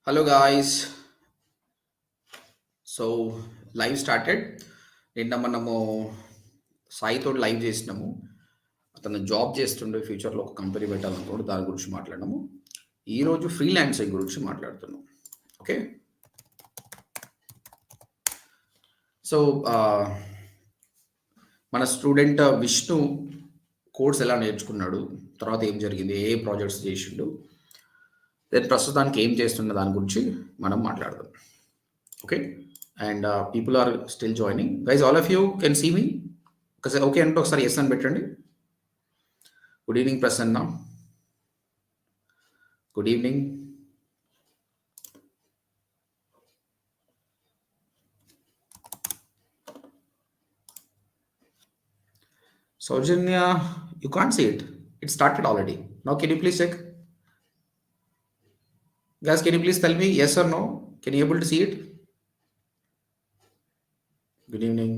Hello guys. So live started. నిన్న మనము సాయితో live చేసినాము. అతను జాబ్ చేస్తుండే ఫ్యూచర్లో ఒక కంపెనీ పెట్టాలనుకోండి, దాని గురించి మాట్లాడినాము. ఈరోజు ఫ్రీలాన్సింగ్ గురించి మాట్లాడుతున్నాం. ఓకే, సో మన స్టూడెంట్ విష్ణు కోర్స్ ఎలా నేర్చుకున్నాడు, తర్వాత ఏం జరిగింది, ఏ ప్రాజెక్ట్స్ చేసిండు, దెన్ ప్రస్తుతానికి ఏం చేస్తున్న దాని గురించి మనం మాట్లాడదాం. Okay, and people are still joining. Guys, all of you can see me. Okay అంటే ఒకసారి ఎస్ అని పెట్టండి. Good evening Prasanna. Good evening. Saujanya, you can't see it. It started already. Now, can you please check? Guys, can you please tell me yes or no? Can you able to see it? Good evening.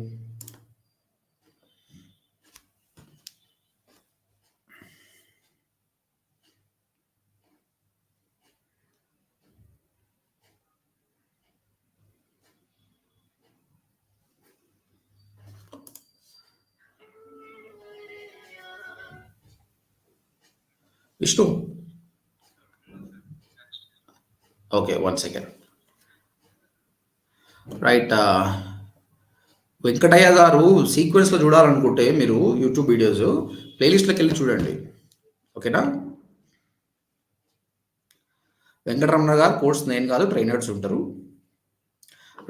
Vishnu. Okay, one second. Right. Venkataiah గారు సీక్వెన్స్లో చూడాలనుకుంటే మీరు YouTube videos ప్లేలిస్ట్లోకి వెళ్ళి చూడండి. ఓకేనా? వెంకటరమణ గారు course నేను కాదు, trainers ఉంటారు.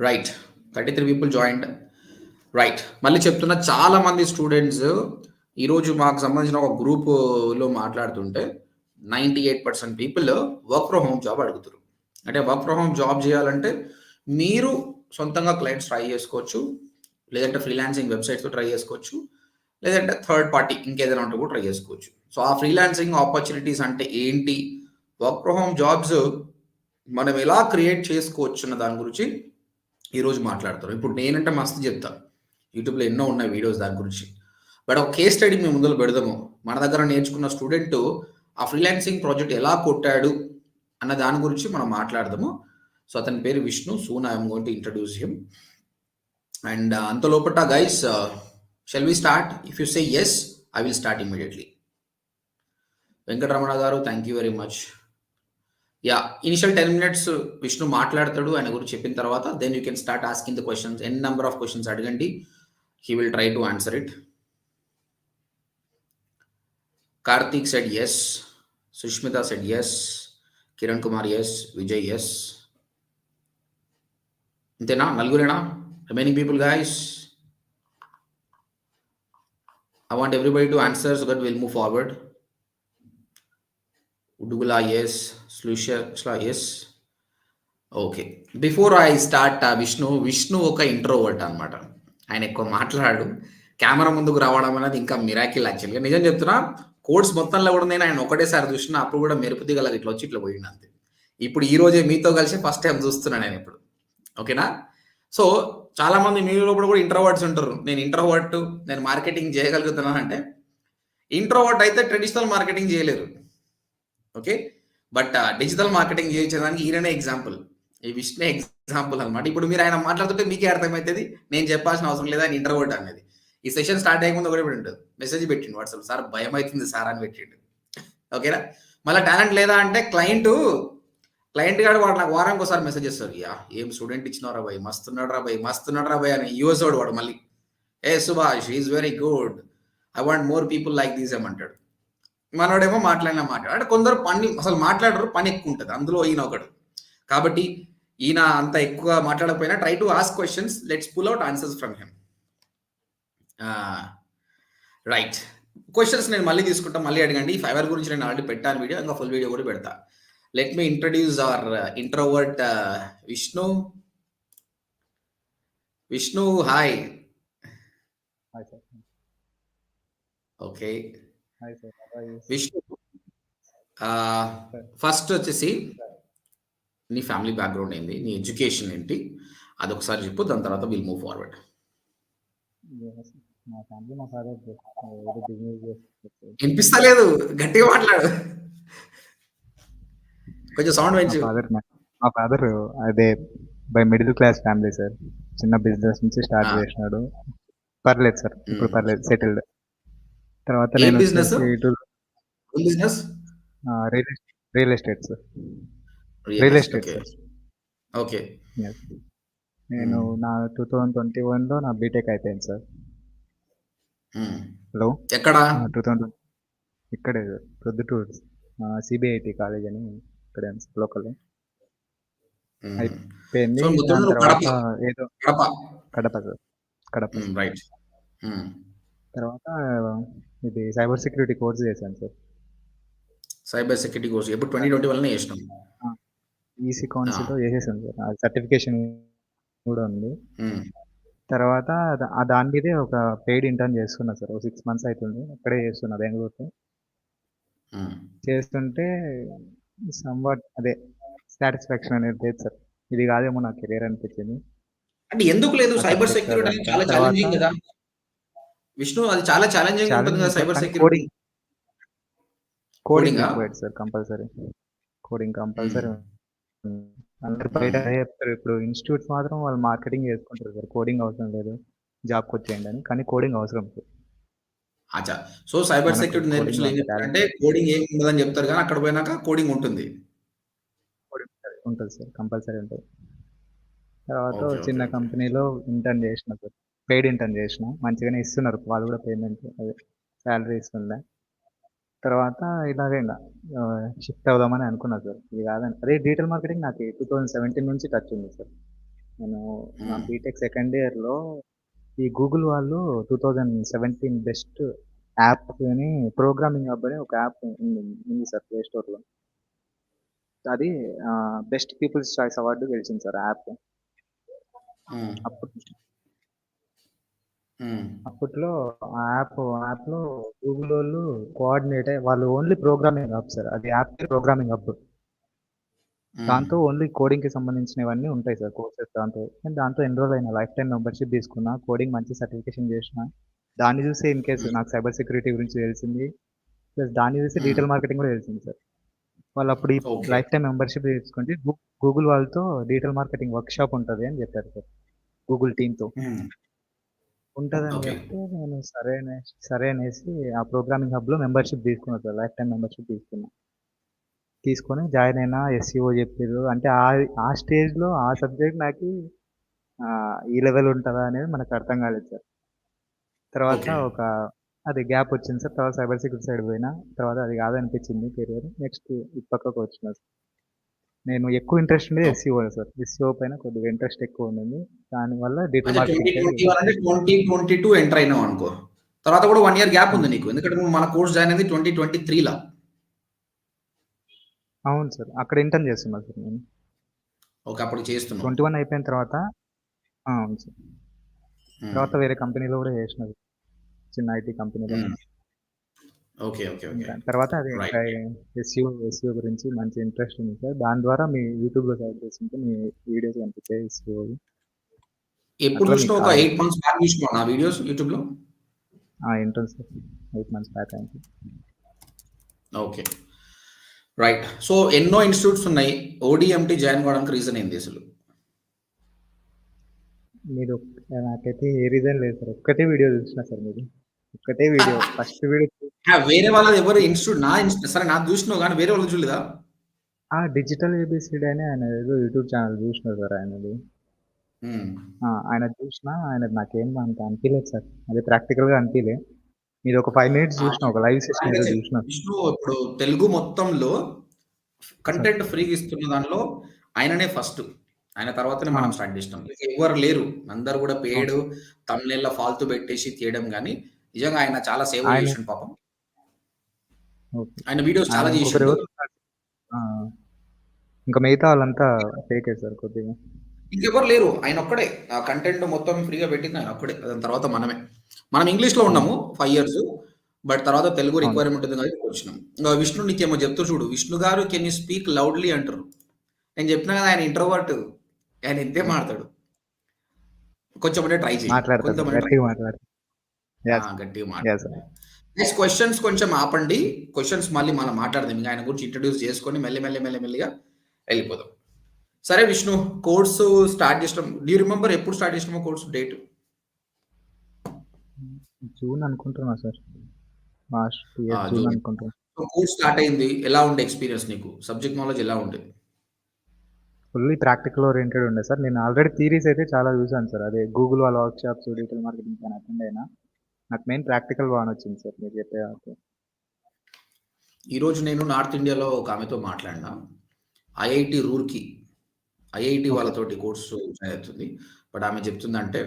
Right, 33 people joined. రైట్, మళ్ళీ చెప్తున్నా, చాలామంది స్టూడెంట్స్ ఈరోజు మాకు సంబంధించిన ఒక గ్రూపులో మాట్లాడుతుంటే 98% people work from home job అడుగుతారు. అంటే వర్క్ ఫ్రమ్ హోమ్ జాబ్ చేయాలంటే మీరు సొంతంగా క్లయింట్స్ ట్రై చేసుకోవచ్చు, లేదంటే ఫ్రీలాన్సింగ్ వెబ్సైట్స్తో ట్రై చేసుకోవచ్చు, లేదంటే థర్డ్ పార్టీ ఇంకేదైనా ఉంటే కూడా ట్రై చేసుకోవచ్చు. సో ఆ ఫ్రీలాన్సింగ్ ఆపర్చునిటీస్ అంటే ఏంటి, వర్క్ ఫ్రమ్ హోమ్ జాబ్స్ మనం ఎలా క్రియేట్ చేసుకోవచ్చు అన్న దాని గురించి ఈరోజు మాట్లాడతారు. ఇప్పుడు నేనంటే మస్తు చెప్తాను, యూట్యూబ్లో ఎన్నో ఉన్నాయి వీడియోస్ దాని గురించి. బట్ ఒక కేస్ స్టడీ మేము ముందు పెడదాము. మన దగ్గర నేర్చుకున్న స్టూడెంట్ ఆ ఫ్రీలాన్సింగ్ ప్రాజెక్ట్ ఎలా కొట్టాడు అన్న దాని గురించి మనం మాట్లాడదాము. సో అతని పేరు Vishnu. Soon I'm going to introduce him. And అంత లోపల guys, shall we start? If you say yes, I will start immediately. Venkataramana గారు, thank you very much. Yeah, initial 10 minutes Vishnu మాట్లాడతాడు. ఆయన గురించి చెప్పిన తర్వాత then you can start asking the questions. N number of questions అడగండి, he will try to answer it. Karthik said yes. Sushmita said yes. Kiran Kumar yes. Vijay yes. Intena? Nalgurena? Remaining people, guys? I want everybody to answer so that we'll move forward. Udugula yes. Slusha yes. Okay, before I start, Vishnu ఒక introvert అనమాట. ఆయన ఎక్కువ మాట్లాడు, camera ముందుకు రావడం అనేది ఇంకా miracle. యాక్చువల్గా నిజం చెప్తున్నా, కోర్స్ మొత్తంలో కూడా నేను ఆయన ఒకటేసారి చూసిన, అప్పుడు కూడా మెరుపు దిగల ఇట్లా వచ్చి ఇట్లా పోయింది అంతే. ఇప్పుడు ఈ రోజే మీతో కలిసి ఫస్ట్ టైం చూస్తున్నాను నేను ఇప్పుడు. ఓకేనా? సో చాలా మంది మీ లోపల కూడా ఇంట్రోవర్ట్స్ ఉంటారు. నేను ఇంట్రోవర్ట్, నేను మార్కెటింగ్ చేయగలుగుతున్నాను అంటే, ఇంట్రోవర్ట్ అయితే ట్రెడిషనల్ మార్కెటింగ్ చేయలేరు. ఓకే, బట్ డిజిటల్ మార్కెటింగ్ చేయించడానికి ఈయననే ఎగ్జాంపుల్, ఈ విష్ణు ఎగ్జాంపుల్ అనమాట. ఇప్పుడు మీరు ఆయన మాట్లాడుతుంటే మీకే అర్థమవుతుంది, నేను చెప్పాల్సిన అవసరం లేదా, ఆయన ఇంట్రోవర్ట్ అనేది. ఈ సెషన్ స్టార్ట్ అయ్యే ఒకటి ఉంటుంది, మెసేజ్ పెట్టిండు వాట్సాప్, సార్ భయం అవుతుంది సార్ అని పెట్టిండు. ఓకేనా? మళ్ళీ టాలెంట్ లేదా అంటే క్లయింట్ గారు వాడు నాకు వారానికి ఒకసారి మెసేజ్ చేస్తారు, యా ఏం స్టూడెంట్ ఇచ్చినారా భయ్, మస్తున్నాడు రా భయ్ అని. యూఎస్ వాడు మళ్ళీ, a Subhash is very good, I want more people like these ఏమంటాడు. మనోడేమో మాట్లాడిన అంటే కొందరు పని అసలు మాట్లాడరు, పని ఎక్కువ ఉంటుంది, అందులో ఈయన ఒకడు. కాబట్టి ఈయన అంత ఎక్కువ మాట్లాడకపోయినా try to ask questions, let's pull out answers from him. Right, questions నేను మళ్ళీ తీసుకుంటా, మళ్ళీ అడగండి. ఈ ఫైవర్ గురించి నేను ఆల్రెడీ పెట్టాను వీడియో, ఇంకా ఫుల్ వీడియో కూడా పెడతా. Let me introduce hour introvert Vishnu. Vishnu, hi. Okay Vishnu, first వచ్చేసి నీ ఫ్యామిలీ బ్యాక్గ్రౌండ్ ఏంటి, నీ ఎడ్యుకేషన్ ఏంటి, అది ఒకసారి చెప్పు, దాని తర్వాత విల్ మూవ్ ఫార్వర్డ్. వినిపిస్తలేదు, గట్టిగా మాట్లాడు, కొంచెం సౌండ్ పెంచు. మా ఫాదర్ అదే by middle class family sir. చిన్న బిజినెస్ నుంచి స్టార్ట్ ఆ! చేసినాడు. పర్లేదు సార్. ఇప్పుడు హ్మ్. పర్లేదు సెటిల్డ్. తర్వాత ఏం బిజినెస్? నేనొచ్చేసి ఇటు ఏం business? Real real estate sir. Real real estate. Estate okay. Sir. Okay. Yes. నేను హ్మ్. నా 2021లో నా బీటెక్ అయిపోయింది సార్. హ్మ్. హలో! ఎక్కడ? 2000 ఇక్కడే సార్. ప్రొద్దుటూరు సీబీఐటీ కాలేజ్ అని ఇక్కడే సార్ లోకలే. హుహు. సో, అయిపోయింది. మొత్తంలో దాని నువ్వు కడప. తర్వాత ఏదో కడప. కడప సార్. కడప హ్మ్. సార్. రైట్. హ్మ్. తర్వాత ఇది సైబర్ సెక్యూరిటీ కోర్స్ చేశాను సార్. సైబర్ సెక్యూరిటీ కోర్స్ ఎప్పుడు 2021లోనే చేసినావు. ఆ! ఈసీ ఆ! కౌన్సిల్‌లో చేసేసాను సార్. అది సర్టిఫికేషన్ కూడా ఉంది. హ్మ్. తర్వాత దాని మీదే ఒక పెయిడ్ ఇంటర్న్ చేస్తున్నా సార్. ఓ 6 మంత్స్ అయితుంది. అక్కడే చేస్తున్నా బెంగుళూరులో. హ్మ్. చేస్తుంటే సమ్‌వాట్ అదే సాటిస్ఫాక్షన్ అనేది లేదు సార్. ఇది కాదేమో నా కెరియర్ అనిపించింది. అంటే ఎందుకు లేదు? ఆ సైబర్ సబ్జెక్ట్ సెక్యూరిటీ అనేది అదంతా. చాలా తర్వాత ఛాలెంజింగ్ గదా! విష్ణు అది చాలా ఛాలెంజింగ్‌గా ఉంటుంది గదా! Challenging sir. సైబర్ కానీ సెక్యూరిటీ. కోడింగ్ కోడింగా? Required sir compulsory. Coding hmm. Compulsory అందరూ బయట హ్మ్. అదే చెప్తారు. ఇప్పుడు ఇన్‌స్టిట్యూట్స్ మాత్రం వాళ్ళు మార్కెటింగ్ చేసుకుంటారు సార్. కోడింగ్ అవసరం లేదు. జాబ్‌కొచ్చేయండి అని. కానీ కోడింగ్ అవసరం సార్. అచ్చా! సో, సైబర్ మనకు సెక్యూరిటీ కోడింగ్‌లో నేర్పించేవాళ్ళు ఏం అంత టాలెంట్ చెప్తారంటే లేదు. కోడింగ్ ఏమి ఉండదని చెప్తారు గానీ, అక్కడ పోయినాక కోడింగ్ ఉంటుంది. కోడింగ్ ఉంటది సార్. కంపల్సరీ ఉంటది. తర్వాత ఓకే. ఓకే. చిన్న ఓకే. కంపెనీలో ఇంటర్న్ చేసిన సార్. పెయిడ్ ఇంటర్న్ చేసిన. మంచిగానే ఇస్తున్నారు. వాళ్ళు కూడా పేమెంట్ అదే సాలరీ ఇస్తుండే. తర్వాత ఇలాగే ఇంగ షిఫ్ట్ అవుదామని అనుకున్నా సార్. ఇది కాదని అదే డిజిటల్ మార్కెటింగ్ నాకు 2017 నుంచి టచ్ ఉంది సార్. నేను నా హ్మ్. బీటెక్ సెకండ్ ఇయర్‌లో ఈ గూగుల్ వాళ్ళు 2017 బెస్ట్ యాప్ అని ప్రోగ్రామింగ్ హబ్ అని ఒక యాప్ ఉంది సార్ ప్లే స్టోర్‌లో. అది బెస్ట్ పీపుల్స్ చాయిస్ అవార్డ్ గెలిచింది సార్ ఆ యాప్. హ్మ్. అప్పుడు హ్మ్. అప్పట్లో యాప్‌లో గూగులోళ్ళు వాళ్ళు ఓన్లీ ప్రోగ్రామింగ్ హబ్ సార్. అది యాప్ పేరు ప్రోగ్రామింగ్ హబ్. హ్మ్. దాంతో ఓన్లీ కోడింగ్‌కి సంబంధించినవన్నీ ఉంటాయి సార్ కోర్సెస్ దాంతో. నేను దాంతో ఎన్రోల్ అయిన. లైఫ్ టైమ్ మెంబర్‌షిప్ తీసుకున్నా. కోడింగ్ మంచి సర్టిఫికేషన్ చేషినా. దాన్ని చూసే ఇన్ కేస్ హ్మ్. నాకు సైబర్ సెక్యూరిటీ గురించి తెలిసింది. ప్లస్ దాన్ని చూసి హ్మ్. డిజిటల్ మార్కెటింగ్ కూడా తెలిసింది సార్. వాళ్ళప్పుడు ఈ ఓకే. లైఫ్ టైమ్ మెంబర్‌షిప్ తీసుకుంటే గూగుల్ వాళ్ళతో డిజిటల్ మార్కెటింగ్ వర్క్‌షాప్ ఉంటది అని చెప్పారు సార్. గూగుల్ టీమ్‌తో. హ్మ్. ఉంటదని ఓకే. చెప్తే నేను సరే అనేసి ఆ ప్రోగ్రామింగ్ హబ్‌లో మెంబర్‌షిప్ తీసుకున్నా సార్. లైఫ్ టైమ్ మెంబర్‌షిప్ తీసుకున్నా. తీసుకొని జాయిన్ అయినా. ఎస్‌సీఓ చెప్పిర్రు. అంటే ఆ స్టేజ్‌లో ఆ సబ్జెక్ట్ నాకి ఈ లెవెల్ ఉంటదా అనేది మనకు అర్థం కాలేదు సార్. తర్వాత ఓకే. అది గ్యాప్ వచ్చింది సార్. తర్వాత సైబర్ సెక్యూరిటీ సైడ్ పోయినా. తర్వాత అది కాదనిపించింది కెరియర్. నెక్స్ట్ ఇటు పక్కకు వచ్చిన సార్. నేను ఎక్కువ ఇంట్రెస్ట్ ఉండేది ఓకే. ఎస్‌సీఓలో సార్. ఎస్‌సీఓ పైన కొద్దిగా ఇంట్రెస్ట్ ఎక్కువ ఉండింది. దానివల్ల డిజిటల్ అంటే మార్కెటింగ్ సైడ్ 2021 అంటే 2022 ఎంటర్ అయినావనుకో. తర్వాత కూడా 1 ఇయర్ గ్యాప్ ఉంది నీకు. ఎందుకంటే నువ్వు మన కోర్స్ జాయిన్ అయింది 2023ల. అవును సార్. అక్కడ ఇంటర్న్ చేస్తున్నా సార్ నేను. ఓకే. అప్పుడు చేస్తున్నావు. 21 అయిపోయిన తర్వాత అవును సార్. హ్మ్. తర్వాత వేరే కంపెనీలో కూడా చేసిన. చిన్న ఐటీ కంపెనీలో. హ్మ్. ఓకే. ఓకే. ఓకే. దాని తర్వాత అది ఇంకా రైట్. ఎస్‌సీఓ గురించి మంచి ఇంట్రెస్ట్ ఉంది సార్. దాని ద్వారా మీ యూట్యూబ్‌లో సెర్చ్ చేస్తుంటే మీ వీడియోస్ కనిపించాయి ఎస్‌సీఓవి. ఎప్పుడు అట్లా మీకు చూసినావు? ఒక కాల్ 8 చేశాను. మంత్స్ బ్యాక్ చూసినావా నా వీడియోస్ యూట్యూబ్‌లో? Intern sir. 8 మంత్స్ బ్యాక్ అయింది. ఓకే. రైట్. సో, ఎన్నో ఇన్‌స్టిట్యూట్స్ ఉన్నాయి. ఓడీఎంటీ జాయిన్ అవ్వడానికి రీజన్ ఏంది అసలు? మీరు నాకైతే ఏ రీజన్ లేదు సార్. ఒక్కటే వీడియో చూసినా సార్ మీది. ఒక్కటే వీడియో. ఫస్ట్ వీడియో వేరే వాళ్ళది ఎవరు ఇన్‌స్టిట్యూట్ సరే నాది చూసినావు గానీ వేరే వాళ్ళది చూడలేదా? డిజిటల్ ఏబీసీడీ అని ఆయనదేదో యూట్యూబ్ ఛానెల్ చూసినా సార్ ఆయనది. హ్మ్. ఆయనది చూసినా ఆయనది నాకేం అంత అనిపియలేదు సార్. అదే ప్రాక్టికల్‌గా అనిపియలే. మీదొక 5 మినిట్స్ ఆ! చూసినా. ఒక లైవ్ సెషన్ ఫ్రాంక్‌గా ఏదో చెప్పు. చూసినా. విష్ణు ఇప్పుడు తెలుగు మొత్తంలో సార్. కంటెంట్ ఫ్రీగా ఇస్తున్న దానిలో ఆయననే ఫస్ట్. ఆయన తర్వాతనే మనం అవును సార్. స్టార్ట్ చేసినాం. ఎవ్వరు లేరు. అందరూ కూడా అవును పెయిడ్ సార్. థంబ్‌నెయిల్‌ల ఫాల్తూ పెట్టేసి తీయడం గానీ, నిజంగా ఆయన చాలా సేవ ఆయన చేసిండు పాపం. ఓకే. ఆయన వీడియోస్ ఆయన చాలా చేసిండు. ఇంకొకరెవరు ఉన్నారు. ఆ! ఇంకా మిగతా వాళ్ళంతా ఫేకే సార్ కొద్దిగా. ఇంకెవ్వరు లేరు. ఆయనొక్కడే. ఆ కంటెంట్ మొత్తం ఫ్రీగా పెట్టింది ఆయనొక్కడే. దాని తర్వాత మనమే. మనం ఇంగ్లీష్‌లో అవును. ఉన్నాము 5 ఇయర్స్. బట్ తర్వాత తెలుగు అవును. రిక్వైర్మెంట్ ఉంది కాబట్టి ఇక్కడికొచ్చినాం. విష్ణు నీకేమో చెప్తా చూడు. విష్ణు గారు కెన్ యూ స్పీక్ లౌడ్‌లీ అంటారు. నేను చెప్పినా కదా ఆయన ఇంట్రోవర్ట్. ఆయన ఇంతే మాట్లాడతాడు. కొంచెం ట్రై చెయ్యి. మాట్లాడతా కొంచెం సార్. ట్రై గట్టిగా చెయి. మాట్లాడతా. యాహ్! గట్టిగా యాహ్! మాట్లాడు. సార్. నెక్స్ట్ క్వెషన్స్ కొంచెం ఆపండి. క్వెషన్స్ మళ్ళీ మనం మాట్లాడదాం. ఇంక ఆయన గురించి ఇంట్రొడ్యూస్ చేసుకొని మెల్లి మెల్లిగా వెళ్ళిపోదాం. సరే విష్ణు, కోర్సు స్టార్ట్ చేసినాం. డూ యూ రిమెంబర్ ఎప్పుడు స్టార్ట్ చేసినామో కోర్సు డేట్? జూన్ అనుకుంటున్నా sir. Last year June June. అనుకుంటున్నా. సో కోర్స్ స్టార్ట్ అయింది. ఎలా ఉండే ఎక్స్‌పీరియన్స్ నీకు? సబ్జెక్ట్ నాలెడ్జ్ ఎలా ఉండే? ఫుల్లీ ప్రాక్టికల్ ఓరియెంటెడ్ ఉండే సార్. నేను ఆల్రెడీ థియరీస్ అయితే చాలా చూసాను సార్. అదే గూగుల్ వాళ్ళ వర్క్‌షాప్స్, డిజిటల్ మార్కెటింగ్ పైన అటెండ్ అయినా. నాకు మెయిన్ ప్రాక్టికల్ బా నచ్చింది సార్ మీరు చెప్పే దాంట్లో. ఈరోజు నేను నార్త్ ఇండియాలో ఒక ఆమెతో మాట్లాడినా. ఐఐటీ రూర్కీ. IIT okay. వాళ్ళతోటి కోర్సు జాయిన్ అవుతుంది. బట్ ఆమె చెప్తుందంటే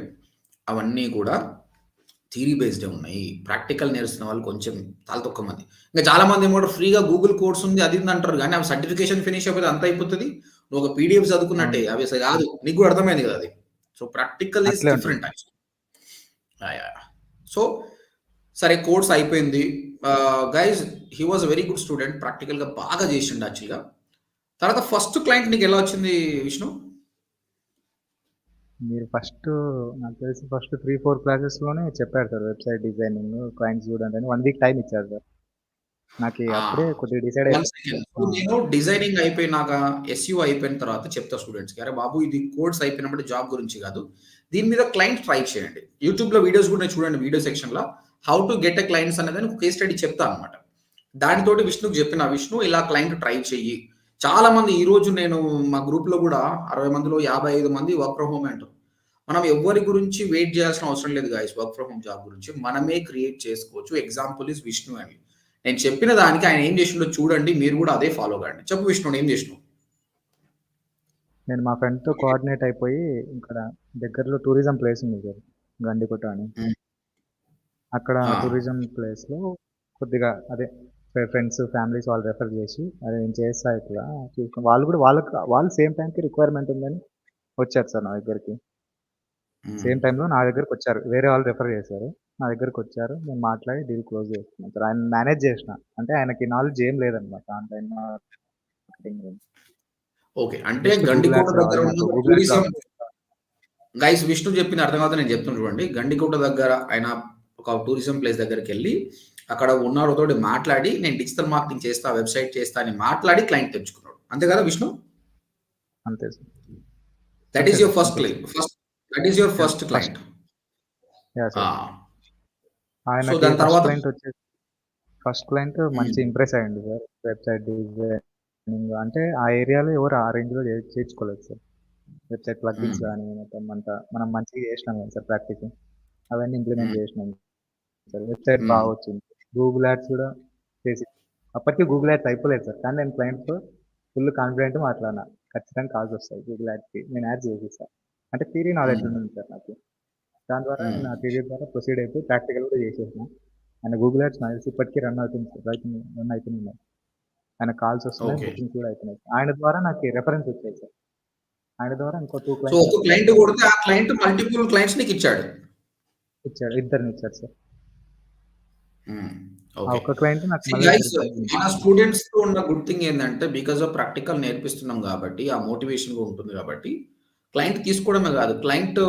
అవన్నీ కూడా థియరీ బేస్డే ఉన్నాయి. ప్రాక్టికల్ నేర్చుకున్న వాళ్ళు కొంచెం చాలా తక్కువ మంది. ఇంకా చాలా మందేమో ఫ్రీగా గూగుల్ కోర్స్ ఉంది అది ఇది అంటారు గానీ, అవి సర్టిఫికేషన్ ఫినిష్ అయిపోతే అంతా అయిపోతది. నువ్వు ఒక పీడీఎఫ్ చదువుకున్నట్టే. అవును. అవి అసలు కాదు. నీకు కూడా అర్థమైంది కదా అది. సో, ప్రాక్టికల్ ఈస్ అట్లే ఉంటుంది. Different actually. యాహ్! సో, సరే కోర్స్ అయిపోయింది. Guys he was a very good student. ప్రాక్టికల్‌గా బాగా చేసిండు యాక్చువల్‌గా. తర్వాత ఫస్ట్ క్లయింట్ నీకెలా వచ్చింది విష్ణు? మీరు నాకు తెలిసి ఫస్ట్ 3, 4 క్లాసెస్‌లోనే చెప్పారు సార్ వెబ్‌సైట్ డిజైనింగ్, క్లయింట్స్ చూడండి అని 1 వీక్ టైమ్ ఇచ్చారు సార్. నాకి ఆ! అప్పుడే కొద్దిగా డిసైడ్ వన్ అయిపోయాను. సెకండ్. ఆ! సో, నేను డిజైనింగ్ అయిపోయినాక, ఎస్‌యూ అయిపోయిన తర్వాత చెప్తా స్టూడెంట్స్‌కి. అరే బాబు! ఇది కోర్స్ అయిపోయినప్పుడు జాబ్ గురించి కాదు. దీని మీద క్లయింట్ ట్రై చేయండి. యూట్యూబ్‌లో వీడియోస్ కూడా చూడండి వీడియో సెక్షన్‌లో. How to get a clients అనేదని ఒక కేస్ స్టడీ చెప్తా అన్నమాట. దానితోటి విష్ణుకి చెప్పిన, "విష్ణు ఇలా క్లయింట్ ట్రై చెయ్యి." చాలా మంది ఈరోజు నేను మా గ్రూప్‌లో గూడా 60 మందిలో 55 మంది వర్క్ ఫ్రమ్ హోమే అంటారు. మనం ఎవ్వరి గురించి వెయిట్ చేయాల్సిన అవసరం లేదు guys work from home job గురించి. మనమే క్రియేట్ చేసుకోవచ్చు. ఎగ్జాంపుల్ ఈస్ విష్ణు అని. నేను చెప్పిన దానికి ఆయన ఏం చేసిండో చూడండి. మీరు కూడా అదే ఫాలో కండి. చెప్పు విష్ణు ఏం చేసినావు? నేను మా ఫ్రెండ్‌తో కోఆర్డినేట్ అయిపోయి ఇక్కడ దగ్గరలో టూరిజం ప్లేస్ ఉంది సార్. గండికోట అని. హ్మ్. అక్కడ ఆ! టూరిజం ప్లేస్‌లో కొద్దిగా అదే ఫ్రెండ్స్, ఫ్యామిలీస్ వాళ్ళు రెఫర్ చేసి, "అరే! నేను చేస్తా ఇట్లా చూసుకో" వాళ్ళు కూడా వాళ్ళు సేమ్ టైమ్‌కి రిక్వైర్మెంట్ ఉందని వచ్చారు సార్ నా దగ్గరికి. హ్మ్. సేమ్ టైమ్‌లో నా దగ్గరకొచ్చారు. వేరే వాళ్ళు రిఫర్ చేశారు. నా దగ్గరకొచ్చారు. నేను మాట్లాడి డీల్ క్లోజ్ చేసుకున్నాను సార్. ఆయన్ని మేనేజ్ చేసిన. అంటే ఆయనకి నాలెడ్జ్ ఏం లేదనమాట ఆన్‌లైన్ మార్కెటింగ్ గురించి. ఓకే. అంటే జస్ట్ గూగుల్ గండికోట యాడ్స్ దగ్గర కావాలి ఉన్న నాకు. గూగుల్ యాడ్స్ టూరిజం కావాలి. గైస్ విష్ణు చెప్పింది అర్థం కాకపోతే నేను చెప్తున్నా చూడండి. గండికోట దగ్గర ఆయన ఒక టూరిజం ప్లేస్ దగ్గరికెళ్ళి అక్కడ ఉన్నోళ్ళతోటి మాట్లాడి నేను డిజిటల్ మార్కెటింగ్ చేస్తా, వెబ్‌సైట్ చేస్తా అని మాట్లాడి క్లయింట్ తెచ్చుకున్నాడు. అంతే కదా విష్ణు? అంతే సార్. దట్ అంతే ఈస్ యువర్ సార్. ఫస్ట్ అంతే sir. Client. That is your yeah! First first client. Yeah! ఆ! సార్. సో, ఆయనకి దాని తర్వాత ఫస్ట్ క్లయింట్ మంచి హ్మ్. ఇంప్రెస్ అయ్యిండు సార్. వెబ్‌సైట్ డిజైనింగ్ అంటే ఆ ఏరియాలో ఎవరు ఆ రేంజ్‌లో చేర్చుకోలేదు సార్. వెబ్‌సైట్ హ్మ్. ప్లగిన్స్ గాని మొత్తం అంతా మనం మంచిగా చేసినాం కదా సార్ ప్రాక్టీస్. అవన్నీ ఇంప్లిమెంట్ హ్మ్. చేసినాం సార్. వెబ్‌సైట్ హ్మ్. బాగా వచ్చింది. గూగుల్ యాడ్స్ కూడా చేసి అప్పటికి గూగుల్ యాడ్స్ అయిపోలేదు సార్. కానీ నేను క్లయింట్‌తో ఫుల్ కాన్ఫిడెంట్‌గా మాట్లాడినా. ఖచ్చితంగా కాల్స్ వస్తాయి గూగుల్ యాడ్స్‌కి. నేను యాడ్స్ చేసిస్తా. అంటే థియరీ నాలెడ్జ్ హ్మ్. ఉంది సార్ నాకు. దాని ద్వారా హ్మ్. నేను ఆ థియరీ ద్వారా ప్రొసీడ్ అయిపోయి ప్రాక్టికల్ కూడా చేసేసిన. ఆయన గూగుల్ యాడ్స్ నాకు తెలిసి ఇప్పటికి రన్ అవుతుంది సార్. రన్ అయితూనే ఉన్నాయి. ఆయన కాల్స్ వస్తున్నాయి. ఓకే. బుకింగ్స్ కూడా అయితున్నాయి. ఆయన ద్వారా నాకు రెఫరెన్స్ వచ్చాయి సార్. ఆయన ద్వారా ఇంకో 2 సో, క్లయింట్స్ ఒక నాకు క్లయింట్ రెఫర్ కొడితే ఆ క్లయింట్ మల్టిపుల్ క్లయింట్స్ నీకిచ్చాడు. ఇచ్చాడు. ఇద్దరినిచ్చారు సార్. హ్మ్. ఆ ఓకే. ఒక్క క్లయింట్ నాకు సీ మళ్ళీ గైస్ ఇద్దరు క్లయింట్స్ మన ఇచ్చారు. స్టూడెంట్స్‌తో ఉన్న గుడ్ థింగ్ ఏందంటే బికాస్ ఆఫ్ ప్రాక్టికల్ నేర్పిస్తున్నాం గాబట్టి, ఆ మోటివేషన్‌గా ఉంటుంది గాబట్టి, క్లయింట్ తీసుకోవడమే గాదు, క్లయింట్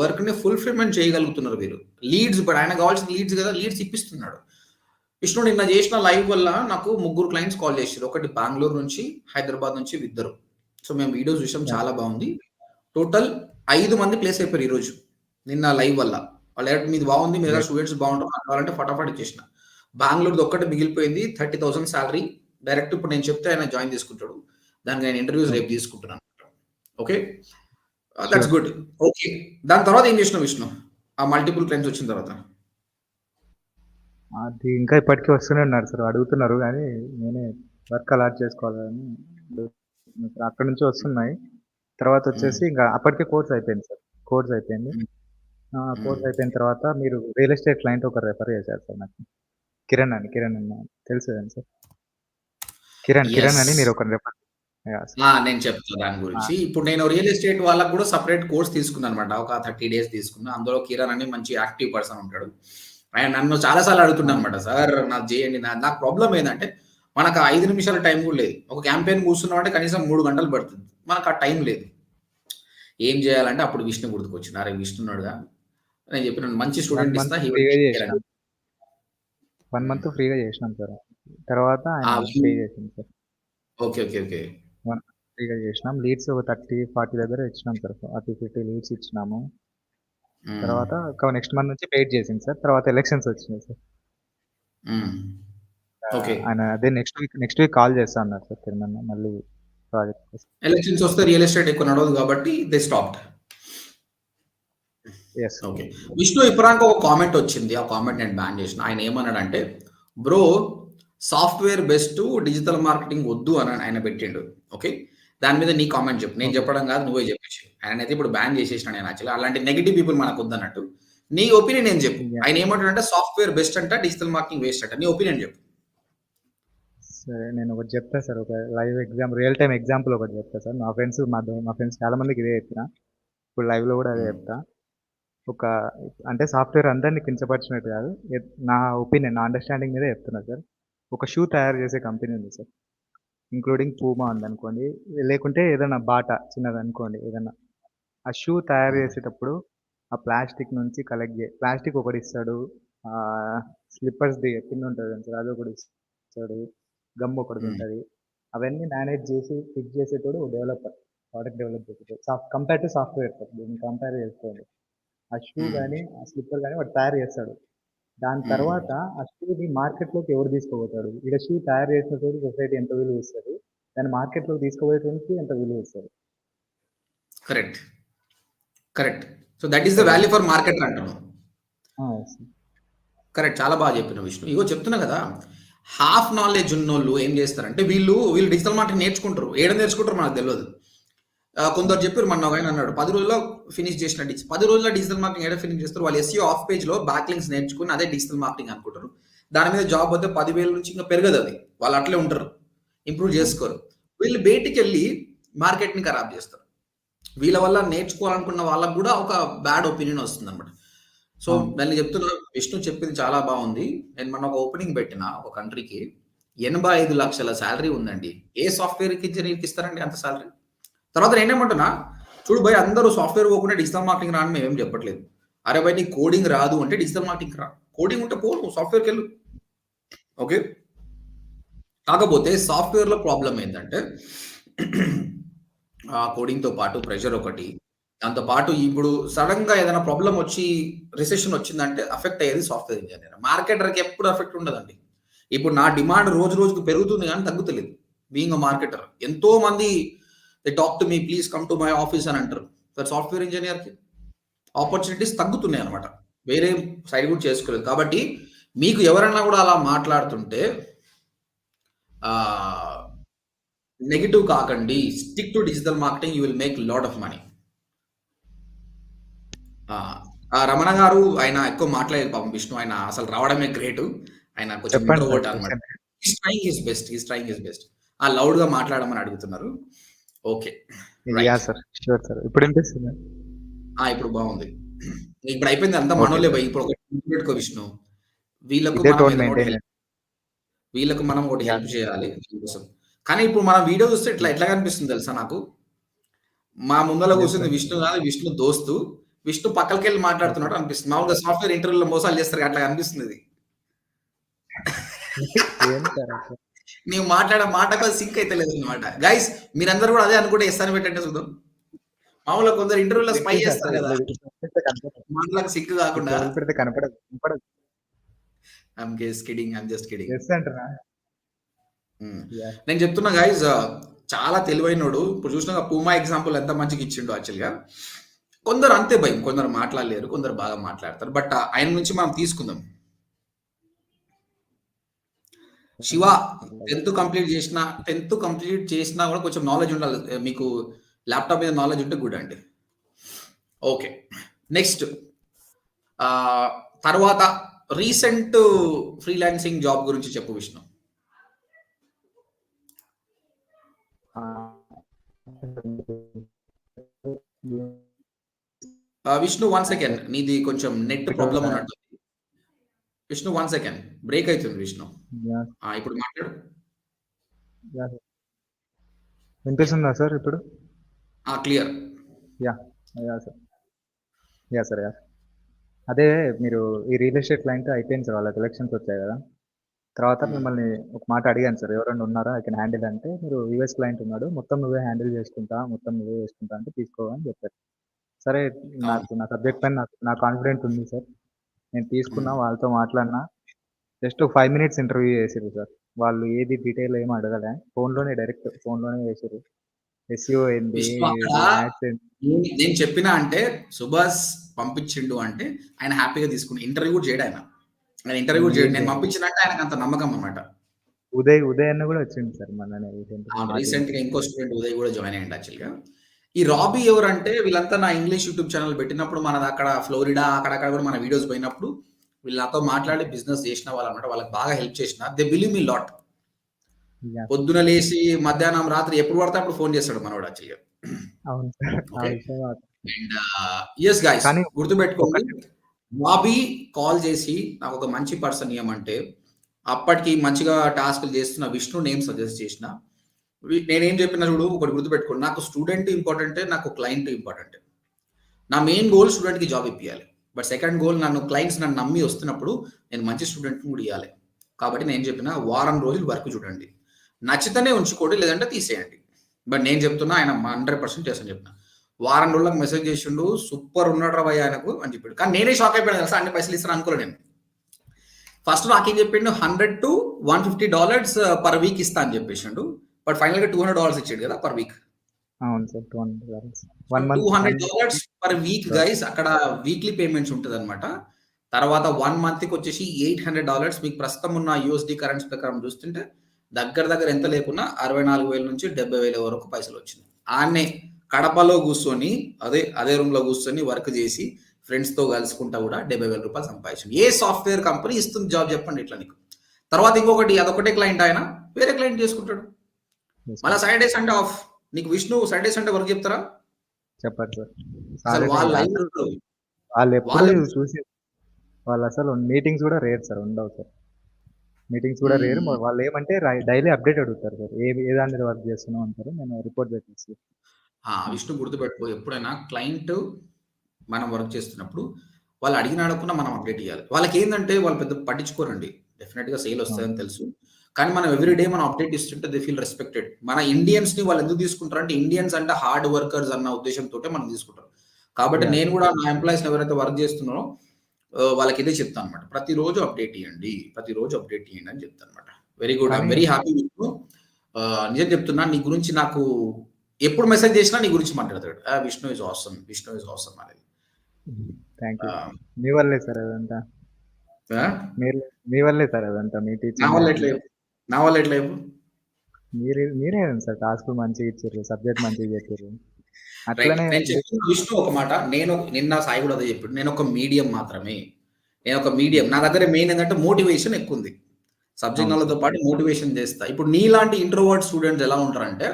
వర్క్‌ని ఫుల్‌ఫిల్‌మెంట్ చేయగలుగుతున్నారు వీళ్ళు. లీడ్స్ ఇప్పుడు ఆయనకు కావాల్సిన లీడ్స్ గదా! లీడ్స్ ఇప్పిస్తున్నాడు. విష్ణు నిన్న చేసిన లైవ్ వల్ల నాకు ముగ్గురు క్లయింట్స్ కాల్ చేసిర్రు. ఒకటి బెంగుళూరు నుంచి, హైదరాబాద్ నుంచి ఇద్దరు. సో, మేము వీడియోస్ చూసాం యాహ్! చాలా బావుంది. టోటల్ 5 మంది ప్లేస్ అయిపోయారు ఈరోజు. నిన్న లైవ్ వల్ల. మీది బాగుంది. మీ దగ్గర గ్రేట్. స్టూడెంట్స్ బాగుంటారు. నాకు కావాలంటే ఫటాఫట్ ఇచ్చేసిన. బెంగుళూరుది ఒక్కటే మిగిలిపోయింది. 30,000 సాలరీ. డైరెక్ట్ ఇప్పుడు నేను చెప్తే ఆయన జాయిన్ తీసుకుంటాడు. దానికి నేను ఇంటర్‌వ్యూస్ రేపు ఓకే. తీసుకుంటున్నాను. Okay. That's sure. Good. Okay. దాని తర్వాత ఏం చేసినావు విష్ణు? ఆ మల్టిపుల్ క్లయింట్స్ వచ్చిన తర్వాత? అది ఇంకా ఇప్పటికి వస్తూనే ఉన్నారు సార్. అడుగుతున్నారు గానీ, నేనే వర్క్ అలాట్ చేసుకోవాలని అడుగుతున్నా సార్. అక్కడి నుంచి వస్తున్నాయి. హ్మ్. తర్వాతొచ్చేసి ఇంక అప్పటికే కోర్స్ అయిపోయింది సార్. కోర్స్ అయిపోయింది. హ్మ్. హ్మ్. కోర్స్ అయిపోయిన తర్వాత మీరు రియల్ ఎస్టేట్ క్లయింట్ ఒకరు రెఫర్ చేశారు సార్ నాకు. కిరణ్ అని తెలుసు కదండీ సార్. కిరణ్ యెస్. అని మీరు ఒకరిని రెఫర్ యాహ్! సార్. నేను చెప్తా దాని ఆ! గురించి. ఇప్పుడు నేను రియల్ ఎస్టేట్ వాళ్ళకి గూడా సెపరేట్ కోర్స్ తీసుకున్నానన్నమాట. ఒక 30 డేస్ తీసుకున్నా. అందులో కిరణ్ అని మంచి యాక్టివ్ పర్సన్ ఉంటాడు. ఆయన నన్ను చాలా సార్లు ఆ! అడుగుతుండనమాట. సార్ నాకు జేయండి. నాకు ప్రాబ్లమ్ ఏందంటే, మనకు ఆ 5 నిమిషాల టైం గూడా లేదు. ఒక క్యాంపెయిన్ కూర్చున్నామంటే కనీసం 3 గంటలు పడుతుంది. మనకు ఆ టైం లేదు. ఏం జేయాలంటే అప్పుడు విష్ణు గుర్తుకొచ్చిండు. అరే! విష్ణు ఉన్నాడుగా. నేను చెప్పినాను మంచి 1 స్టూడెంట్ ఇస్తా. మంత్ హి విల్ ఫ్రీగా టేక్ కేర్ అని. చేసినాం. 1 హ్మ్. మంత్ ఫ్రీగా చేసినాం సార్. తర్వాత ఆయన ఆ! పే చేసిండు సార్. ఓకే. ఓకే. ఓకే. ఫ్రీగా చేసినాం. లీడ్స్ ఒక 30, 40 దగ్గర ఇచ్చినాం సార్. 40, 50 లీడ్స్ ఇచ్చినాము. హ్మ్. తర్వాత నెక్స్ట్ మంత్ నుంచి పెయిడ్ చేసింది సార్. తర్వాత ఎలక్షన్స్ వచ్చినాయి సార్. హ్మ్. ఓకే. ఆయన అదే నెక్స్ట్ వీక్ కాల్ చేస్తా అన్నారు సార్ తిరుమల మళ్ళీ ప్రాజెక్ట్ కోసం. ఎలక్షన్స్ వస్తే రియల్ ఎస్టేట్ ఎక్కువ నడవదు కాబట్టి they stopped. Yes. Okay. Vishnu ఇప్పటిదాకా ఒక కామెంట్ వచ్చింది. ఆ కామెంట్ నేను బ్యాన్ చేసిన. ఆయన ఏమన్నాడంటే, "bro software best digital marketing వద్దు" అని ఆయన పెట్టిండు. ఓకే. దాని మీద నీ కామెంట్ చెప్పు. నేను ఓకే. చెప్పడం కాదు నువ్వే చెప్పేసేయి. ఆయననైతే ఇప్పుడు బ్యాన్ చేసేసినా నేను యాక్చువల్‌గా. అలాంటి నెగెటివ్ పీపుల్ మనకొద్దన్నట్టు. నీ ఒపీనియన్ ఏం చెప్పు. యాహ్! ఆయన ఏమంటాడంటే సాఫ్ట్‌వేర్ బెస్ట్ అంట, డిజిటల్ మార్కెటింగ్ వేస్ట్ అంట. నీ ఒపీనియన్ చెప్పు. సరే నేను ఒకటి చెప్తా సార్. ఒక లైవ్ రియల్ టైమ్ ఎగ్జాంపుల్ ఒకటి చెప్తా సార్. మా ఫ్రెండ్స్ చాలా మందికి ఇదే చెప్పిన. ఇప్పుడు లైవ్‌లో కూడా అదే హ్మ్. చెప్తా. ఒక అంటే సాఫ్ట్‌వేర్ అందరిని కించపరిచినట్టు కాదు. నా ఒపీనియన్, నా అండర్‌స్టాండింగ్ మీదే చెప్తున్నా సార్. ఒక షూ తయారు చేసే కంపెనీ ఉంది సార్. ఇంక్లూడింగ్ పూమా ఉందనుకోండి. లేకుంటే ఏదైనా బాటా చిన్నదనుకోండి ఏదన్నా. ఆ షూ తయారు హ్మ్. చేసేటప్పుడు ఆ ప్లాస్టిక్ నుంచి ప్లాస్టిక్ ఒకడిస్తాడు. స్లిప్పర్స్‌ది పిన్ ఉంటది కదా సార్. అదొకటి ఇస్తాడు. గమ్ హ్మ్. ఒకటిదుంటది. అవన్నీ మేనేజ్ చేసి ఫిక్స్ చేసేటోడు డెవలపర్. ప్రోడక్ట్ డెవలప్ చేసేటోడు. Compare to software sir. దీన్ని కంపేర్ చేసుకోండి. ఆ షూ హ్మ్. గాని, ఆ స్లిప్పర్ గాని వాడు తయారు చేస్తాడు. దాని హ్మ్. తర్వాత ఆ షూని మార్కెట్‌లోకి ఎవరు తీసుకుపోతాడు? ఈడ షూ తయారు చేసినోడికి సొసైటీ ఎంత విలువ ఇస్తది? దాన్ని మార్కెట్‌లోకి తీసుకుపోయేటోనికి ఎంత విలువ ఇస్తది? Correct. Correct. So, that is the కదా! వాల్యూ ఫర్ మార్కెటర్ అంటున్నావు. యెస్. కరెక్ట్. చాలా బాగా చెప్పినావు విష్ణు. ఇగో చెప్తున్నా కదా! హాఫ్ నాలెడ్జ్ ఉన్నోళ్ళు ఏం చేస్తారంటే వీళ్ళు డిజిటల్ మార్కెటింగ్ నేర్చుకుంటారు. ఏడ నేర్చుకుంటారో మనకు తెలవదు. కొందరు చెప్పారు మొన్న ఒకాయన అన్నాడు 10 రోజుల్లో ఫినిష్ చేసిన 10 రోజుల్లో డిజిటల్ మార్కెటింగ్ ఏడ ఫినిష్ చేస్తారు? వాళ్ళు ఎస్ఈఓ ఆఫ్ పేజ్‌లో బ్యాక్ లింక్స్ నేర్చుకొని అదే డిజిటల్ మార్కెటింగ్ అనుకుంటారు. దాని మీద జాబ్ వస్తే 10,000 నుంచి ఇంకా పెరగదది. వాళ్ళు అట్లే ఉంటారు. ఇంప్రూవ్ అవును. చేసుకోరు. వీళ్ళు బయటికెళ్ళి మార్కెట్‌ని ఖరాబ్ చేస్తారు. వీళ్ళ వల్ల నేర్చుకోవాలనుకున్న వాళ్ళకి కూడా ఒక బ్యాడ్ ఒపీనియన్ వస్తుందన్నమాట. సో, అవును. నేను చెప్తున్నా విష్ణు చెప్పింది చాలా బావుంది. నేను మొన్న ఒక ఓపెనింగ్ పెట్టిన ఒక కంట్రీకి. 85,00,000 సాలరీ ఉందండి. ఏ సాఫ్ట్‌వేర్ ఇంజినీర్‌కి ఇస్తారండి అంత సాలరీ? తర్వాత నేనేమంటున్నా, చూడు భయ్ అందరూ సాఫ్ట్‌వేర్ పోకుండా డిజిటల్ మార్కెటింగ్ రా అని మేమేం చెప్పట్లేదు. అరే భయ్ నీకు కోడింగ్ రాదు అంటే డిజిటల్ మార్కెటింగ్‌కి రా. కోడింగ్ ఉంటే పో నువ్వు సాఫ్ట్‌వేర్‌కెళ్ళు. ఓకే. కాకపోతే సాఫ్ట్‌వేర్‌లో ప్రాబ్లమ్ ఏందంటే ఆ కోడింగ్‌తో పాటు ప్రెషర్ ఒకటి. దాంతో పాటు ఇప్పుడు సడెన్‌గా ఏదైనా ప్రాబ్లమ్ వచ్చి రిసెషన్ వచ్చిందంటే అఫెక్ట్ అయ్యేది సాఫ్ట్‌వేర్ ఇంజినియర్. మార్కెటర్‌కి ఎప్పుడు ఎఫెక్ట్ ఉండదండి. ఇప్పుడు నా డిమాండ్ రోజు రోజుకి పెరుగుతుంది గానీ తగ్గుతలేదు. Being a marketer. ఎంతో మంది they talk to me please come to my office అని అంటారు. ఫర్ సాఫ్ట్‌వేర్ ఇంజినియర్‌కి ఆపర్చునిటీస్ తగ్గుతున్నాయన్నమాట. వేరే సైడ్ కూడా చేసుకోలేదు. కాబట్టి మీకు ఎవరైనా కూడా అలా మాట్లాడుతుంటే ఆహ్, నెగెటివ్ కాకండి. Stick to digital marketing you will make lot of money. ఆ! ఆ! రమణ గారు ఆయన ఎక్కువ మాట్లాడలేదు పాపం విష్ణు. ఆయన అసలు రావడమే గ్రేటు. ఆయన కొంచెం చెప్పండి సార్ ఇంట్రోవర్ట్ అన్నమాట. Question. He's trying his best. ఆ! లౌడ్‌గా మాట్లాడమని అడుగుతున్నారు. Okay. Right. Yeah! Sir. Sure sir. ఇప్పుడు వినిపిస్తుందా? ఆ! ఇప్పుడు బావుంది. ఇప్పుడు అయిపోయింది అంతా ఓకే మనోళ్ళే సార్. భయ్. ఇప్పుడు ఒకటి గుర్తుపెట్టుకో విష్ణు. వీళ్ళకు ఇదే మనం టోన్ ఏదైనా ఒకటి మెయింటైన్ హెల్ప్ వీళ్ళకి మనం ఒకటి యాహ్! హెల్ప్ చేయాలి దీనికోసం. కానీ ఇప్పుడు మనం వీడియో చూస్తే యాహ్! ఎట్లా కనిపిస్తుంది తెలుసా నాకు? మా ముందల ఏం కూర్చుంది సార్? విష్ణు కాదు. విష్ణు దోస్తు. విష్ణు పక్కలకెళ్ళి ఓకే. మాట్లాడుతున్నాడు అనిపిస్తుంది. మామూలుగా సాఫ్ట్‌వేర్ ఇంటర్వ్యూలో మోసాలు చేస్తారు అట్లా అనిపిస్తుంది ఇది. ఏంది సార్ అట్లా? నీవు మాట్లాడే మాటకు అది సింక్ అయితలేదన్నమాట. గైస్ మీరందరూ కూడా అదే అనుకుంటే యెస్ అని పెట్టండి చూద్దాం. మామూలుగా కొందరు ఇంటర్వ్యూలో ఇప్పుడు స్పై వినిపిస్తదా చేస్తారు సార్? కదా! ఇట్లా వదిలిపెడితే కనపడదు. మాటలకు సింక్ ఇట్లా కాకుండా వదిలిపెడితే కనపడదు. I'm just kidding. I'm just kidding. Yes అంటున్నా. హ్మ్. యాహ్! నేను చెప్తున్నా గైస్ చాలా తెలివైనోడు. ఇప్పుడు చూసినాగా పూమా ఎగ్జాంపుల్ ఎంత మంచిగా ఇచ్చిండో యాక్చువల్‌గా. కొందరు అంతే భయం. కొందరు మాట్లాడలేరు. కొందరు బాగా మాట్లాడతారు. బట్ ఆయన నుంచి మనం తీసుకుందాం. శివ 10థ్ కంప్లీట్ చేసినా కూడా కొంచెం నాలెడ్జ్ ఉండాలి. మీకు ల్యాప్‌టాప్ మీద నాలెడ్జ్ ఉంటే గుడ్ అండి. ఓకే. నెక్స్ట్ ఆహ్, తర్వాత రీసెంట్ ఫ్రీలాన్సింగ్ జాబ్ గురించి చెప్పు విష్ణు. ఆ! విష్ణు 1 సెకండ్. నీది కొంచెం నెట్ ప్రాబ్లమ్ యాహ్! ఉన్నట్టుంది. విష్ణు 1 సెకండ్. బ్రేక్ అయితుంది విష్ణు. ఇప్పుడు మాట్లాడు. యాహ్! యాహ్! వినిపిస్తుందా సార్ ఇప్పుడు? Clear. Yeah! Yeah! Sir. Yeah! Sir. Yeah! అదే మీరు ఈ రియల్ ఎస్టేట్ క్లయింట్ అయిపోయింది సార్. వాళ్ళకి ఎలక్షన్స్ వచ్చాయి కదా! తర్వాత ఉమ్, మిమ్మల్ని ఒక మాట అడిగాను సార్, ఎవరైనా ఉన్నారా ఐ కెన్ హ్యాండిల్ అంటే, మీరు యూఎస్ క్లయింట్ ఉన్నాడు, మొత్తం నువ్వే హ్యాండిల్ చేసుకుంటా, మొత్తం నువ్వే చేసుకుంటా అంటే తీసుకో అని చెప్పారు. సరే, అవును. నా సబ్జెక్ట్ పైన నాకు కాన్ఫిడెంట్ ఉంది సార్. నేను తీసుకున్నా, ఉమ్. వాళ్ళతో మాట్లాడినా. జస్ట్ 5 మినిట్స్ ఇంటర్వ్యూ చేసిర్రు సార్. వాళ్ళు ఏది డీటెయిల్ ఏమి అడగలే. డైరెక్ట్ ఫోన్‌లోనే చేసిర్రు. ఎస్‌ఈఓ ఏంది? విష్ణు అక్కడ ఇది యాడ్స్ ఏంది? నేను చెప్పినా అంటే సుభాష్ పంపించిండు అంటే ఆయన హ్యాపీగా తీసుకుని ఇంటర్వ్యూ కూడా చేయడు ఆయన. ఆయన ఇంటర్వ్యూ కూడా ఏం చేయడు. నేను చేయలేదు. పంపించినంటే ఆయనకు అంత నమ్మకం అన్నమాట. ఉదయ్ అన్న కూడా వచ్చిండు సార్ మొన్ననే రీసెంట్‌గా అవును. మా టీమ్‌కి. రీసెంట్‌గా ఇంకో స్టూడెంట్ ఉదయ్ కూడా జాయిన్ అయ్యిండు యాక్చువల్‌గా. ఈ రాబీ ఎవరంటే వీళ్ళంతా నా ఇంగ్లీష్ యూట్యూబ్ ఛానెల్ పెట్టినప్పుడు మనది అక్కడ ఫ్లోరిడా అక్కడక్కడ కూడా మన వీడియోస్ పోయినప్పుడు వీళ్ళు నాతో మాట్లాడి బిజినెస్ చేసిన వాళ్ళన్నమాట. వాళ్ళకి బాగా హెల్ప్ చేసిన. They believe me lot. Yeah! పొద్దున లేసి మధ్యాహ్నం, రాత్రి ఎప్పుడు పడితే అప్పుడు ఫోన్ చేస్తాడు మనోడు యాక్చువల్‌గా. అవును సార్. ఆ ఓకే. విషయం అండ్ యెస్ గైస్ కానీ గుర్తుపెట్టుకోండి. ఒకటి బాబీ కాల్ చేసి నాకొక మంచి పర్సన్ ఇయ్యమంటే, అప్పటికి మంచిగా టాస్క్‌లు చేస్తున్న విష్ణు నేమ్ సజెస్ట్ చేసిన. నేనేం చెప్పినా చూడు ఒకటి గుర్తుపెట్టుకోండి. నాకు స్టూడెంట్ ఇంపార్టెంటే, నాకు క్లయింట్ ఇంపార్టెంటే. నా మెయిన్ గోల్ స్టూడెంట్‌కి జాబ్ ఇప్పియాలి. బట్ సెకండ్ గోల్ క్లయింట్స్ నన్ను నమ్మి వస్తున్నప్పుడు నేను మంచి స్టూడెంట్‌ని కూడా ఇయ్యాలి. కాబట్టి నేను చెప్పిన వారం రోజులు వర్క్ చూడండి. నచ్చితేనే ఉంచుకోండి లేదంటే తీసేయండి. బట్ నేను చెప్తున్నా ఆయన 100% చేస్తాను చెప్తున్నా. వారం రోజులకు మెసేజ్ చేసిండు. సూపర్ ఉన్నాడురా భయ్యా ఆయనకు అని చెప్పాడు. కానీ నేనే షాక్ అయిపోయాను తెలుసా! అన్ని పైసలు ఇస్తాను అనుకోలే నేను. ఫస్ట్ నాకేం చెప్పిండు $100 to $150 పర్ వీక్ ఇస్తా అని చెప్పేసిండు. బట్ ఫైనల్‌గా $200 ఇచ్చాడు కదా పర్ వీక్. అవును sir. $200 so 1 month $200 per week guys అక్కడ వీక్లీ పేమెంట్స్ ఉంటదన్నమాట. తర్వాత 1 మంత్‌కి వచ్చేసి $800 మీకు ప్రస్తుతం ఉన్న యూఎస్‌డి కరెన్సీ ప్రకారం చూస్తుంటే దగ్గర దగ్గర ఎంత లేకున్నా 64,000 నుంచి 70,000 వరకు పైసలొచ్చినాయి. ఆడనే కడపలో కూర్చొని అదే రూమ్‌లో కూర్చొని వర్క్ చేసి ఫ్రెండ్స్‌తో కలుసుకుంటా కూడా రూ. 70,000 సంపాదించిండు. ఏ సాఫ్ట్‌వేర్ కంపెనీ ఇస్తుంది జాబ్ చెప్పండి ఇట్లా నీకు. తర్వాత ఇంకొకటి అదొకటే క్లయింట్ ఆయన వేరే క్లయింట్ చేసుకుంటాడు. మళ్ళా సాటర్‌డే, సండే ఆఫ్. నీకు విష్ణు సాటర్‌డే, సండే వర్క్ చెప్తారా? చెప్పండి సార్. అసలు సాటర్‌డే వాళ్ళ లైఫ్ అసలు అసలు వాళ్ళెప్పుడు వాళ్ళ చూసి వాళ్ళసలు మీటింగ్స్ గూడా రేర్ సార్. ఉండవు సార్. మీటింగ్స్ గూడా రేర్. హ్మ్. వాళ్ళేమంటే డైలీ అప్డేట్ అడుగుతారు సార్. ఏ దాని మీద వర్క్ చేస్తున్నావు అంటారు. నేను రిపోర్ట్ పెట్టేసి విష్ణు గుర్తుపెట్టుకో ఎప్పుడైనా క్లయింట్ మనం వర్క్ చేస్తున్నప్పుడు వాళ్ళు అడిగిన అడగకుండా మనం అప్డేట్ ఇయ్యాలి. వాళ్ళకేందంటే వాళ్ళు పెద్ద పట్టించుకోరండి. డెఫినిట్‌గా సేల్ అవును. వస్తదని తెలుసు. కానీ మనం ఎవ్రీ డే మనం అప్డేట్ ఇస్తుంటే దే ఫీల్ రెస్పెక్టెడ్. మన ఇండియన్స్‌ని వాళ్ళు ఎందుకు తీసుకుంటారంటే ఇండియన్స్ అంటే హార్డ్ వర్కర్స్ అన్న ఉద్దేశ్యంతోటే మనం తీసుకుంటారు. కాబట్టి యాహ్! నేను కూడా నా ఎంప్లాయీస్‌ని ఎవరైతే వర్క్ చేస్తున్నారో వాళ్ళకి ఇదే చెప్తానన్నమాట. ప్రతిరోజు అప్డేట్ ఇయ్యండి. ప్రతిరోజు అప్డేట్ ఇయ్యండి అని చెప్తానన్నమాట. Very good. ఐ యామ్ కానీ వెరీ హ్యాపీ విష్ణు. నిజం చెప్తున్నా నీ గురించి నాకు ఎప్పుడు మెసేజ్ చేసినా నీ గురించి మాట్లాడతాడు. Vishnu is awesome. Vishnu is awesome అనేది. Thank you. ఆహ్, మీ వల్లే సార్ అదంతా. ఆ! మీరు మీ వల్లే సార్ అదంతా. మీ నా టీచింగ్ వల్ల గాని ఎట్లా చెప్పు? నా వల్ల ఎట్లా చెప్పు? మీరే కదండి సార్ టాస్క్‌లు మంచిగా ఇచ్చిర్రు. సబ్జెక్ట్ మంచిగా చెప్పిర్రు. రైట్. అట్లనే నేను చెప్తున్న విష్ణు ఒక మాట. నిన్న సాయి కూడా అదే చెప్పిండు. నేనొక మీడియం మాత్రమే. నేనొక మీడియం. నా దగ్గర మెయిన్ ఏందంటే మోటివేషన్ ఎక్కువుంది. సబ్జెక్ట్ అవును నాలెడ్జ్‌తో సార్. పాటు మోటివేషన్ చేస్తా. ఇప్పుడు నీలాంటి ఇంట్రోవర్ట్ స్టూడెంట్స్ ఎలా ఉంటారంటే,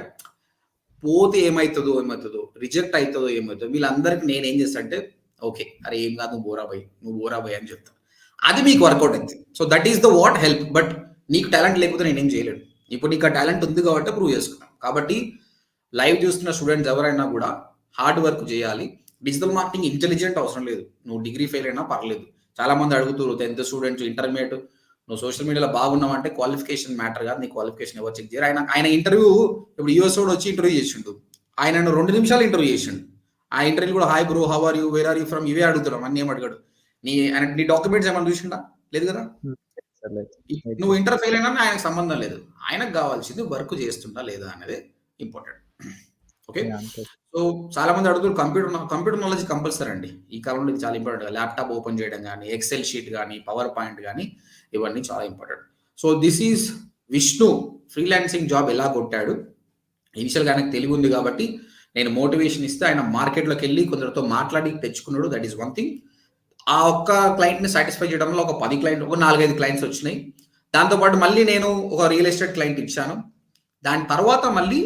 పోతే ఏమైతదో, రిజెక్ట్ అయితదో ఏమైతదో వీళ్ళందరికి నేనేం చేస్తా అంటే, ఓకే. అరే ఏం కాదు నువ్వు పోరా భయ్ అని చెప్తా. అది మీకు వర్కౌట్ అయిద్ది. So that is the what help. But నీకు టాలెంట్ లేకపోతే నేనేం చేయలేను. ఇప్పుడు నీకు ఆ టాలెంట్ ఉంది కాబట్టి ప్రూవ్ చేసుకున్నావు. కాబట్టి లైవ్ చూస్తున్న స్టూడెంట్స్ ఎవరైనా కూడా హార్డ్ వర్క్ చేయాలి. డిజిటల్ మార్కెటింగ్ ఇంటెలిజెంట్ అవసరం లేదు. నువ్వు డిగ్రీ ఫెయిల్ అయినా పర్లేదు. చాలా మంది అడుగుతుర్రు 10th స్టూడెంట్స్, ఇంటర్మీడియేట్ నువ్వు సోషల్ మీడియాలో బాగున్నావంటే క్వాలిఫికేషన్ మ్యాటర్ కాదు. నీ క్వాలిఫికేషన్ ఎవరు చెక్ చేయరు. ఆయన ఇంటర్వ్యూ ఇప్పుడు యూఎస్ఓడు వచ్చి ఇంటర్వ్యూ చేసిండు. ఆయనను 2 నిమిషాలు ఇంటర్వ్యూ చేసిండు. ఆ ఇంటర్వ్యూ కూడా hi bro, how are you, where are you from ఇవే అడుగుతున్నాం. అన్ని ఏం అడిగాడు. నీ డాక్యుమెంట్స్ ఏమైనా చూసిండా? లేదు కదా! హ్మ్. సార్ లేదు. లేదు నువ్వు సార్. ఇంటర్ ఫెయిల్ అయినా ఆయనకు సంబంధం లేదు. ఆయనకు కావాల్సింది వర్క్ చేస్తుండా లేదా అనేది ఇంపార్టెంట్. ఓకే. యాహ్! అంతే. సో చాలా మంది అడుగుతారు కంప్యూటర్ నాలెడ్జ్ కంపల్సరీ అండి. ఈ కాలంలో ఇది చాలా ఇంపార్టెంట్. ల్యాప్‌టాప్ ఓపెన్ చేయడం గాని, ఎక్సెల్ షీట్ గాని, పవర్ పాయింట్ గాని ఇవన్నీ చాలా important. So this is Vishnu freelancing job ఎలా కొట్టాడు. ఇనిషియల్‌గా ఆయనకు తెలివుంది కాబట్టి నేను మోటివేషన్ ఇస్తే ఆయన మార్కెట్‌లోకెళ్ళి కొందరితో మాట్లాడి తెచ్చుకున్నాడు. That is one thing. ఆ ఒక్క క్లయింట్‌ని సాటిస్ఫై చేయడంలో ఒక 10 ఒక 4, 5 క్లయింట్స్ వచ్చినాయి. దాంతో పాటు మళ్ళీ నేను ఒక రియల్ ఎస్టేట్ క్లయింట్ ఇచ్చాను. దాని తర్వాత మళ్ళీ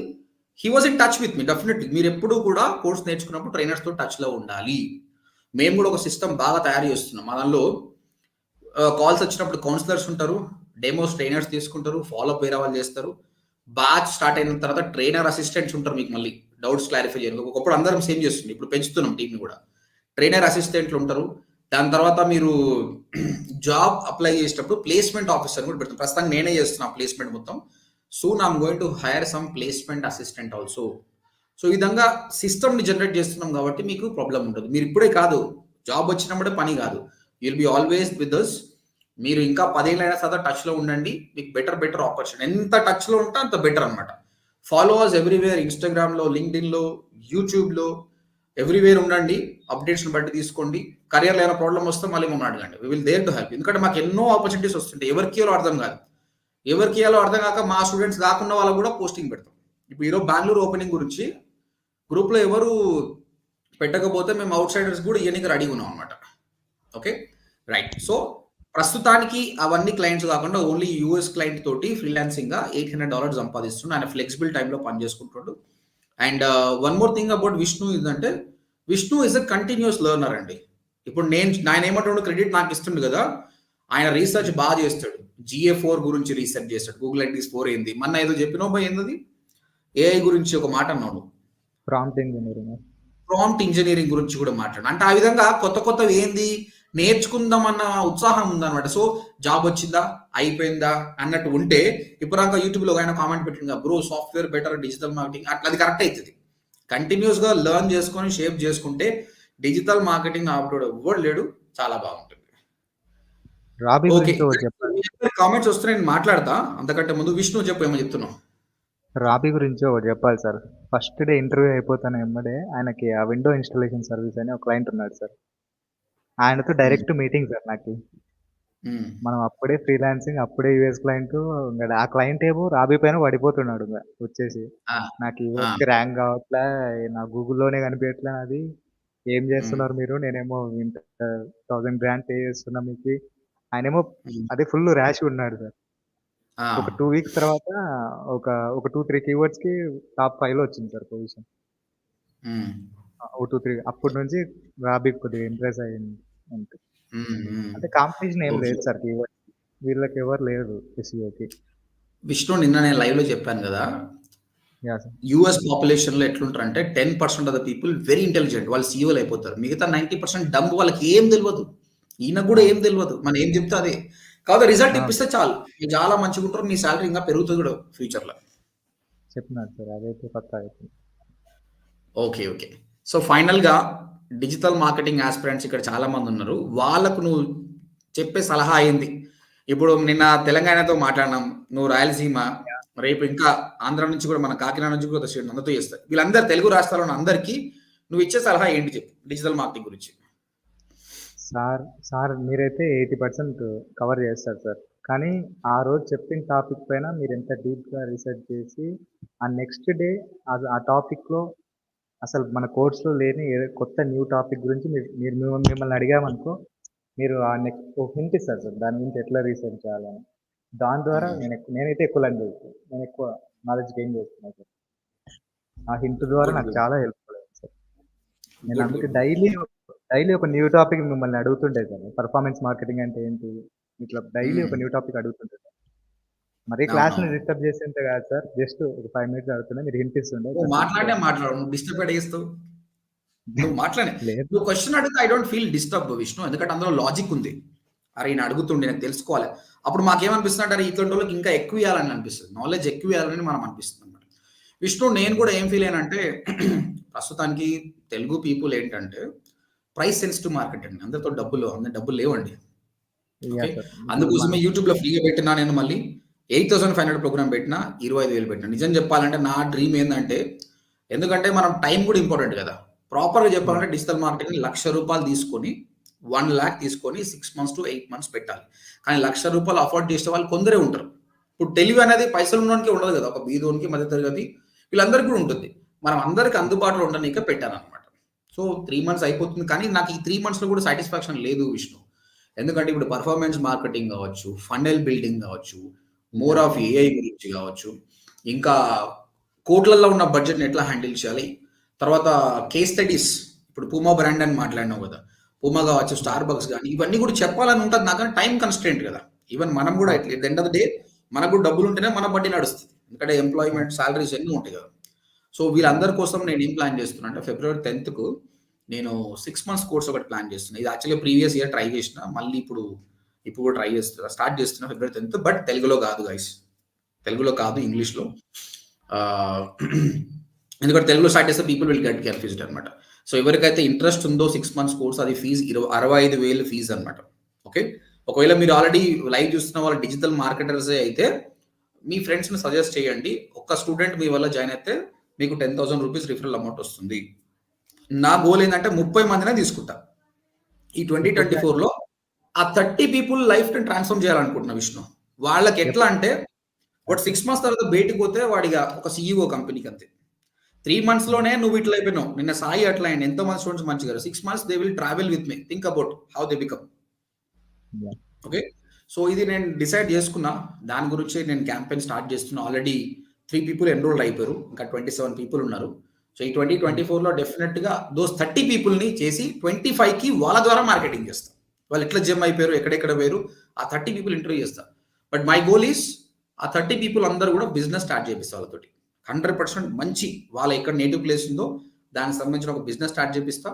he was in touch with me definitely. మీరెప్పుడూ కూడా కోర్స్ నేర్చుకున్నప్పుడు ట్రైనర్స్‌తో టచ్‌లో ఉండాలి. మేము కూడా ఒక సిస్టమ్ బాగా తయారు చేస్తున్నాం. మా దానిలో కాల్స్ వచ్చినప్పుడు కౌన్సిలర్స్ ఉంటారు. డెమోస్ ట్రైనర్స్ తీసుకుంటారు. ఫాలో అప్ వేరే వాళ్ళు చేస్తారు. బ్యాచ్ స్టార్ట్ అయిన తర్వాత ట్రైనర్ అసిస్టెంట్స్ ఉంటారు మీకు మళ్ళీ. డౌట్స్ క్లారిఫై చేయడానికి. ఒకప్పుడు అందరం సేమ్ చేస్తుండే. ఇప్పుడు పెంచుతున్నాం టీమ్‌ని కూడా. ట్రైనర్ అసిస్టెంట్లు ఉంటారు. దాని తర్వాత మీరు జాబ్ అప్లై చేసేటప్పుడు ప్లేస్మెంట్ ఆఫీసర్ కూడా పెడతాం. ప్రస్తుతానికి నేనే చేస్తున్నా ప్లేస్మెంట్ మొత్తం. Soon I'm going to hire some placement assistant also. So ఈ విధంగా సిస్టమ్ని జనరేట్ చేస్తున్నాం కాబట్టి మీకు ప్రాబ్లం ఉంటుంది. మీరు ఇప్పుడే కాదు, జాబ్ వచ్చినప్పుడే పని కాదు, you'll be always with us. మీరు ఇంకా 10 ఏళ్ళైనా సరే టచ్లో ఉండండి, మీకు బెటర్ ఆపర్చునిటీ. ఎంత టచ్లో ఉంటే అంత బెటర్ అనమాట. ఫాలోవర్స్ ఎవ్రీవేర్, ఇన్స్టాగ్రామ్లో, లింక్డ్ఇన్లో, యూట్యూబ్లో, ఎవ్రీవేర్ ఉండండి. అప్డేట్స్ని బట్టి తీసుకోండి. కెరియర్లో ఏమైనా ప్రాబ్లం వస్తే మళ్ళీ మమ్మల్ని అడగండి, we will there to help. ఎందుకంటే మాకు ఎన్నో ఆపర్చునిటీస్ వస్తుంటాయి, ఎవరికి ఇవ్వాలో అర్థం కాదు. ఎవరికి ఇవ్వాలో అర్థం కాక మా స్టూడెంట్స్ కాకుండా వాళ్ళకు కూడా పోస్టింగ్ పెడతాం. ఇప్పుడు ఈరోజు బెంగళూరు ఓపెనింగ్ గురించి గ్రూప్లో ఎవరు పెట్టకపోతే మేము అవుట్ సైడర్స్ కూడా ఇవన్నీ రెడీ ఉన్నాం అనమాట. Okay, right. సో ప్రస్తుతానికి అవన్నీ క్లయింట్స్ కాకుండా ఓన్లీ యూఎస్ క్లయింట్ తోటి ఫ్రీలాన్సింగ్గా $800 సంపాదిస్తుండు. ఆయన ఫ్లెక్సిబుల్ టైంలో పని చేసుకుంటాడు. And one more thing about Vishnu ఏంటంటే, Vishnu is a continuous learner అండి. ఇప్పుడు ఆయన ఏమంటాడు, క్రెడిట్ నాకు ఇస్తుండు కదా, ఆయన రీసెర్చ్ బాగా చేస్తాడు. GA4 గురించి రీసెర్చ్ చేస్తాడు. గూగుల్ ఐటీస్ 4 ఏంది, మొన్న ఏదో చెప్పినావు పోయి ఏంది, AI గురించి ఒక మాట అన్నావు, ప్రాంప్ట్ ఇంజనీరింగ్ గురించి కూడా మాట్లాడు. అంటే ఆ విధంగా కొత్తవి ఏంది నేర్చుకుందాం అన్న ఉత్సాహం ఉందన్నమాట. సో జాబ్ వచ్చిందా అయిపోయిందా అన్నట్టు ఉంటే, ఇప్పుడు దాకా యూట్యూబ్లో ఆయన కామెంట్ పెట్టింది, bro software better, digital marketing, అట్లా అది కరెక్ట్ అవుతుంది. కంటిన్యూస్గా లెర్న్ చేసుకొని షేప్ చేసుకుంటే డిజిటల్ మార్కెటింగ్ ఆపడం ఎవ్వడు లేడు, చాలా బాగుంటుంది. ఓకే, కామెంట్స్ వస్తే నేను మాట్లాడతా. అంతకంటే ముందు విష్ణు చెప్పు, ఏమో చెప్తున్నావు. రాబీ గురించి ఒకటి చెప్పాలి సార్. ఫస్ట్ డే ఇంటర్వ్యూ అయిపోతాను ఎమ్మడే ఆయనకి ఆ విండో ఇన్స్టాలేషన్ సర్వీస్ అని ఒక క్లయింట్ ఉన్నాడు సార్. ఆయనతో డైరెక్ట్ మీటింగ్ సార్ నాకు. మనం అప్పుడే ఫ్రీలాన్సింగ్, అప్పుడే యూఎస్ క్లయింట్, ఆ క్లయింట్ ఏమో రాబీ పైన పడిపోతున్నాడు వచ్చేసి. నాకు యూఎస్కి ర్యాంక్ కావట్లే, నా గూగుల్లోనే కనిపించట్లే, అది ఏం చేస్తున్నారు మీరు, నేనేమో ఇంత 1000 గ్రాండ్ పే చేస్తున్నా మీకు. ఆయనేమో అదే ఫుల్ ర్యాష్ ఉన్నాడు సార్. ఒక 2 వీక్స్ తర్వాత ఒక 2-3 కీవర్డ్స్కి టాప్ 5లో వచ్చింది సార్ పొజిషన్. 2-3 అప్పటి నుంచి రాబీ కొద్దిగా ఇంప్రెస్ అయ్యింది అంతే. అంటే కాంపిటీషన్ ఏం లేదు సార్ కీవర్డ్, వీళ్ళకి ఎవరు లేరు ఎస్ఈఓకి. విష్ణు నిన్న నేను లైవ్ లో చెప్పాను కదా, యుఎస్ పాపులేషన్ లో ఎట్లుంటారు అంటే 10% of the people very intelligent, వాళ్ళు సీఈఓలు అయిపోతారు. మిగతా 90% డంబ్, వాళ్ళకి ఏం తెలియదు, ఈయన కూడా ఏం తెలియదు, మనం ఏం చెప్తే అదే. కాబట్టి రిజల్ట్ ఇప్పిస్తే చాలు, మీరు చాలా మంచిగా ఉంటారు, మీ శాలరీ ఇంకా పెరుగుతుంది కూడా ఫ్యూచర్ లో. చెప్పినారు సార్, అదైతే పక్కా అవుతుంది. ఓకే. సో ఫైనల్ గా డిజిటల్ మార్కెటింగ్ ఆస్పిరెంట్స్ ఇక్కడ చాలా మంది ఉన్నారు, వాళ్ళకు నువ్వు చెప్పే సలహా ఏంది? ఇప్పుడు నిన్న తెలంగాణతో మాట్లాడినాం, నువ్వు రాయలసీమ, రేపు ఇంకా ఆంధ్ర నుంచి కూడా, మన కాకినాడ నుంచి కూడా అందరితో చేస్తారు. వీళ్ళందరూ తెలుగు రాష్ట్రాల్లో ఉన్న అందరికీ నువ్వు ఇచ్చే సలహా ఏంటి చెప్పు డిజిటల్ మార్కెటింగ్ గురించి? సార్ మీరైతే 80% కవర్ చేస్తారు సార్. కానీ ఆ రోజు చెప్పిన టాపిక్ పైన మీరు ఎంత డీప్గా రీసెర్చ్ చేసి ఆ నెక్స్ట్ డే ఆ టాపిక్లో అసలు మన కోర్స్లో లేని కొత్త న్యూ టాపిక్ గురించి మిమ్మల్ని అడిగామనుకో, మీరు ఆ నెక్స్ట్ హింట్ ఇస్తారు సార్, దాని గురించి ఎట్లా రీసెర్చ్ చేయాలని. దాని ద్వారా నేనైతే ఎక్కువ లర్న్ చేస్తాను, నేను ఎక్కువ నాలెడ్జ్ గెయిన్ చేస్తున్నాను సార్. ఆ హింట్ ద్వారా నాకు చాలా హెల్ప్ఫుల్ అయింది సార్. నేను అందుకే డైలీ ఒక న్యూ టాపిక్ మిమ్మల్ని అడుగుతుండే సార్. పర్ఫార్మెన్స్ మార్కెటింగ్ అంటే ఏంటి, ఇట్లా డైలీ ఒక న్యూ టాపిక్ అడుగుతుండే సార్. మరి క్లాస్ని డిస్టర్బ్ చేసేంత కాదు సార్, జస్ట్ ఒక 5 minutes అడుగుతున్నా, మీరు హింట్ ఇస్తుండే. మాట్లాడు, నువ్వు డిస్టర్బ్ చేస్తావు, నువ్వు మాట్లాడే, నువ్వు క్వశ్చన్ అడిగితే I don't feel disturb Vishnu, ఎందుకంటే అందులో లాజిక్ ఉంది. అరే ఈయన అడుగుతుండే, నేను తెలుసుకోవాలి. అప్పుడు మాకేమనిపిస్తుంది అంటే, ఇటువంటి వాళ్ళకి ఇంకా ఎక్కువ ఇవ్వాలని అనిపిస్తుంది, నాలెడ్జ్ ఎక్కువ ఇవ్వాలని మనం అనిపిస్తుంది అనమాట. విష్ణు, నేను కూడా ఏం ఫీల్ అయినంటే, ప్రస్తుతానికి తెలుగు పీపుల్ ఏంటంటే ప్రైస్ సెన్సిటివ్ మార్కెట్ అండి, అందరితో డబ్బులు లేవండి. అందుకోసమే యూట్యూబ్ లో ఫ్రీగా పెట్టినా, నేను మళ్ళీ 8500 ప్రోగ్రామ్ పెట్టినా, 25,000 పెట్టినా. నిజం చెప్పాలంటే నా డ్రీమ్ ఏంటంటే, ఎందుకంటే మనం టైం కూడా ఇంపార్టెంట్ కదా. ప్రాపర్గా చెప్పాలంటే డిజిటల్ మార్కెటింగ్ ₹1,00,000 తీసుకొని 1 lakh తీసుకొని 6 months to 8 months పెట్టాలి. కానీ ₹1,00,000 అఫోర్డ్ చేసే వాళ్ళు కొందరే ఉంటారు. ఇప్పుడు తెలివి అనేది పైసలు ఉన్నోనికి ఉండదు కదా, ఒక బీదోనికి, మధ్య తరగతి, వీళ్ళందరికీ కూడా ఉంటుంది. మనం అందరికి అందుబాటులో ఉండనీకే పెట్టాను అనమాట. సో 3 months అయిపోతుంది, కానీ నాకు ఈ 3 months లో కూడా సాటిస్ఫాక్షన్ లేదు విష్ణు. ఎందుకంటే ఇప్పుడు పర్ఫార్మెన్స్ మార్కెటింగ్ కావచ్చు, ఫన్నెల్ బిల్డింగ్ కావచ్చు, మోర్ ఆఫ్ AI గురించి కావచ్చు, ఇంకా కోట్లలో ఉన్న బడ్జెట్ని ఎట్లా హ్యాండిల్ చేయాలి, తర్వాత కేస్ స్టడీస్, ఇప్పుడు పూమా బ్రాండ్ అని మాట్లాడినావు కదా, పూమా కావచ్చు, స్టార్ బక్స్ కానీ, ఇవన్నీ కూడా చెప్పాలని ఉంటుంది నాకు, టైం కన్స్ట్రెంట్ కదా. ఈవెన్ మనం కూడా at the end of the day మనకు కూడా డబ్బులు ఉంటేనే మన బడ్డీ నడుస్తుంది, ఎందుకంటే ఎంప్లాయ్మెంట్, సాలరీస్ ఎన్ని ఉంటాయి కదా. సో వీళ్ళందరి కోసం నేను ఏం ప్లాన్ చేస్తున్నా అంటే, February 10th నేను 6 మంత్స్ కోర్స్ ఒకటి ప్లాన్ చేస్తున్నా. ఇది యాక్చువల్‌గా ప్రీవియస్ ఇయర్ ట్రై చేసిన. మళ్ళీ ఇప్పుడు కూడా ట్రై చేస్తున్నా. స్టార్ట్ చేస్తున్నా ఫిబ్రవరి 10థ్ బట్ తెలుగులో కాదు గైస్. తెలుగులో కాదు ఇంగ్లీష్‌లో. ఆహ్, ఎందుకంటే తెలుగులో స్టార్ట్ చేస్తే పీపుల్ విల్ గెట్ కన్‌ఫ్యూజ్డ్ అనమాట. సో ఎవరికైతే ఇంట్రెస్ట్ ఉందో 6 మంత్స్ కోర్స్ అది ఫీజ్ 65,000 ఫీజ్ అనమాట. ఓకే. ఒకవేళ మీరు ఆల్రెడీ లైవ్ చూస్తున్న వాళ్ళు డిజిటల్ మార్కెటర్సే అయితే మీ ఫ్రెండ్స్‌ని సజెస్ట్ చేయండి. ఒక్క స్టూడెంట్ మీ వల్ల జాయిన్ అయితే మీకు 10,000 రూపీస్ రిఫరల్ అమౌంట్ వస్తుంది. నా గోల్ ఏంటంటే 30 మందినే తీసుకుంటా. ఈ ఎప్పుడు 2024లో ఆ 30 పీపుల్ లైఫ్‌ని ట్రాన్స్‌ఫార్మ్ చేయాలనుకుంటున్నా విష్ణు. వాళ్ళకి ఎట్లా అంటే వాడు 6 మంత్స్ తర్వాత బయటికి పోతే వాడిగా ఒక సీఈఓ కంపెనీకి అంతే. 3 మంత్స్‌లోనే నువ్వు ఇట్లా అయిపోయినావు. నిన్న సాయి అట్లా అయింది. ఎంతోమంది స్టూడెంట్స్ మంచిగా 6 months they will travel with me. Think about how they become. Okay. So ఇది నేను డిసైడ్ చేసుకున్నా. దాని గురించి నేను క్యాంపెయిన్ స్టార్ట్ చేస్తున్నా. ఆల్రెడీ 3 పీపుల్ ఎన్రోల్డ్ అయిపోయారు. ఇంకా 27 పీపుల్ ఉన్నారు. సో ఈ 2024లో డెఫినెట్‌గా దోస్ 30 పీపుల్‌ని చేసి 25కి వాళ్ళ ద్వారా మార్కెటింగ్ చేస్తా. వాళ్ళు ఎట్లా జెమ్ అయిపోయారు, ఎక్కడెక్కడ పోయారు, ఆ 30 పీపుల్ ఇంటర్వ్యూ చేస్తా. బట్ మై గోల్ ఈస్ ఆ 30 పీపుల్ అందరూ కూడా బిజినెస్ స్టార్ట్ చేపిస్తా వాళ్ళతోటి. 100% మంచి వాళ్ళ ఎక్కడ నేటివ్ ప్లేస్ ఉందో దానికి సంబంధించిన ఒక బిజినెస్ స్టార్ట్ చేపిస్తా.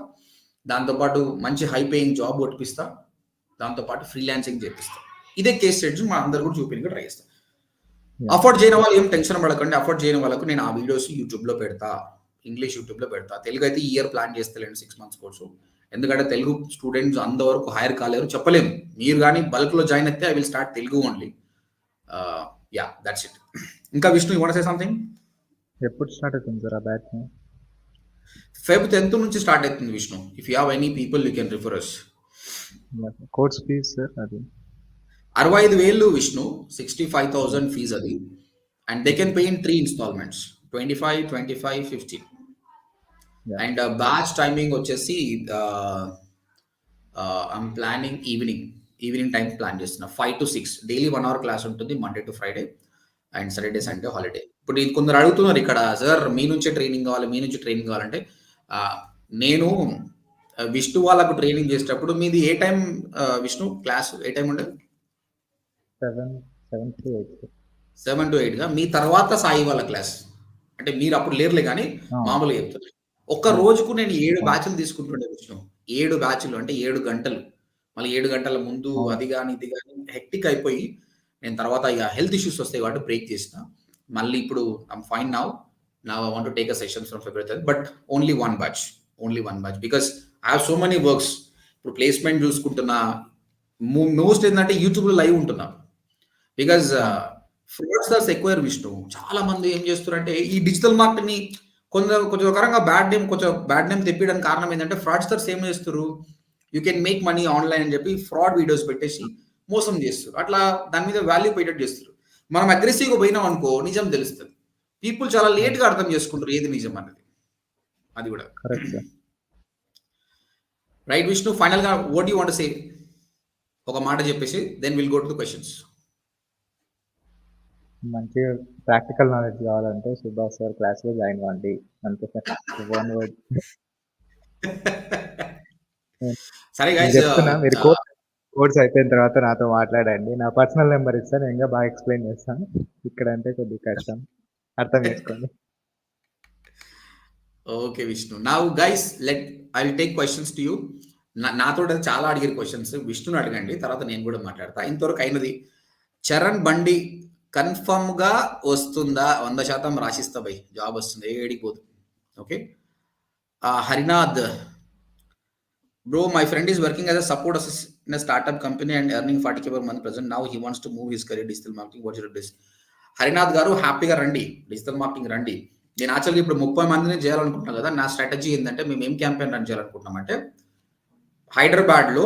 దాంతోపాటు మంచి హై పేయింగ్ జాబ్ కొట్టిపిస్తా. దాంతోపాటు ఫ్రీలాన్సింగ్ చేపిస్తా. ఇదే కేస్ స్టడీస్ మన అందరు కూడా చూపించడానికి ట్రై చేస్తా. అఫోర్డ్ చేయని వాళ్ళు ఏం టెన్షన్ పడకండి. అఫోర్డ్ చేయని వాళ్ళకు నేను ఆ వీడియోస్ యూట్యూబ్లో పెడతా. ఇంగ్లీష్ యూట్యూబ్లో పెడతా. తెలుగు అయితే ఈ ఇయర్ ప్లాన్ చేస్తలేండి 6 మంత్స్ కోర్సు. ఎందుకంటే తెలుగు స్టూడెంట్స్ అంతవరకు హైర్ కాలేరు చెప్పలేము. మీరు కానీ బల్క్లో జాయిన్ అయితే I will start Telugu only. Yeah that's it. ఇంకా Vishnu you want say something? ఎప్పుడు స్టార్ట్ అవుతుంది సార్ ఆ బ్యాచ్? ఫెబ్ 10th నుంచి స్టార్ట్ అవుతుంది Vishnu. If you have any people you can refer us. Course fees sir అది 65,000 విష్ణు, 65,000 ఫీజ్ అది. And they can pay in 3 installments 25, 25, 15. And batch timing వచ్చేసి I'm planning evening time plan చేస్తున్నా. 5 to 6 daily 1 hour class ఉంటుంది Monday to Friday and Saturday Sunday holiday. ఇప్పుడు కొందరు అడుగుతున్నారు ఇక్కడ sir మీ నుంచే ట్రైనింగ్ కావాలంటే నేను విష్ణు వాళ్ళకు ట్రైనింగ్ చేసేటప్పుడు మీది ఏ టైం విష్ణు క్లాస్ ఏ టైం ఉండదు? 7 to 8గా మీ తర్వాత సాయి వాళ్ళ క్లాస్ అంటే మీరు అప్పుడు లేరులే కానీ మామూలుగా చెప్తున్నారు. ఒక్క రోజుకు నేను 7 బ్యాచ్లు తీసుకుంటుండే విష్ణు. 7 బ్యాచ్లు అంటే 7 గంటలు. మళ్ళీ 7 గంటల ముందు అది కానీ ఇది కానీ హెక్టిక్ అయిపోయి నేను తర్వాత ఇక హెల్త్ ఇష్యూస్ వస్తాయి కాబట్టి బ్రేక్ చేసిన. మళ్ళీ ఇప్పుడు I'm fine now I want to take a sessions from February 10th but only one batch because I have so many works. ఇప్పుడు ప్లేస్మెంట్ చూసుకుంటున్నా. మోస్ట్ ఏంటంటే యూట్యూబ్లో లైవ్ ఉంటున్నా బికాజ్ ఫ్రాడ్స్టర్స్ ఎక్కువ విష్ణు. చాలా మంది ఏం చేస్తున్నారంటే ఈ డిజిటల్ మార్కెట్ని కొంచెం రకంగా బ్యాడ్ నేమ్ తెప్పించడానికి కారణం ఏంటంటే ఫ్రాడ్స్టర్స్ ఏం చేస్తారు, you can make money online అని చెప్పి ఫ్రాడ్ వీడియోస్ పెట్టేసి మోసం చేస్తారు. అట్లా దాని మీద వాల్యూ పెట్టేట్టు చేస్తారు. మనం అగ్రెసివ్గా పోయినాం అనుకో నిజం తెలుస్తుంది. పీపుల్ చాలా లేట్గా అర్థం చేసుకుంటారు ఏది నిజం అనేది. అది కూడా రైట్ విష్ణు. ఫైనల్గా వాట్ యూ వాంట్ సే ఒక మాట చెప్పేసి then will go to the questions. మంచిగా ప్రాక్టికల్ నాలెడ్జ్ కావాలంటే సుభాష్ సార్ క్లాస్లో జాయిన్ అవ్వండి అంతే సార్. వన్ వర్డ్ సరే చెప్తున్నా. మీరు కోర్స్ అయిపోయిన తర్వాత నాతో మాట్లాడండి. నా పర్సనల్ నెంబర్ ఇస్తాను. నేను ఇంకా బాగా ఎక్స్ప్లెయిన్ చేస్తాను. ఇక్కడ అంటే కొద్దిగా కష్టం అర్థం చేసుకోండి. Okay Vishnu. Now guys I will take questions to you. నాతో చాలా అడిగిన క్వశ్చన్స్ విష్ణుని అడగండి, తర్వాత నేను కూడా మాట్లాడతా. ఇంతవరకు అయినది చరణ్ బండి కన్ఫర్మ్ గా వస్తుందా? 100% రాసిస్తా బై. జాబ్ వస్తుంది, ఏడిపోదు. Okay. Harinath bro, my friend is working as a support assistant in a startup company and earning 40K per month present. Now he wants to move his career digital marketing. What should I do? Harinath గారు హ్యాపీగా రండి, digital marketing రండి. నేను యాక్చువల్గా ఇప్పుడు 30 మందిని చేయాలనుకుంటున్నాను కదా. నా స్ట్రాటజీ ఏంటంటే మేము ఏం క్యాంపెయిన్ రన్ చేయాలనుకుంటున్నామంటే హైదరాబాద్లో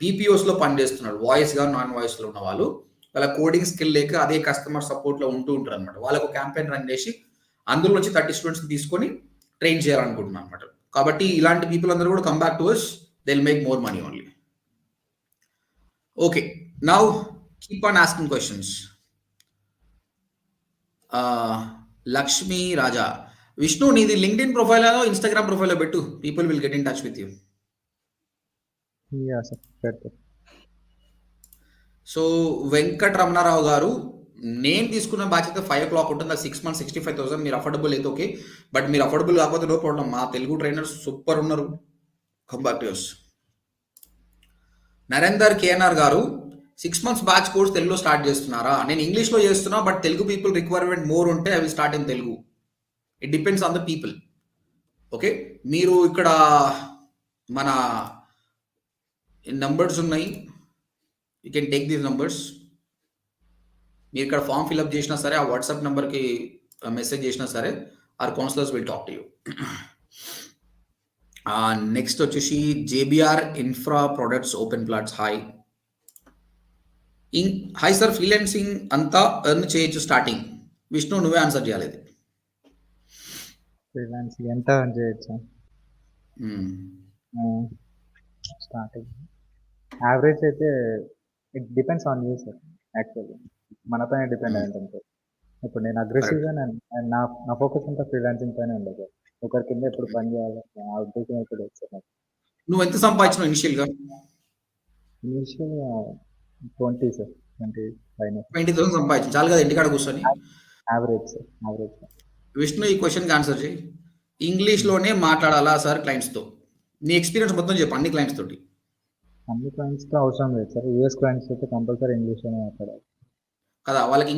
బీపీఓస్లో పనిచేస్తున్నారు వాయిస్గా నాన్ వాయిస్లో ఉన్న వాళ్ళు. వాళ్ళ కోడింగ్ స్కిల్ లేక అదే కస్టమర్ సపోర్ట్లో ఉంటూ ఉంటారు అనమాట. వాళ్ళకు క్యాంపెయిన్ రన్ చేసి అందులో నుంచి 30 స్టూడెంట్స్ తీసుకొని ట్రైన్ చేయాలనుకుంటున్నాను అనమాట. కాబట్టి ఇలాంటి పీపుల్ అందరూ కూడా come back to us, they'll make more money only. Okay, now keep on asking questions. Lakshmi Raja, Vishnu, నీది లింక్డ్ఇన్ ప్రొఫైల్ ఇన్స్టాగ్రామ్ ప్రొఫైల్ పెట్టు. People will get in touch with you. So Venkata Ramanarao garu, నేను తీసుకున్న బాధ్యత 5 o'clock ఉంటుంది. 6 months 65,000. మీరు affordable అయితే okay, but మీరు affordable కాకపోతే నో ప్రాబ్లం. మా తెలుగు ట్రైనర్స్ సూపర్ ఉన్నారు. Come back to us. Narender KNR గారు 6 మంత్స్ బ్యాచ్ కోర్స్ తెలుగులో స్టార్ట్ చేస్తున్నారా? నేను ఇంగ్లీష్లో చేస్తున్నా, but Telugu people requirement more ఉంటే I will start in Telugu. It depends on the people. Okay, మీరు ఇక్కడ మన నంబర్స్ ఉన్నాయి, you can take these numbers. మీరు ఇక్కడ ఫామ్ ఫిల్అప్ చేసినా సరే, ఆ వాట్సాప్ నెంబర్కి మెసేజ్ చేసినా సరే, or counsellors will talk to you. Next వచ్చేసి JBR infra products open plots. Hi sir, freelancing అంతా ఎర్న్ చేయొచ్చు స్టార్టింగ్. విష్ణు నువ్వే ఆన్సర్ చేయాలి ఇది. ఫ్రీలాన్సింగ్ ఎంత earn చేయొచ్చు? స్టార్టింగ్ యావరేజ్ అయితే it depends on you sir. Actually మన పైన డిపెండ్ అయి ఉంటుంది సార్. ఇప్పుడు నేను అగ్రెసివ్గా నా నా ఫోకస్ అంతా ఫ్రీలాన్సింగ్ పైన ఉండదు సార్. ఒకరి కింద ఎప్పుడు పని చేయాలి ఆ ఉద్దేశం అయితే లేదు సార్ నాకు. నువ్వు ఎంత సంపాదించినావు ఇనిషియల్గా? ఇనిషియల్ 20 సార్, 20 పైన 20,000 సంపాదించు చాలు కదా ఇంటికాడ కూర్చొని. Average sir, average. విష్ణు ఈ క్వశ్చన్కి ఆన్సర్ చేయి. ఇంగ్లీష్లోనే మాట్లాడాలా సార్ క్లయింట్స్తో? నీ ఎక్స్పీరియన్స్ మొత్తం చెప్పు అన్ని క్లయింట్స్ తోటి. అన్ని క్లయింట్స్తో అవసరం లేదు సార్. యూఎస్ క్లయింట్స్ అయితే కంపల్సరీ ఇంగ్లీష్లోనే మాట్లాడాలి కదా, వాళ్ళకి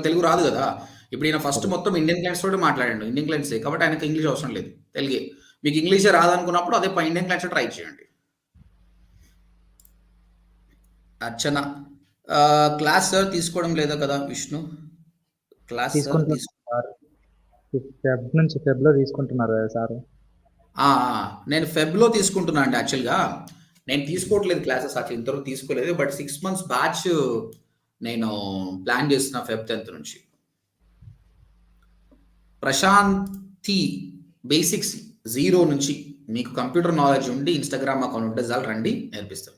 తెలుగు రాదు కదా. ఇప్పుడు ఈయన ఫస్ట్ మొత్తం ఇండియన్ క్లయింట్స్ తోటి మాట్లాడండి, ఇండియన్ క్లయింట్సే కాబట్టి ఆయనకి ఇంగ్లీష్ అవసరం లేదు, తెలుగే. మీకు ఇంగ్లీషే రాదనుకున్నప్పుడు అదే ఇండియన్ క్లయింట్స్ ట్రై చేయండి. అర్చన క్లాస్ సార్ తీసుకోవడం లేదా కదా విష్ణు? క్లాస్ తీసుకుంటున్నారు సార్. ఫెబ్లో తీసుకుంటున్నారు కదా సార్. నేను ఫెబ్లో తీసుకుంటున్నా అండి. యాక్చువల్గా నేను తీసుకోవట్లేదు క్లాసెస్, అట్లా ఇంతవరకు తీసుకోలేదు. బట్ 6 మంత్స్ బ్యాచ్ నేను ప్లాన్ చేస్తున్నా ఫెబ్ 10th నుంచి. ప్రశాంతి బేసిక్స్ 0 నుంచి మీకు కంప్యూటర్ నాలెడ్జ్ ఉండి ఇన్స్టాగ్రామ్ అకౌంట్ ఉంటే చాలు, రండి నేర్పిస్తాం.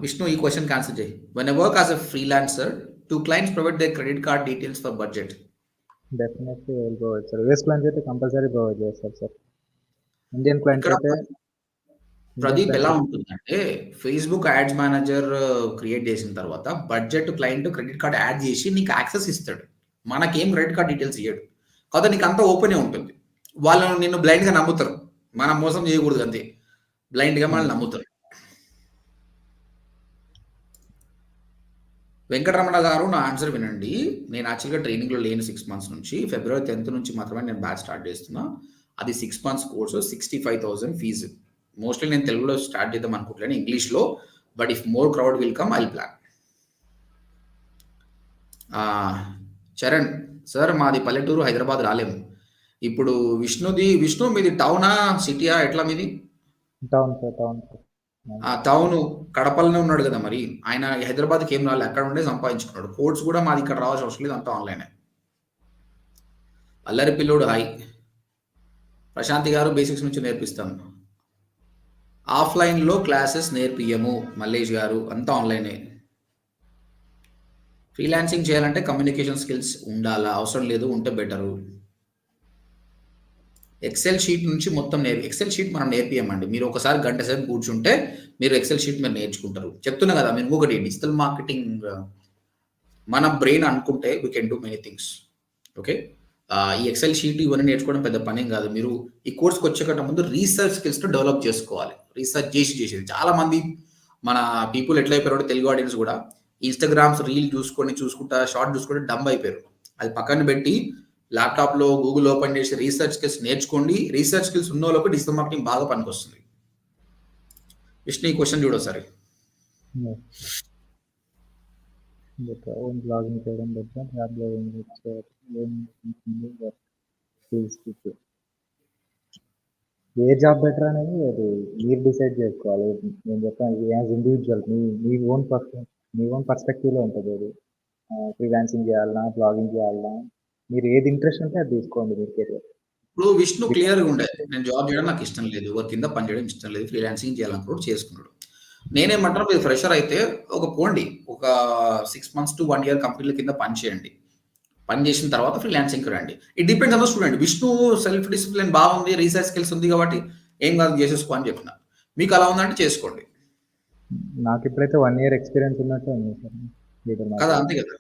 విష్ణు ఈ క్వశ్చన్ ఆన్సర్ చేయి. When I work as a freelancer, to clients provide their credit card details for budget. Definitely provide sir. US clients అయితే కంపల్సరీ ప్రొవైడ్ చేస్తారు సార్. ఇండియన్ క్లయింట్స్ అయితే ప్రదీప్ ఎలా ఉంటుందంటే, ఫేస్బుక్ యాడ్స్ మేనేజర్ క్రియేట్ చేసిన తర్వాత budget client credit curd add చేసి నీకు access ఇస్తాడు. మనకేం క్రెడిట్ కార్డ్ డీటెయిల్స్ ఇవ్వడు కదా, నీకు అంతా ఓపెనే ఉంటుంది. వాళ్ళను నిన్ను బ్లైండ్గా నమ్ముతారు, మనం మోసం చేయకూడదు అంతే, బ్లైండ్గా మనల్ని నమ్ముతారు. వెంకటరమణ గారు నా ఆన్సర్ వినండి. నేను యాక్చువల్గా ట్రైనింగ్లో లేని 6 మంత్స్ నుంచి, ఫిబ్రవరి 10th నుంచి మాత్రమే నేను బ్యాచ్ స్టార్ట్ చేస్తున్నా. అది 6 months కోర్సు, 65,000 ఫీజు. మోస్ట్లీ నేను తెలుగులో స్టార్ట్ చేద్దాం అనుకుంటున్నాను, ఇంగ్లీష్లో. But if more crowd will come I plan. Charan sir, మాది పల్లెటూరు, హైదరాబాద్ రాలేము. ఇప్పుడు విష్ణు మీది టౌనా సిటీయా ఎట్లా మీది? Town sir, town sir. Town కడపలోనే ఉన్నాడు కదా, మరి ఆయన హైదరాబాద్కి ఏం రాలేదు, అక్కడ ఉండే సంపాదించుకున్నాడు. కోర్స్ కూడా మాది ఇక్కడ రావాల్సిన అవసరం లేదు, అంతా ఆన్లైనే. అల్లరి పిల్లోడు హాయ్. ప్రశాంతి గారు బేసిక్స్ నుంచి నేర్పిస్తాను, ఆఫ్లైన్లో క్లాసెస్ నేర్పియము. మల్లేష్ గారు అంతా ఆన్లైనే. ఫ్రీలాన్సింగ్ చేయాలంటే కమ్యూనికేషన్ స్కిల్స్ ఉండాలా? అవసరం లేదు, ఉంటే బెటరు. ఎక్సెల్ షీట్ నుంచి మొత్తం ఎక్సెల్ షీట్ మనం నేర్పియమండి. మీరు ఒకసారి గంట సేపు కూర్చుంటే మీరు ఎక్సెల్ షీట్ మీరు నేర్చుకుంటారు. చెప్తున్నా కదా, మీరు ఇంకొకటి డిజిటల్ మార్కెటింగ్ మన బ్రెయిన్ అనుకుంటే we can do many things. Okay, ఈ ఎక్సెల్ షీట్ ఇవన్నీ నేర్చుకోవడం పెద్ద పనేం కాదు. మీరు ఈ కోర్స్కి వచ్చేకంటే ముందు రీసెర్చ్ స్కిల్స్ డెవలప్ చేసుకోవాలి. రీసెర్చ్ చేసేది చాలా మంది మన పీపుల్ ఎట్లా అయిపోయారు, తెలుగు ఆడియన్స్ కూడా ఇన్స్టాగ్రామ్స్ రీల్ చూసుకుంటా షార్ట్ చూసుకుంటే డంబ్ అయిపోయారు. అది పక్కన పెట్టి ల్యాప్టాప్లో గూగుల్ ఓపెన్ చేసి రీసెర్చ్ స్కిల్స్ నేర్చుకోండి. రీసెర్చ్ స్కిల్స్ ఉన్న వాళ్ళకి డిజిటల్ మార్కెటింగ్ బాగా పనికొస్తుంది. విష్ణు ఈ క్వశ్చన్ చూడొకసారి. బ్లాగింగ్ చేయడం ఏ జాబ్ బెటర్ అనేది అది మీరు డిసైడ్ చేసుకోవాలి. నేను చెప్పాను యాజ్ ఇండివిజువల్ మీ ఓన్ పర్స్పెక్టివ్లో ఉంటుంది. అది ఫ్రీలాన్సింగ్ చేయాలన్నా, బ్లాగింగ్ చేయాలన్నా, మీరు ఏది ఇంట్రెస్ట్ ఉంటే అది తీసుకోండి మీరు కెరియర్. ఇప్పుడు విష్ణు క్లియర్గా ఉండే, నేను జాబ్ చేయడం నాకు ఇష్టం లేదు, ఎవరి కింద పని చేయడం ఇష్టం లేదు, ఫ్రీలాన్సింగ్ చేయాలనుకోవడం చేసుకున్నాడు. నేనేమంటాను, మీరు ఫ్రెషర్ అయితే పోండి, ఒక 6 months to 1 year కంపెనీల కింద పని చేయండి. పని చేసిన తర్వాత ఫ్రీలాన్సింగ్కి రండి. It depends on the student. Vishnu self discipline బాగుంది, రీసెర్చ్ స్కిల్స్ ఉంది కాబట్టి ఏం కాదు చేసేసుకో అని చెప్పిన. మీకు అలా ఉందంటే చేసుకోండి. నాకు ఇప్పుడైతే 1 year ఎక్స్పీరియన్స్ ఉన్నట్టు ఉంది సార్ కదా, అంతే కదా.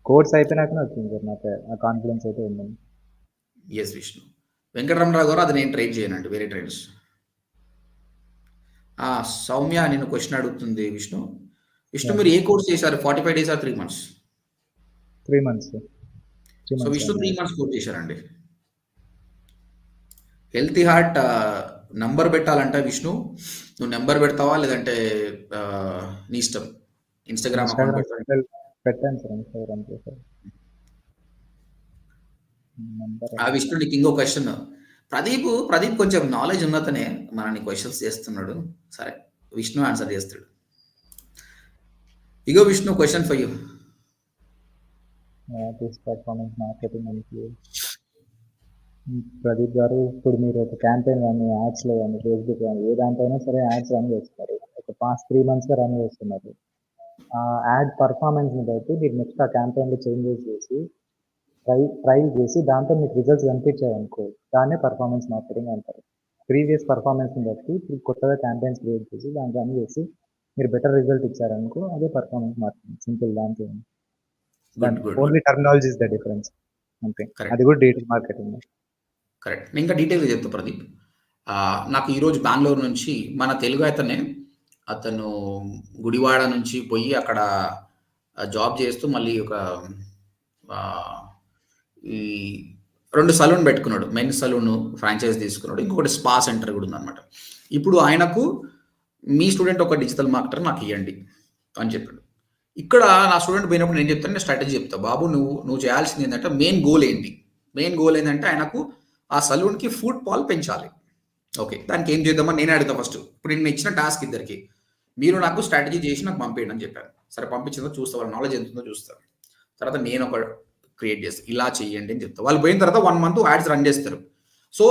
కోర్స్ అయిపోయినాకనే వచ్చింది సార్ నాకు ఆ కాన్ఫిడెన్స్ అయితే ఉందండి. ఎస్ విష్ణు, వెంకటరమణరావు గారు అది నేను ట్రైన్ చేయనండి, వేరే ట్రైనర్స్. సౌమ్య నేను క్వశ్చన్ అడుగుతుంది విష్ణు. విష్ణు మీరు ఏ కోర్స్ చేశారు? 45 days or 3 months? 3 months. 3 so months Vishnu 3 అయింది. మంత్స్ కోర్స్ చేశారండి. హెల్తీ హార్ట్ నంబర్ పెట్టాలంట విష్ణు. నువ్వు నెంబర్ పెడతావా లేదంటే నీ ఇష్టం. ఇన్స్టాగ్రామ్ అకౌంట్ ఇన్‌స్టాగ్రామ్ పెడతావా? పెట్టాను సార్. ఇన్‌స్టాగ్రామ్ చేశాను. నంబర్ విష్ణు నీకు ఇంకో క్వశ్చన్. ప్రదీప్ కొంచెం నాలెడ్జ్ ఉన్నతనే మనని క్వశ్చన్స్ చేస్తున్నాడు. సరే విష్ణు ఆన్సర్ చేస్తాడు. ఇగో Vishnu question for you. What is performance marketing అంటే ప్రదీప్ గారు, ఇప్పుడు మీరు ఒక క్యాంపెయిన్ కానీ యాడ్స్లో కానీ ఫేస్బుక్ కానీ ఏ దాంట్లో అయినా సరే యాడ్స్ రన్ చేస్తారు. ఒక పాస్ట్ 3 మంత్స్గా రన్ చేస్తున్నారు. ఆ యాడ్ పర్ఫార్మెన్స్ని బట్టి మీరు నెక్స్ట్ ఆ క్యాంపెయిన్లో చేంజెస్ చేసి ట్రై చేసి దాంతో మీకు రిజల్ట్స్ కనిపించాయనుకో, దాన్నే పర్ఫార్మెన్స్ మార్కెటింగ్ అంటారు. ప్రీవియస్ పర్ఫార్మెన్స్ని బట్టి ఇప్పుడు కొత్తగా క్యాంపెయిన్స్ క్రియేట్ చేసి దాన్ని రన్ చేసి మీరు బెటర్ రిజల్ట్ ఇచ్చారనుకో, అదే పర్ఫార్మెన్స్ మార్కెటింగ్. సింపుల్. దాంట్లో only terminology is the difference అంతే. అది కూడా డిజిటల్ మార్కెటింగ్. కరెక్ట్. నేను ఇంకా డీటెయిల్గా చెప్తా ప్రదీప్. నాకు ఈరోజు బెంగళూరు నుంచి మన తెలుగు అతను గుడివాడ నుంచి పోయి అక్కడ జాబ్ చేస్తూ మళ్ళీ ఒక ఈ 2 సలూన్ పెట్టుకున్నాడు. మెన్స్ సలూన్ ఫ్రాంచైజ్ తీసుకున్నాడు. ఇంకొకటి స్పా సెంటర్ కూడా ఉందన్నమాట. ఇప్పుడు ఆయనకు మీ స్టూడెంట్ ఒక డిజిటల్ మార్కెటర్ నాకు ఇవ్వండి అని చెప్పాడు. ఇక్కడ నా స్టూడెంట్ పోయినప్పుడు నేను చెప్తాను, నేను స్ట్రాటజీ చెప్తా. బాబు నువ్వు చేయాల్సింది ఏంటంటే మెయిన్ గోల్ ఏంటి? మెయిన్ గోల్ ఏంటంటే ఆయనకు ఆ సలూన్కి ఫుడ్ పాల్ పెంచాలి. ఓకే, దానికి ఏం చేద్దామని నేను అడుగుతా ఫస్ట్. ఇప్పుడు నేను ఇచ్చిన టాస్క్ ఇద్దరికి, మీరు నాకు స్ట్రాటజీ చేసి నాకు పంపేయండి అని చెప్పాను. సరే పంపించిందో చూస్తా, వాళ్ళ నాలెడ్జ్ ఎంత ఉందో చూస్తారు. తర్వాత నేను ఒక క్రియేట్ చేస్తాను, ఇలా చేయండి అని చెప్తా. వాళ్ళు పోయిన తర్వాత 1 మంత్ యాడ్స్ రన్ చేస్తారు. So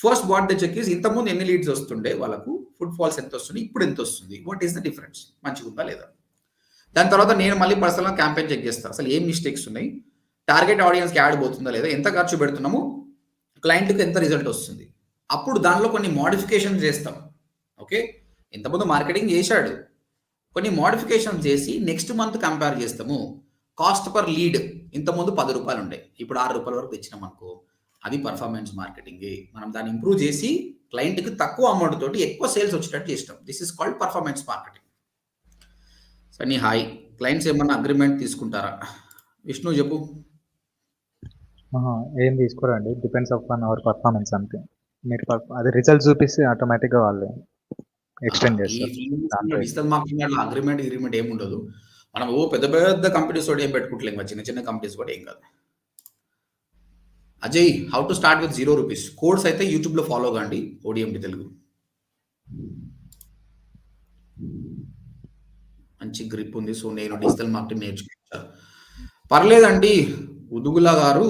first what the check is, ఇంతకుముందు ఎన్ని లీడ్స్ వస్తుండే వాళ్ళకు, ఫుడ్ ఫాల్స్ ఎంత వస్తుంది, ఇప్పుడు ఎంత వస్తుంది, వాట్ ఈస్ ద డిఫరెన్స్, మంచిగా ఉందా లేదా. దాని తర్వాత నేను మళ్ళీ పర్సనల్గా క్యాంపెయిన్ చెక్ చేస్తాను, అసలు ఏం మిస్టేక్స్ ఉన్నాయి, టార్గెట్ ఆడియన్స్కి యాడ్ పోతుందా లేదా, ఎంత ఖర్చు పెడుతున్నాము, క్లయింట్కి ఎంత రిజల్ట్ వస్తుంది. అప్పుడు దానిలో కొన్ని మోడిఫికేషన్ చేస్తాం. ఓకే, ఇంతకుముందు మార్కెటింగ్ చేశాడు, కొన్ని మోడిఫికేషన్ చేసి నెక్స్ట్ మంత్ కంపేర్ చేస్తాము. కాస్ట్ పర్ లీడ్ ఇంతకుముందు 10 రూపాయలు ఉండే, ఇప్పుడు 6 రూపాయల వరకు తెచ్చినాం అనుకో, అది పర్ఫార్మెన్స్ మార్కెటింగ్. మనం దాన్ని ఇంప్రూవ్ చేసి క్లయింట్కి తక్కువ అమౌంట్ తోటి ఎక్కువ సేల్స్ వచ్చేటట్టు చేస్తాం. This is called performance marketing. Sunny hi, clients ఏమన్నా అగ్రిమెంట్ తీసుకుంటారా? విష్ణు చెప్పు. ఏం తీసుకోరండి. డిపెండ్స్ అపాన్ అవర్ పర్ఫార్మెన్స్ అంతే. మీరు అది రిజల్ట్ చూపిస్తే ఆటోమేటిక్గా వాళ్ళు ఎక్స్టెండ్ చేస్తారు. డిజిటల్ మార్కెటింగ్ అగ్రిమెంట్ ఏమి ఉండదు. మనం పెద్ద పెద్ద కంపెనీస్ తోటి ఏం పెట్టుకుంటలేం, చిన్న చిన్న కంపెనీస్ కూడా ఏం కాదు. Ajay, how to start with 0 rupees course అయితే యూట్యూబ్లో ఫాలో కాండి, ఓడిఎండి తెలుగు. మంచి గ్రిప్ ఉంది. సో నేను డిజిటల్ మార్కెటింగ్ నేర్చుకుంటాను. పర్లేదండి ఉదుగులా గారు,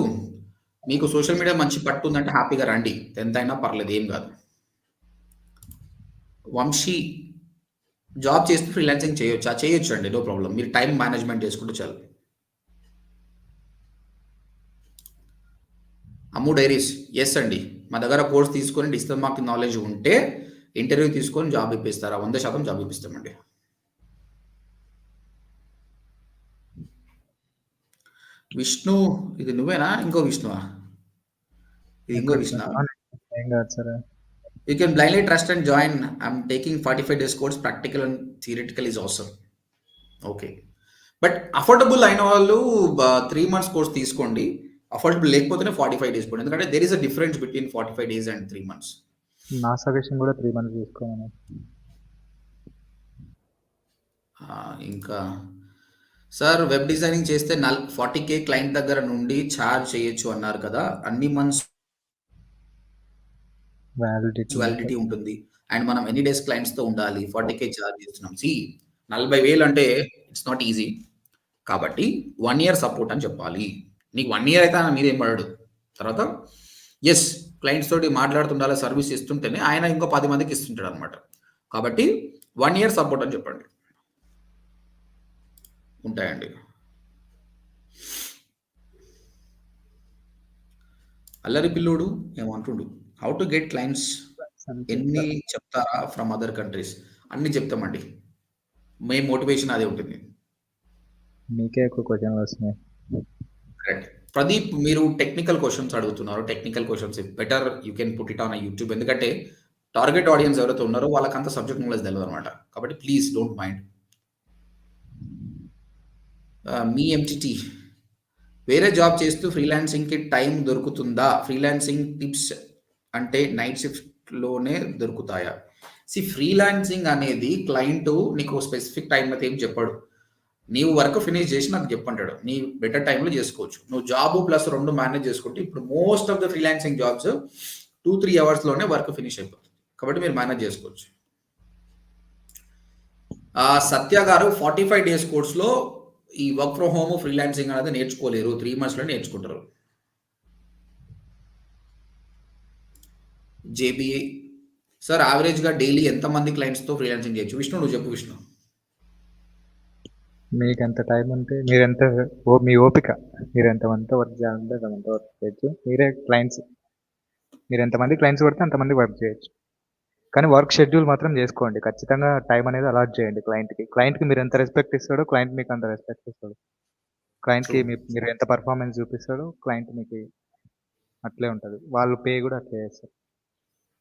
మీకు సోషల్ మీడియా మంచి పట్టు ఉందంటే హ్యాపీగా రండి, 10th అయినా పర్లేదు, ఏం కాదు. వంశీ, జాబ్ చేస్తూ ఫ్రీలాన్సింగ్ చేయొచ్చా? చేయొచ్చు అండి, నో ప్రాబ్లం. మీరు టైం మేనేజ్మెంట్ చేసుకుంటే చాలు. అమ్ము డైరీస్, ఎస్ అండి, మా దగ్గర కోర్స్ తీసుకొని డిజిటల్ మార్కెటింగ్ నాలెడ్జ్ ఉంటే ఇంటర్వ్యూ తీసుకొని జాబ్ ఇప్పిస్తారా? 100% జాబ్ ఇప్పిస్తామండి. విష్ణు, ఇది నువ్వేనా ఇంకో విష్ణువా? ఇది ఇంకో విష్ణు. ఏం కాదు sir. You can blindly trust and join. I'm taking 45 days course, practical and theoretical is awesome. Okay. But affordable అయిన వాళ్ళు 3 months కోర్స్ తీసుకోండి. అఫోర్డబుల్ లేకపోతేనే 45 days కూడా, ఎందుకంటే there is a difference between 45 days and 3 months. నా suggestion కూడా 3 months తీసుకోమని. ఇంకా సార్, వెబ్ డిజైనింగ్ చేస్తే 40K క్లయింట్ దగ్గర నుండి ఛార్జ్ చేయొచ్చు అన్నారు కదా, అన్ని మంత్స్ వ్యాలిడిటీ ఉంటుంది అండ్ మనం ఎన్ని డేస్ క్లయింట్స్ తో ఉండాలి, 40K ఛార్జ్ చేస్తున్నాం. 40,000 అంటే ఇట్స్ నాట్ ఈజీ. కాబట్టి 1 year సపోర్ట్ అని చెప్పాలి. నీకు 1 year అయితే మీరేం పడడు. తర్వాత ఎస్, క్లయింట్స్ తోటి మాట్లాడుతుండాలి, సర్వీస్ ఇస్తుంటేనే ఆయన ఇంకో 10 మందికి ఇస్తుంటాడు అనమాట. కాబట్టి 1 year సపోర్ట్ అని చెప్పండి, ఉంటాయండి. అల్లరి పిల్లోడు ఏమంటుండు, హౌ టు గెట్ క్లయింట్స్, ఎన్ని చెప్తారా ఫ్రమ్ అదర్ కంట్రీస్? అన్ని చెప్తామండి, మెయిన్ మోటివేషన్ అదే ఉంటుంది. మీకే ఎక్కువ క్వశ్చన్లు వస్తున్నాయి. కరెక్ట్. ప్రదీప్ మీరు టెక్నికల్ క్వెషన్స్ అడుగుతున్నారు. Technical questions better you can put it on YouTube. ఎందుకంటే టార్గెట్ ఆడియన్స్ ఎవరైతే ఉన్నారో వాళ్ళకంత సబ్జెక్ట్ నాలెడ్జ్ తెలవదనమాట. కాబట్టి please don't mind. Me entity వేరే జాబ్ చేస్తూ ఫ్రీలాన్సింగ్‌కి టైం దొరుకుతుందా? ఫ్రీలాన్సింగ్ టిప్స్ అంటే నైట్ షిఫ్ట్‌లోనే దొరుకుతాయా? ఫ్రీలాన్సింగ్ అనేది క్లయింటు నీకు స్పెసిఫిక్ టైమ్ అయితే ఏం చెప్పడు. నీవు వర్క్ ఫినిష్ చేసి నాకు చెప్పంటాడు. నీ బెటర్ టైమ్‌లో చేసుకోవచ్చు. నువ్వు జాబ్ ప్లస్ 2 మేనేజ్ చేసుకుంటే ఇప్పుడు most of the freelancing jobs 2-3 అవర్స్‌లోనే వర్క్ ఫినిష్ అయిపోతుంది. కాబట్టి మీరు మేనేజ్ చేసుకోవచ్చు. సత్య గారు 45 డేస్ కోర్స్‌లో ఈ వర్క్ ఫ్రమ్ హోమ్, ఫ్రీలాన్సింగ్ అనేది నేర్చుకోలేరు. 3 మంత్స్‌లో నేర్చుకుంటారు. జేబీఏ సార్ యావరేజ్‌గా డైలీ ఎంతమంది క్లయింట్స్‌తో ఫ్రీలాన్సింగ్ చేయొచ్చు? విష్ణు నువ్వు చెప్పు విష్ణు. మీకెంత టైం ఉంటే మీరెంత మీ ఓపిక. మీరెంతమందితో వర్క్ చేయాలంటే అంతమందితో వర్క్ చేయొచ్చు. మీరే క్లయింట్స్. మీరెంతమంది క్లయింట్స్ పడితే అంతమంది వర్క్ చేయొచ్చు. కానీ వర్క్ షెడ్యూల్ మాత్రం చేసుకోండి. ఖచ్చితంగా టైం అనేది అలాట్ చేయండి క్లయింట్‌కి. క్లయింట్‌కి మీరెంత రెస్పెక్ట్ ఇస్తాడో క్లయింట్ మీకు అంత రెస్పెక్ట్ ఇస్తాడు. క్లయింట్‌కి ట్రూ. మీరు ఎంత పర్ఫార్మెన్స్ చూపిస్తాడో క్లయింట్ మీకు అట్లే ఉంటది. వాళ్ళు పే కూడా అట్లే చేస్తారు.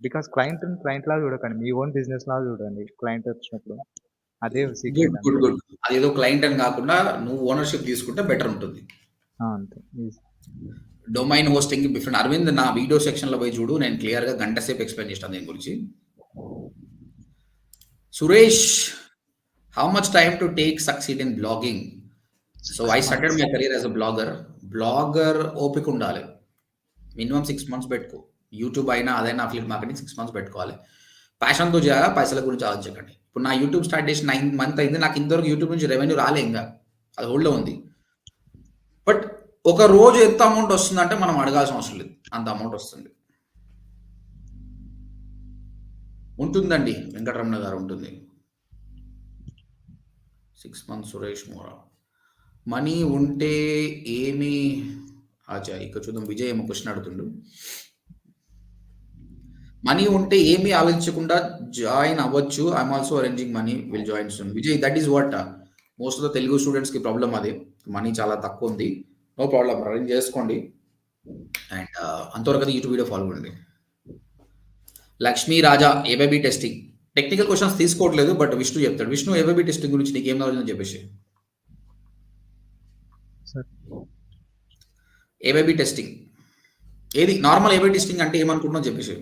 బికాజ్ క్లయింట్‌ని క్లయింట్ లాగా చూడకండి. మీ ఓన్ బిజినెస్ లాగా చూడండి క్లయింట్ వచ్చినప్పుడు. అదే గుడ్. Secret good. అంతే. గుడ్. అదేదో క్లయింట్ అని కాకుండా నువ్వు ఓనర్‌షిప్ తీసుకుంటే బెటర్ ఉంటుంది. అంతే. ఈజీ. డొమైన్ హోస్టింగ్‌కి డిఫరెంట్ అరవింద్ నా వీడియో సెక్షన్‌లో పోయి చూడు. నేను క్లియర్‌గా గంట సేపు ఎక్స్‌ప్లెయిన్ చేసినాను దీని గురించి. Suresh how much time to take succeed in blogging? So 6 I started months. My career as a blogger. Blogger ఓపిక ఉండాలి. మినిమమ్ 6 మంత్స్ పెట్టుకో. యూట్యూబ్ అయినా అదైనా అఫిలియేట్ మార్కెటింగ్ 6 మంత్స్ పెట్టుకోవాలి. ప్యాషన్‌తో చేయాలా, పైసల గురించి ఆలోచించకండి. ఇప్పుడు నా యూట్యూబ్ స్టార్ట్ చేసి 9 మంత్ అయింది. నాకు ఇంతవరకు యూట్యూబ్ నుంచి రెవెన్యూ రాలే ఇంగా. అది హోల్డ్‌లో ఉంది. బట్ ఒక రోజు ఎంత అమౌంట్ వస్తుందంటే మనం అడగాల్సిన అవసరం లేదు. అంత అమౌంట్ వస్తుంది. ఉంటుందండి వెంకటరమణ గారు ఉంటుంది. 6 మంత్స్ సురేష్ మోరా. మనీ ఉంటే ఏమి అచ్చా ఇక్కడ చూద్దాం విజయ్ ఏమో క్వెషన్ అడుగుతుండు. మనీ ఉంటే ఏమీ ఆలోచించకుండా జాయిన్ అవ్వచ్చు. I'm also arranging money will join soon. Vijay that is what most of the Telugu స్టూడెంట్స్‌కి ప్రాబ్లమ్ అదే. మనీ చాలా తక్కువ ఉంది. నో ప్రాబ్లమ్ అరేంజ్ చేసుకోండి. అండ్ అంతవరకు అయితే యూట్యూబ్ వీడియో ఫాలో అవ్వండి. లక్ష్మీ రాజా ఏబీబీ టెస్టింగ్. టెక్నికల్ క్వెషన్స్ తీసుకోవట్లేదు. బట్ విష్ణు చెప్తాడు. విష్ణు ఏబీబీ టెస్టింగ్ గురించి నీకు ఏం నాలెడ్జ్ ఉందో చెప్పేసి. Sir ABB testing. ఏది నార్మల్ ఏబీబీ టెస్టింగ్ అంటే ఏమనుకుంటున్నావు చెప్పేసి.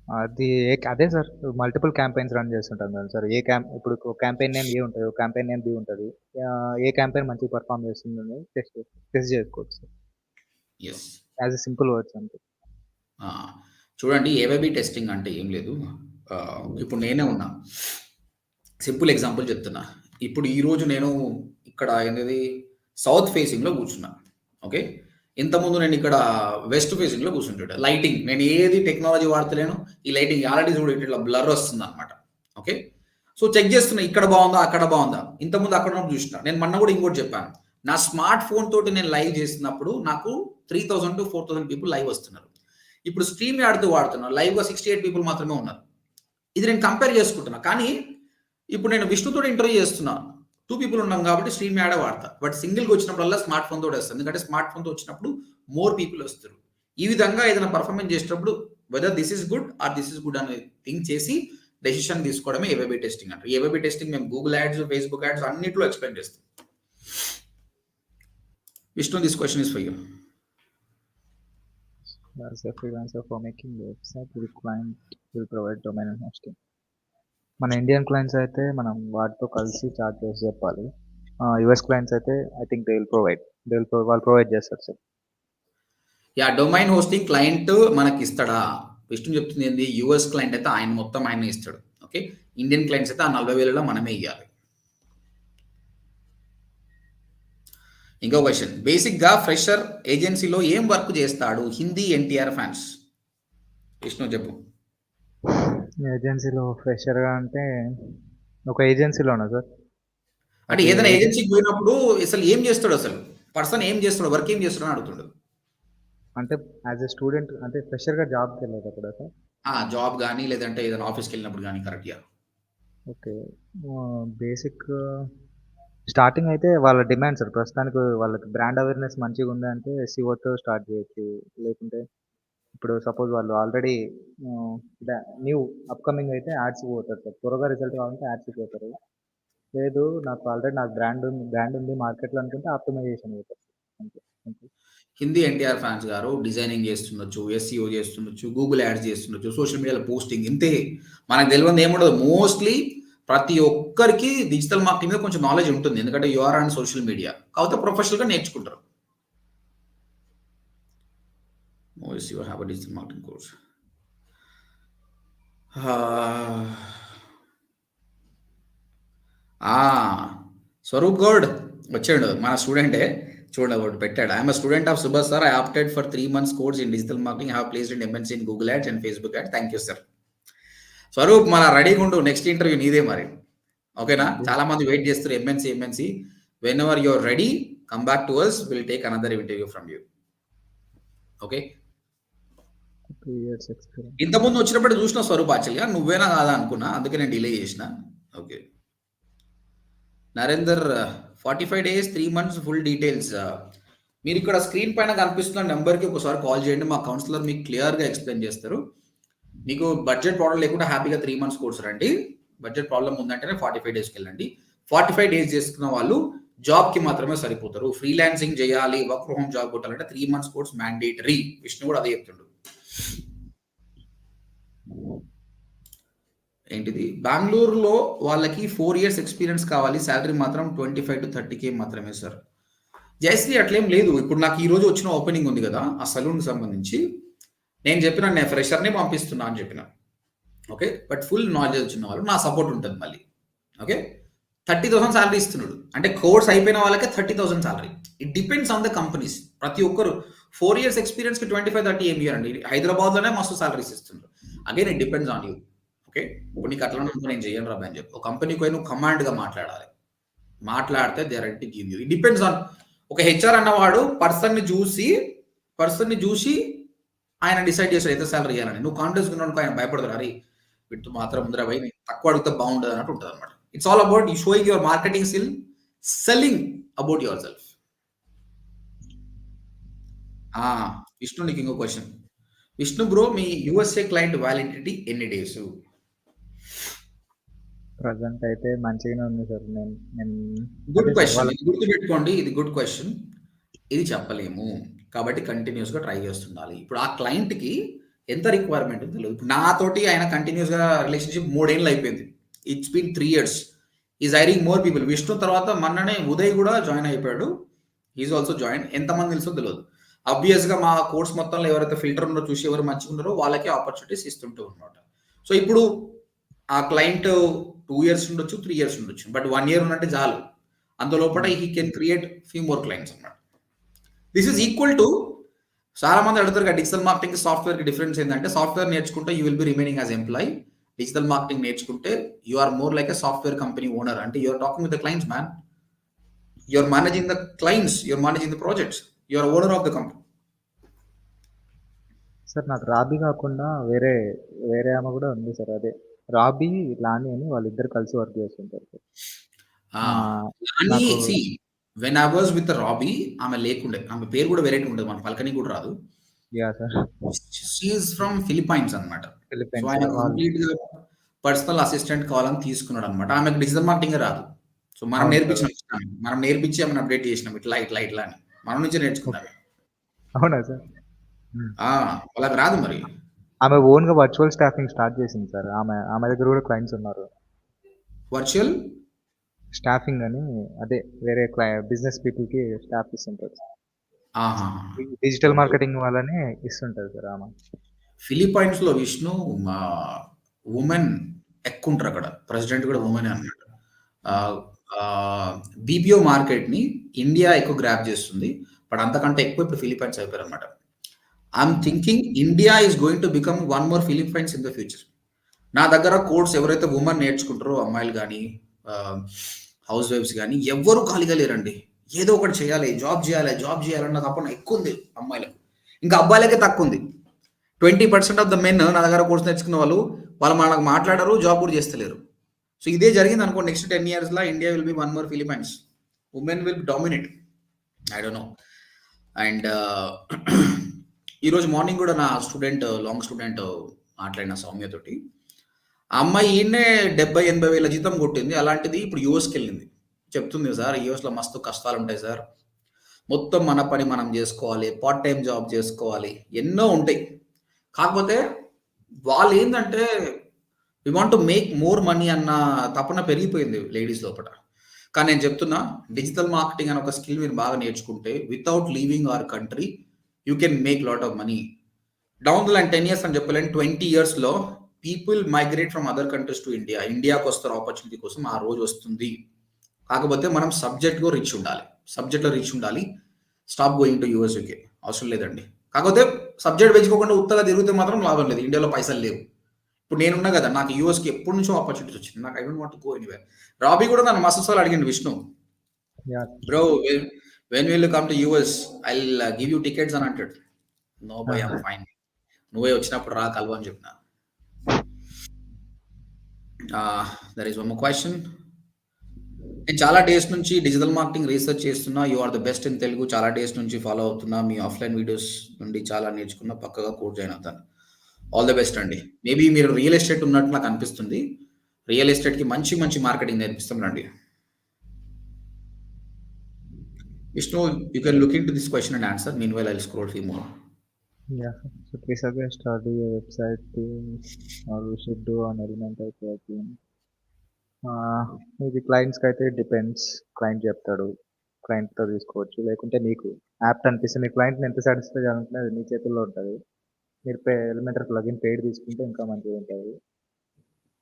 అది అదే సార్ మల్టిపుల్ క్యాంపెయిన్స్ రన్ చేస్తుంటాం కదా సార్. ఇప్పుడు ఒక క్యాంపెయిన్ నేమ్ ఏ ఉంటది. ఒక క్యాంపెయిన్ నేమ్ బి ఉంటది. ఏ క్యాంపెయిన్ మంచిగా పర్ఫార్మ్ చేస్తుందని టెస్ట్ చేసుకోవచ్చు sir. Yes. As a simple words అంతే. ఆ! చూడండి ఏబీబీ టెస్టింగ్ అంటే ఏం లేదు. ఇప్పుడు నేనే ఉన్నా. సింపుల్ ఎగ్జాంపుల్ చెప్తున్నా. ఇప్పుడు ఈరోజు నేను ఇక్కడ ఏంటిది సౌత్ ఫేసింగ్‌లో కూర్చున్నా. ఓకే. ఇంతకుముందు నేను ఇక్కడ వెస్ట్ ఫేసింగ్‌లో కూర్చుంటుండే. లైటింగ్ నేను ఏది టెక్నాలజీ వాడతలేను. ఈ లైటింగ్ ఆల్రెడీ చూడు ఇట్లా బ్లర్ వస్తుందన్నమాట. ఓకే. సో చెక్ చేస్తున్నా ఇక్కడ బావుందా? అక్కడ బావుందా? ఇంతకుముందు అక్కడ ఉన్నప్పుడు చూసిన. నేను మొన్న కూడా ఇంకోటి చెప్పాను. నా స్మార్ట్ ఫోన్ తోటి నేను లైవ్ చేస్తున్నప్పుడు నాకు 3000-4000 పీపుల్ లైవ్ వస్తున్నారు. ఇప్పుడు స్ట్రీమ్ యాడ్‌తో వాడుతున్నా. లైవ్‌గా 68 పీపుల్ మాత్రమే ఉన్నారు. ఇది నేను కంపేర్ చేసుకుంటున్నా. కానీ ఇప్పుడు నేను విష్ణుతోటి ఇంటర్వ్యూ చేస్తున్నా. 2 పీపుల్ ఉన్నాం కాబట్టి స్ట్రీమ్ యాడే వాడతా. బట్ సింగిల్‌గా వచ్చినప్పుడల్లా స్మార్ట్ ఫోన్ తోటి వస్తది. ఎందుకంటే స్మార్ట్ ఫోన్‌తో వచ్చినప్పుడు మోర్ పీపుల్ వస్తారు. ఈ విధంగా ఏదైనా పెర్ఫార్మెన్స్ చేసేటప్పుడు whether this is good or this is good అని థింక్ చేసి డెసిషన్ తీసుకోవడమే ఏబీబీ టెస్టింగ్ అంటారు. ఏబీబీ టెస్టింగ్ మేము గూగుల్ యాడ్స్, ఫేస్‌బుక్ యాడ్స్ అన్నిట్లో ఎక్స్‌ప్లెయిన్ చేస్తాం. Vishnu this question is for you. As a freelancer for making website, the client will provide domain and hosting. మన Indian clients అయితే మనం వాటితో కలిసి చార్జ్ చేసి చెప్పాలి. యూఎస్ క్లయింట్స్ అయితే ఐ థింక్ వాళ్ళు ప్రొవైడ్ చేస్తారు సార్. డొమైన్ హోస్టింగ్ క్లయింట్ మనకి ఇస్తాడా? విష్ణు చెప్తుంది ఏంది యూఎస్ క్లయింట్ అయితే ఆయన మొత్తం ఆయనే ఇస్తాడు. ఓకే. ఇండియన్ క్లయింట్స్ అయితే ఆ 40,000లో మనమే ఇయ్యాలి. ఇంకో క్వశ్చన్ బేసిక్‌గా ఫ్రెషర్ ఏజెన్సీలో ఏం వర్క్ చేస్తాడు? Hindi NTR fans. విష్ణు చెప్పు. ఏజెన్సీలో ఫ్రెషర్‌గా అంటే ఒక ఏజెన్సీలోనా సార్? అంటే ఓకే. ఏదైనా ఏజెన్సీకి పోయినప్పుడు అసలు ఏం చేస్తాడు అసలు? పర్సన్ ఏం చేస్తాడు? వర్క్ ఏం చేస్తాడు అని అడుగుతుండు. అంటే యాజ్ ఎ స్టూడెంట్ అంటే ఫ్రెషర్‌గా జాబ్‌కెళ్ళేటప్పుడా సార్? జాబ్ గాని లేదంటే ఏదైనా ఆఫీస్‌కెళ్ళినప్పుడు గాని correct yeah! Okay. Basic starting అయితే వాళ్ళ డిమాండ్ సార్. ప్రస్తుతానికి వాళ్ళకి బ్రాండ్ అవేర్‌నెస్ మంచిగుందంటే ఎస్‌ఈఓతో స్టార్ట్ చేయొచ్చు. లేకుంటే ఇప్పుడు సపోజ్ వాళ్ళు ఆల్రెడీ ఆహ్, ద న్యూ అప్‌కమింగ్ అయితే యాడ్స్‌కి పోతారు సార్. త్వరగా రిజల్ట్ కావాలంటే యాడ్స్‌కి పోతారు. లేదు నాకు బ్రాండ్ ఉంది మార్కెట్‌లో అనుకుంటే ఆప్టిమైజేషన్ పోతారు. అంతే. అంతే. హిందీ ఎన్టీఆర్ ఫ్యాన్స్ గారు డిజైనింగ్ చేస్తుండొచ్చు, ఎస్‌ఈఓ చేస్తుండొచ్చు, గూగుల్ యాడ్స్ చేస్తుండొచ్చు, సోషల్ మీడియాలో పోస్టింగ్ ఇంతే. మనకు తెలవంది ఏముండదు. మోస్ట్‌లీ ప్రతి ఒక్కరికి డిజిటల్ మార్కెటింగ్ మీద కొంచెం నాలెడ్జ్ ఉంటుంది. ఎందుకంటే you are on social media. కాకపోతే ప్రొఫెషనల్‌గా నేర్చుకుంటారు. Most you have a digital marketing course. ఆ! స్వరూప్ గౌడ్ వచ్చాడు. మన స్టూడెంటే. చూడండి ఒకటి పెట్టాడు. I am a student of Subhash sir. I opted for 3 months course in digital marketing. I have placed in MNC in Google ads and Facebook ads. Thank you sir. Swaroop మన రెడీగా ఉండు. నెక్స్ట్ ఇంటర్వ్యూ నీదే మరి. ఓకేనా? చాలా మంది వెయిట్ చేస్తారు MNC. Whenever you are ready come back to us. Will take another interview from you. Okay. 2 years experience. ఇంతకుముందు వచ్చినప్పుడు చూసిన స్వరూప్ యాక్చువల్‌గా నువ్వేనా కాదా అనుకున్నా. అందుకే నేను డిలే చేసిన. Okay. Narender 45 days 3 months full details. మీరు ఇక్కడ స్క్రీన్ పైన కనిపిస్తున్న నెంబర్‌కి ఒకసారి కాల్ చేయండి. మా కౌన్సిలర్ మీకు క్లియర్‌గా ఎక్స్‌ప్లెయిన్ చేస్తారు. మీకు బడ్జెట్ ప్రాబ్లమ్ లేకుండా హ్యాపీగా 3 మంత్స్ కోర్స్ రండి. బడ్జెట్ ప్రాబ్లమ్ ఉందంటేనే 45 డేస్‌కి వెళ్ళండి. 45 డేస్ చేసుకున్న వాళ్ళు జాబ్‌కి మాత్రమే సరిపోతారు. ఫ్రీలాన్సింగ్ చేయాలి, వర్క్ ఫ్రమ్ హోమ్ జాబ్ కొట్టాలంటే 3 మంత్స్ కోర్స్ మ్యాండేటరీ. విష్ణు కూడా అదే చెప్తుండు. ఏంటిది? బెంగుళూరులో వాళ్ళకి 4 ఇయర్స్ ఎక్స్‌పీరియన్స్ కావాలి. సాలరీ మాత్రం 25-30K మాత్రమే సార్. జయశ్రీ అట్లేం లేదు. ఇప్పుడు నాకు ఈ రోజు వచ్చిన ఓపెనింగ్ ఉంది కదా! ఆ సలూన్‌కి సంబంధించి. నేను చెప్పిన నేను ఫ్రెషర్‌నే పంపిస్తున్నా అని చెప్పిన. ఓకే. బట్ ఫుల్ నాలెడ్జ్ వచ్చిన వాళ్ళు నా సపోర్ట్ ఉంటది మళ్ళీ. ఓకే. 30,000 సాలరీ ఇస్తున్నాడు. అంటే కోర్స్ అయిపోయిన వాళ్ళకే 30,000 salary. It depends on the companies. ప్రతి ఒక్కరు 4 ఇయర్స్ ఎక్స్‌పీరియన్స్‌కి 25-30 ఏమి ఇయ్యరండి. హైదరాబాద్‌లోనే మస్తు సాలరీస్ ఇస్తున్నారు. Again it depends on you. Okay. ఇప్పుడు నీకు అట్లా అనుకో నేను చేయను రా అని చెప్పి. ఒక కంపెనీకి పోయి నువ్వు కమాండ్‌గా మాట్లాడాలి. మాట్లాడితే they are ready to give you. It depends on ఒక హెచ్ఆర్ అన్నవాడు పర్సన్‌ని చూసి ఆయన డిసైడ్ చేస్తాడు ఎంత సాలరీ ఇయ్యాలని. నువ్వు కాన్ఫిడెన్స్‌గా ఉన్నావనుకో ఆయన భయపడతారు. అరే! వీడితో మాత్రం ఉందిరా భయ్ నేను తక్కువ అడిగితే బాగుండదు అన్నట్టు ఉంటదన్నమాట. It's all about you showing your marketing skill, selling about your self. ఆ! విష్ణు నీకు ఇంకో క్వెషన్. విష్ణు బ్రో మీ యూఎస్ఏ క్లయింట్ వాలిడిటీ ఎన్ని డేస్? ప్రెజెంట్ అయితే మంచిగానే ఉంది సార్. నేను నేను గుడ్ అదే సార్ క్వెషన్. వాళ్ళ ఇది గుర్తుపెట్టుకోండి. ఇది గుడ్ క్వెషన్. ఇది చెప్పలేము. కాబట్టి కంటిన్యూయస్‌గా ట్రై చేస్తుండాలి. ఇప్పుడు ఆ క్లయింట్‌కి ఎంత రిక్వైర్మెంట్ ఉందో తెలవదు. ఇప్పుడు నాతోటి ఆయన కంటిన్యూయస్‌గా రిలేషన్‌షిప్ 3 ఏళ్ళు అయిపోయింది. It's been 3 years. Is hiring more people. Vishnu తర్వాత మొన్ననే ఉదయ్ కూడా జాయిన్ అయిపోయాడు. He is also join. ఎంతమంది తెలుసో తెలవదు. ఆబ్వియస్‌గా మా కోర్స్ మొత్తంలో ఎవరైతే ఫిల్టర్ ఉన్నారో చూసి ఎవరు మంచిగున్నారో వాళ్ళకే ఆపర్చునిటీస్ ఇస్తుంటూ అనమాట. సో ఇప్పుడు ఆ క్లయింట్ 2 ఇయర్స్ ఉండొచ్చు, 3 ఇయర్స్ ఉండొచ్చు. బట్ 1 ఇయర్ ఉన్నట్టే చాలు. అందులోపట he can create few more clients అన్నమాట. దిస్ ఈస్ ఈక్వల్ టు చాలా మంది అడుగుతారు కదా డిజిటల్ మార్కెటింగ్ సాఫ్ట్‌వేర్‌కి డిఫరెన్స్ ఏందంటే సాఫ్ట్‌వేర్ నేర్చుకుంటే you will be remaining as employee. Digital marketing నేర్చుకుంటే you are more like a software company owner. అంటే you are talking with the clients man. You are managing the clients, you are managing the projects. You are owner of the company. Sir నాకు రాబీ కాకుండా వేరే ఆమె కూడా ఉంది sir. అదే రాబీ, లాని అని వాళ్ళిద్దరు కలిసి వర్క్ చేస్తుంటారు సార్. ఆ! ఆహ్, కానీ నాకు see when I was with Robbie ఆమె లేకుండే. ఆమె పేరు కూడా వేరేగా ఉంటది. మనకు పలకనీకి కూడా రాదు. Yeah! Sir. She is from Philippines అన్నమాట. సో ఫిలిప్పైన్స్ ఆయన వాళ్ళు కంప్లీట్‌గా పర్సనల్ అసిస్టెంట్ కావాలని తీసుకున్నాడన్నమాట. ఆమెకు డిజిటల్ మార్కెటింగే రాదు. సో మనం అవును సార్. నేర్పించినాం ఇష్టం. మనం నేర్పించి ఆమెను అప్డేట్ చేసినాం. ఇట్లా అని. మన నుంచే నేర్చుకుందామె. అవునా సార్? హ్మ్. ఆ! వాళ్ళకి రాదు మరి. ఆమె ఓన్‌గా వర్చువల్ స్టాఫింగ్ స్టార్ట్ చేసింది సార్. ఆమె దగ్గర కూడా క్లయింట్స్ ఉన్నారు. వర్చువల్ స్టాఫింగ్ అని అదే వేరే బిజినెస్ పీపుల్‌కి స్టాఫ్ ఇస్తుంటారు. ఆహాహా! Digital okay. మార్కెటింగ్ వాళ్ళనే ఇస్తుంటది సార్ ఆమె. ఫిలిప్పైన్స్‌లో విష్ణు మా వుమెన్ ఎక్కువుంటారక్కడ. ప్రెసిడెంట్ కూడా అవును. వుమెనే అన్నమాట. ఆహ్, ఆహ్, బీపీఓ మార్కెట్‌ని ఇండియా ఎక్కువ గ్రాబ్ చేస్తుంది. బట్ అంతకంటే ఎక్కువ ఇప్పుడు ఫిలిప్పైన్స్ అయిపోయారన్నమాట. I'm thinking India is going to become one more Philippines in the future. నా దగ్గర కోర్స్ ఎవరైతే వుమెన్ నేర్చుకుంటారో అమ్మాయిలు గాని, ఆహ్, హౌస్ వైఫ్స్ గాని ఎవ్వరు ఖాళీగా లేరండి. ఏదో ఒకటి చేయాలి, జాబ్ చేయాలన్న తపన ఎక్కువుంది అమ్మాయిలకు. ఇంకా అబ్బాయిలకే తక్కువుంది. 20% ఆఫ్ ద మెన్ నా దగ్గర కోర్స్ నేర్చుకున్న వాళ్ళు మనకు మాట్లాడరు, జాబ్ కూడా చేస్తలేరు. సో ఇదే జరిగిందనుకోండి నెక్స్ట్ 10 ఇయర్స్‌ల India will be one more Philippines. Women will dominate. I don't know. And ఈరోజు మార్నింగ్ కూడా నా స్టూడెంట్, లాంగ్ స్టూడెంట్ మాట్లాడిన సౌమ్యతోటి. ఆ అమ్మాయి ఈయన్నే 70,000-80,000 జీతం కొట్టింది. అలాంటిది ఇప్పుడు యూఎస్కి వెళ్ళింది. చెప్తుంది సార్, యూఎస్లో మస్తు కష్టాలు ఉంటాయి సార్, మొత్తం మన పని మనం చేసుకోవాలి, పార్ట్ టైం జాబ్ చేసుకోవాలి, ఎన్నో ఉంటాయి. కాకపోతే వాళ్ళు ఏంటంటే we want to make more money అన్న తపన పెరిగిపోయింది లేడీస్ లోపల. కానీ నేను చెప్తున్నా, డిజిటల్ మార్కెటింగ్ అనే ఒక స్కిల్ మీరు బాగా నేర్చుకుంటే without leaving our country you can make lot of money. Down the line 10 years అని చెప్పలేను, 20 yearsలో people migrate from other countries to India. ఇండియాకి వస్తారు ఆపర్చునిటీ కోసం, ఆ రోజు వస్తుంది. కాకపోతే మనం సబ్జెక్ట్లో రీచ్ ఉండాలి. Stop going to US, UK అవసరం లేదండి. కాకపోతే సబ్జెక్ట్ పెంచుకోకుండా ఉత్తగా తిరిగితే మాత్రం లాభం లేదు. ఇండియాలో పైసలు లేవు. ఇప్పుడు నేనున్నా కదా, నాకు యూఎస్కి ఎప్పటి నుంచో ఆపర్చునిటీస్ వచ్చింది. నాకు I don't want to go anywhere. Robbie కూడా నన్ను మస్తు సార్లు అడిగింది, Vishnu Yeah. Bro when will come to US, I will give you tickets అని అంటాడు. నో బై, ఐమ్ ఫైన్, నువ్వే వచ్చినప్పుడు రా కలవ అని చెప్పిన. There is one more question. నేను చాలా డేస్ నుంచి డిజిటల్ మార్కెటింగ్ రీసెర్చ్ చేస్తున్నా. You are the best in Telugu. చాలా డేస్ నుంచి ఫాలో అవుతున్నా. మీ ఆఫ్లైన్ వీడియోస్ నుండి చాలా నేర్చుకున్నా. పక్కగా కోర్స్ జాయిన్ అవుతాను. ఆల్ ద బెస్ట్ అండి. మేబీ మీరు రియల్ ఎస్టేట్ ఉన్నట్టు నాకు అనిపిస్తుంది. రియల్ ఎస్టేట్కి మంచి మార్కెటింగ్ నేర్పిస్తాం రండి. Vishnu, you can look in to this question and answer. Mean while I will scroll fee more. Yeah. So please suggest study a website team or we should do an element of your team. ఇది క్లయింట్స్కి అయితే depends. Client చెప్తాడు, క్లయింట్తో తీసుకోవచ్చు. లేకుంటే మీకు apt అనిపిస్తే మీ క్లయింట్ని ఎంత satisfy చేయాలంటే అది మీ చేతుల్లో ఉంటుంది. మీరు ఎలిమెంటరీ ప్లగిన్ పెయిడ్ తీసుకుంటే ఇంకా మంచిగా ఉంటుంది.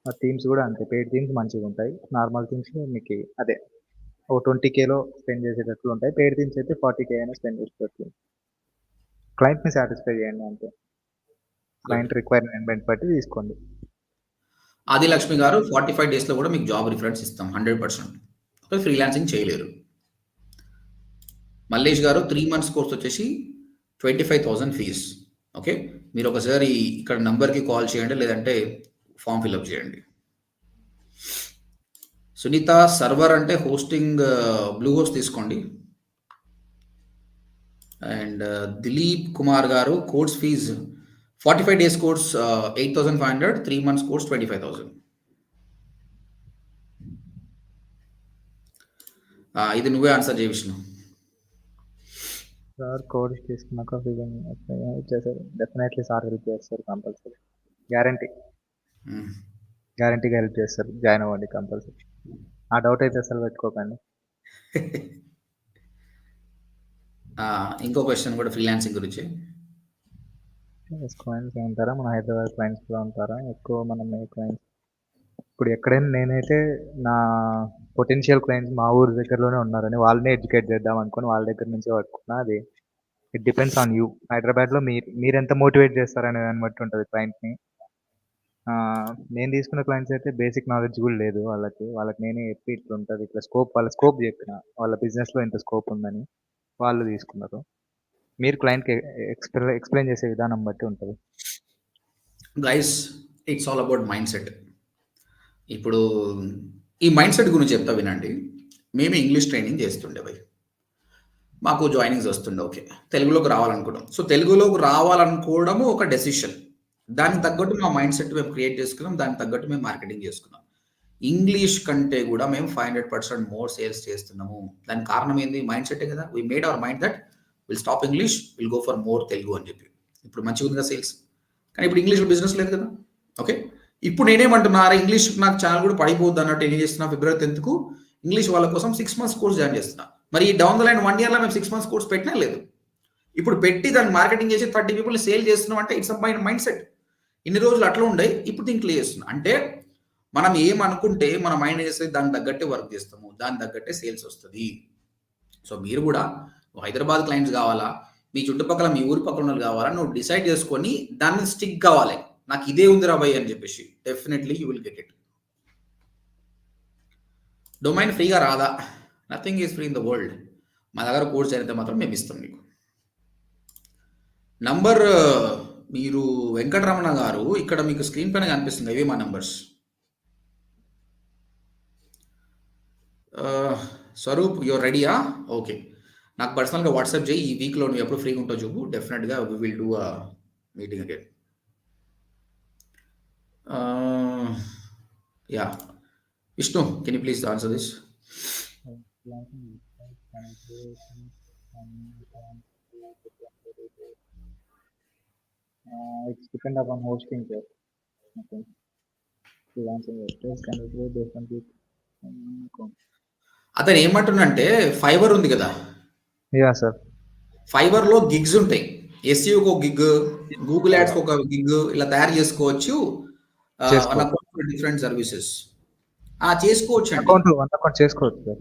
ఆ థీమ్స్ కూడా అంతే, పెయిడ్ థీమ్స్ మంచిగా ఉంటాయి. నార్మల్ థీమ్స్ మీకు అదే ఓ 20Kలో స్పెండ్ చేసేటట్లు ఉంటాయి. పెయిడ్ థీమ్స్ అయితే 40K అయినా స్పెండ్ చేసేటట్లు. క్లయింట్ని సాటిస్ఫై చేయండి అంతే. క్లయింట్ రిక్వైర్మెంట్ బట్టి తీసుకోండి. ఆదిలక్ష్మి గారు 45 డేస్లో కూడా మీకు జాబ్ రిఫరెన్స్ ఇస్తాం 100%. ఫ్రీలాన్సింగ్ చేయలేరు. మల్లేష్ గారు 3 months కోర్స్ వచ్చేసి 25,000 ఫీజ్. ఓకే, మీరు ఒకసారి ఇక్కడ నంబర్కి కాల్ చేయండి, లేదంటే ఫామ్ ఫిల్అప్ చేయండి. సునీత, సర్వర్ అంటే హోస్టింగ్ బ్లూ హోస్ట్ తీసుకోండి. And Dilip Kumar garu course fees 45 days course 8,500, 3 months course 25,000. ఇది నువ్వే ఆన్సర్ చేయ విష్ణు. సార్ కోర్స్ తీసుకున్నాక ఇచ్చేసారు, డెఫినెట్లీ సార్ హెల్ప్ చేస్తారు కంపల్సరీ. గ్యారంటీగా హెల్ప్ చేస్తారు. జాయిన్ అవ్వండి కంపల్సరీ. ఆ డౌట్ అయితే అసలు పెట్టుకోకండి. ఇంకో క్వశ్చన్ కూడా ఫ్రీలాన్సింగ్ గురించి. క్లయింట్స్ ఉంటారా, మన హైదరాబాద్ క్లయింట్స్ కూడా ఉంటారా ఎక్కువ? మనం ఏ క్లయింట్స్ ఇప్పుడు ఎక్కడైనా నేనైతే నా పొటెన్షియల్ క్లయింట్స్ మా ఊరు దగ్గరలోనే ఉన్నారని వాళ్ళనే ఎడ్యుకేట్ చేద్దాం అనుకుని వాళ్ళ దగ్గర నుంచి పట్టుకున్నా. అది ఇట్ డిపెండ్స్ ఆన్ యూ. హైదరాబాద్లో మీరు ఎంత మోటివేట్ చేస్తారనే దాన్ని బట్టి ఉంటుంది క్లయింట్ని. నేను తీసుకున్న క్లయింట్స్ అయితే బేసిక్ నాలెడ్జ్ కూడా లేదు వాళ్ళకి నేనే చెప్పి ఇట్లా ఉంటుంది, ఇట్లా వాళ్ళ స్కోప్ చెప్పిన, వాళ్ళ బిజినెస్లో ఇంత స్కోప్ ఉందని వాళ్ళు తీసుకున్నారు. మీరు క్లయింట్కి ఎక్స్ప్లెయిన్ చేసే విధానం బట్టి ఉంటుంది. Guys, it's all about mind set. ఇప్పుడు ఈ మైండ్ సెట్ గురించి చెప్తా వినండి. మేము ఇంగ్లీష్ ట్రైనింగ్ చేస్తుండే భయ్, మాకు జాయినింగ్స్ వస్తుండే. ఓకే, తెలుగులోకి రావాలనుకోవడం. సో తెలుగులోకి రావాలనుకోవడము ఒక డెసిషన్. దానికి తగ్గట్టు మా మైండ్ సెట్ మేము క్రియేట్ చేసుకున్నాం, దానికి తగ్గట్టు మేము మార్కెటింగ్ చేసుకున్నాం. ఇంగ్లీష్ కంటే కూడా మేము 500% మోర్ సేల్స్ చేస్తున్నాము. దానికి కారణం ఏంది? మైండ్ సెటే కదా. We made our mind that will stop English, will go for more Telugu అని చెప్పి. ఇప్పుడు మంచిగా ఉంది కదా సేల్స్. కానీ ఇప్పుడు ఇంగ్లీష్ బిజినెస్ లేదు కదా. ఓకే, ఇప్పుడు నేనేమంటున్నారా, ఇంగ్లీష్ నాకు ఛానల్ కూడా పడిపోద్ది అన్నట్టు ఏం చేస్తున్నా, February 10th ఇంగ్లీష్ వాళ్ళ కోసం 6 months కోర్స్ జాయిన్ చేస్తున్నా. మరి డౌన్ ద లైన్ 1 yearలో మేము 6 months కోర్స్ పెట్టినా లేదు. ఇప్పుడు పెట్టి దాన్ని మార్కెటింగ్ చేసి 30 people సేల్ చేస్తున్నాం అంటే ఇట్స్ మైండ్ సెట్. ఇన్ని రోజులు అట్లా ఉండే, ఇప్పుడు దీన్ని క్లియర్ చేస్తున్నా. అంటే మనం ఏమనుకుంటే మన మైండ్ చేస్తే దానికి తగ్గట్టే వర్క్ చేస్తాము, దానికి తగ్గట్టే సేల్స్ వస్తుంది. సో మీరు కూడా హైదరాబాద్ క్లయింట్స్ కావాలా, మీ చుట్టుపక్కల మీ ఊరి పక్కన వాళ్ళు కావాలా, నువ్వు డిసైడ్ చేసుకొని దాన్ని స్టిక్ కావాలి. నాకు ఇదే ఉంది రాబోయ్ అని చెప్పేసి definitely you will get it. Domain ఫ్రీగా రాదా? Nothing is free in the world. మా దగ్గర కోర్స్ అయితే మాత్రం మేము ఇస్తాం మీకు. నంబర్ మీరు వెంకటరమణ గారు ఇక్కడ మీకు స్క్రీన్ పైన కనిపిస్తుంది, ఇవే మా నంబర్స్. స్వరూప్ యువర్ రెడీయా? ఓకే. నాకు పర్సనల్‌గా వాట్సాప్ చేయి. ఈ వీక్‌లో నువ్వు ఎప్పుడు ఫ్రీగా ఉంటావో చెప్పు. డెఫినిట్‌గా we will do meeting again. Yeah! Vishnu, can you please answer this? It's depend upon hosting, sir. Okay. Freelancing websites can be based on the అతను ఏమంటుండంటే ఫైవర్ ఉంది కదా! Yeah, sir. ఫైవర్‌లో గిగ్స్ ఉంటాయి. ఎస్‌ఈఓకి ఒక గిగ్, గూగుల్ యాడ్స్‌కి ఒక గిగ్ ఇలా తయారు చేసుకోవచ్చు. On చేసుకోవచ్చు. Account for different services. చేసుకోవచ్చండి. వన్ అకౌంట్ చేసుకోవచ్చు సార్.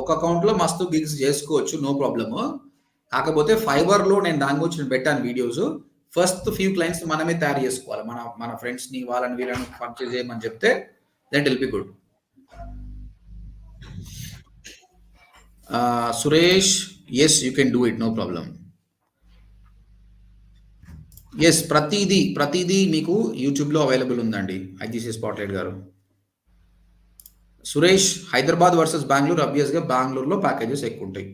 ఒక అకౌంట్‌లో మస్తు గిగ్స్ చేసుకోవచ్చు. No problem. కాకపోతే ఫైవర్‌లో నేను దాని గురించి నేను పెట్టాను వీడియోస్. ఫస్ట్ ఫ్యూ క్లయింట్స్ మనమే తయారు చేసుకోవాలి. మన మన ఫ్రెండ్స్‌ని వాళ్ళని వీళ్ళని పర్చేజ్ చేయమని చెప్తే that will be good. Suresh, yes you can do it, no problem. Yes, ప్రతిదీ మీకు యూట్యూబ్‌లో అవైలబుల్ ఉందండి. ఐటీసీ స్పాట్‌లైట్ గారు. సురేష్, హైదరాబాద్ వర్సెస్ బెంగుళూరు ఆబ్వియస్‌గా బెంగుళూరులో ప్యాకేజెస్ ఎక్కువుంటాయి.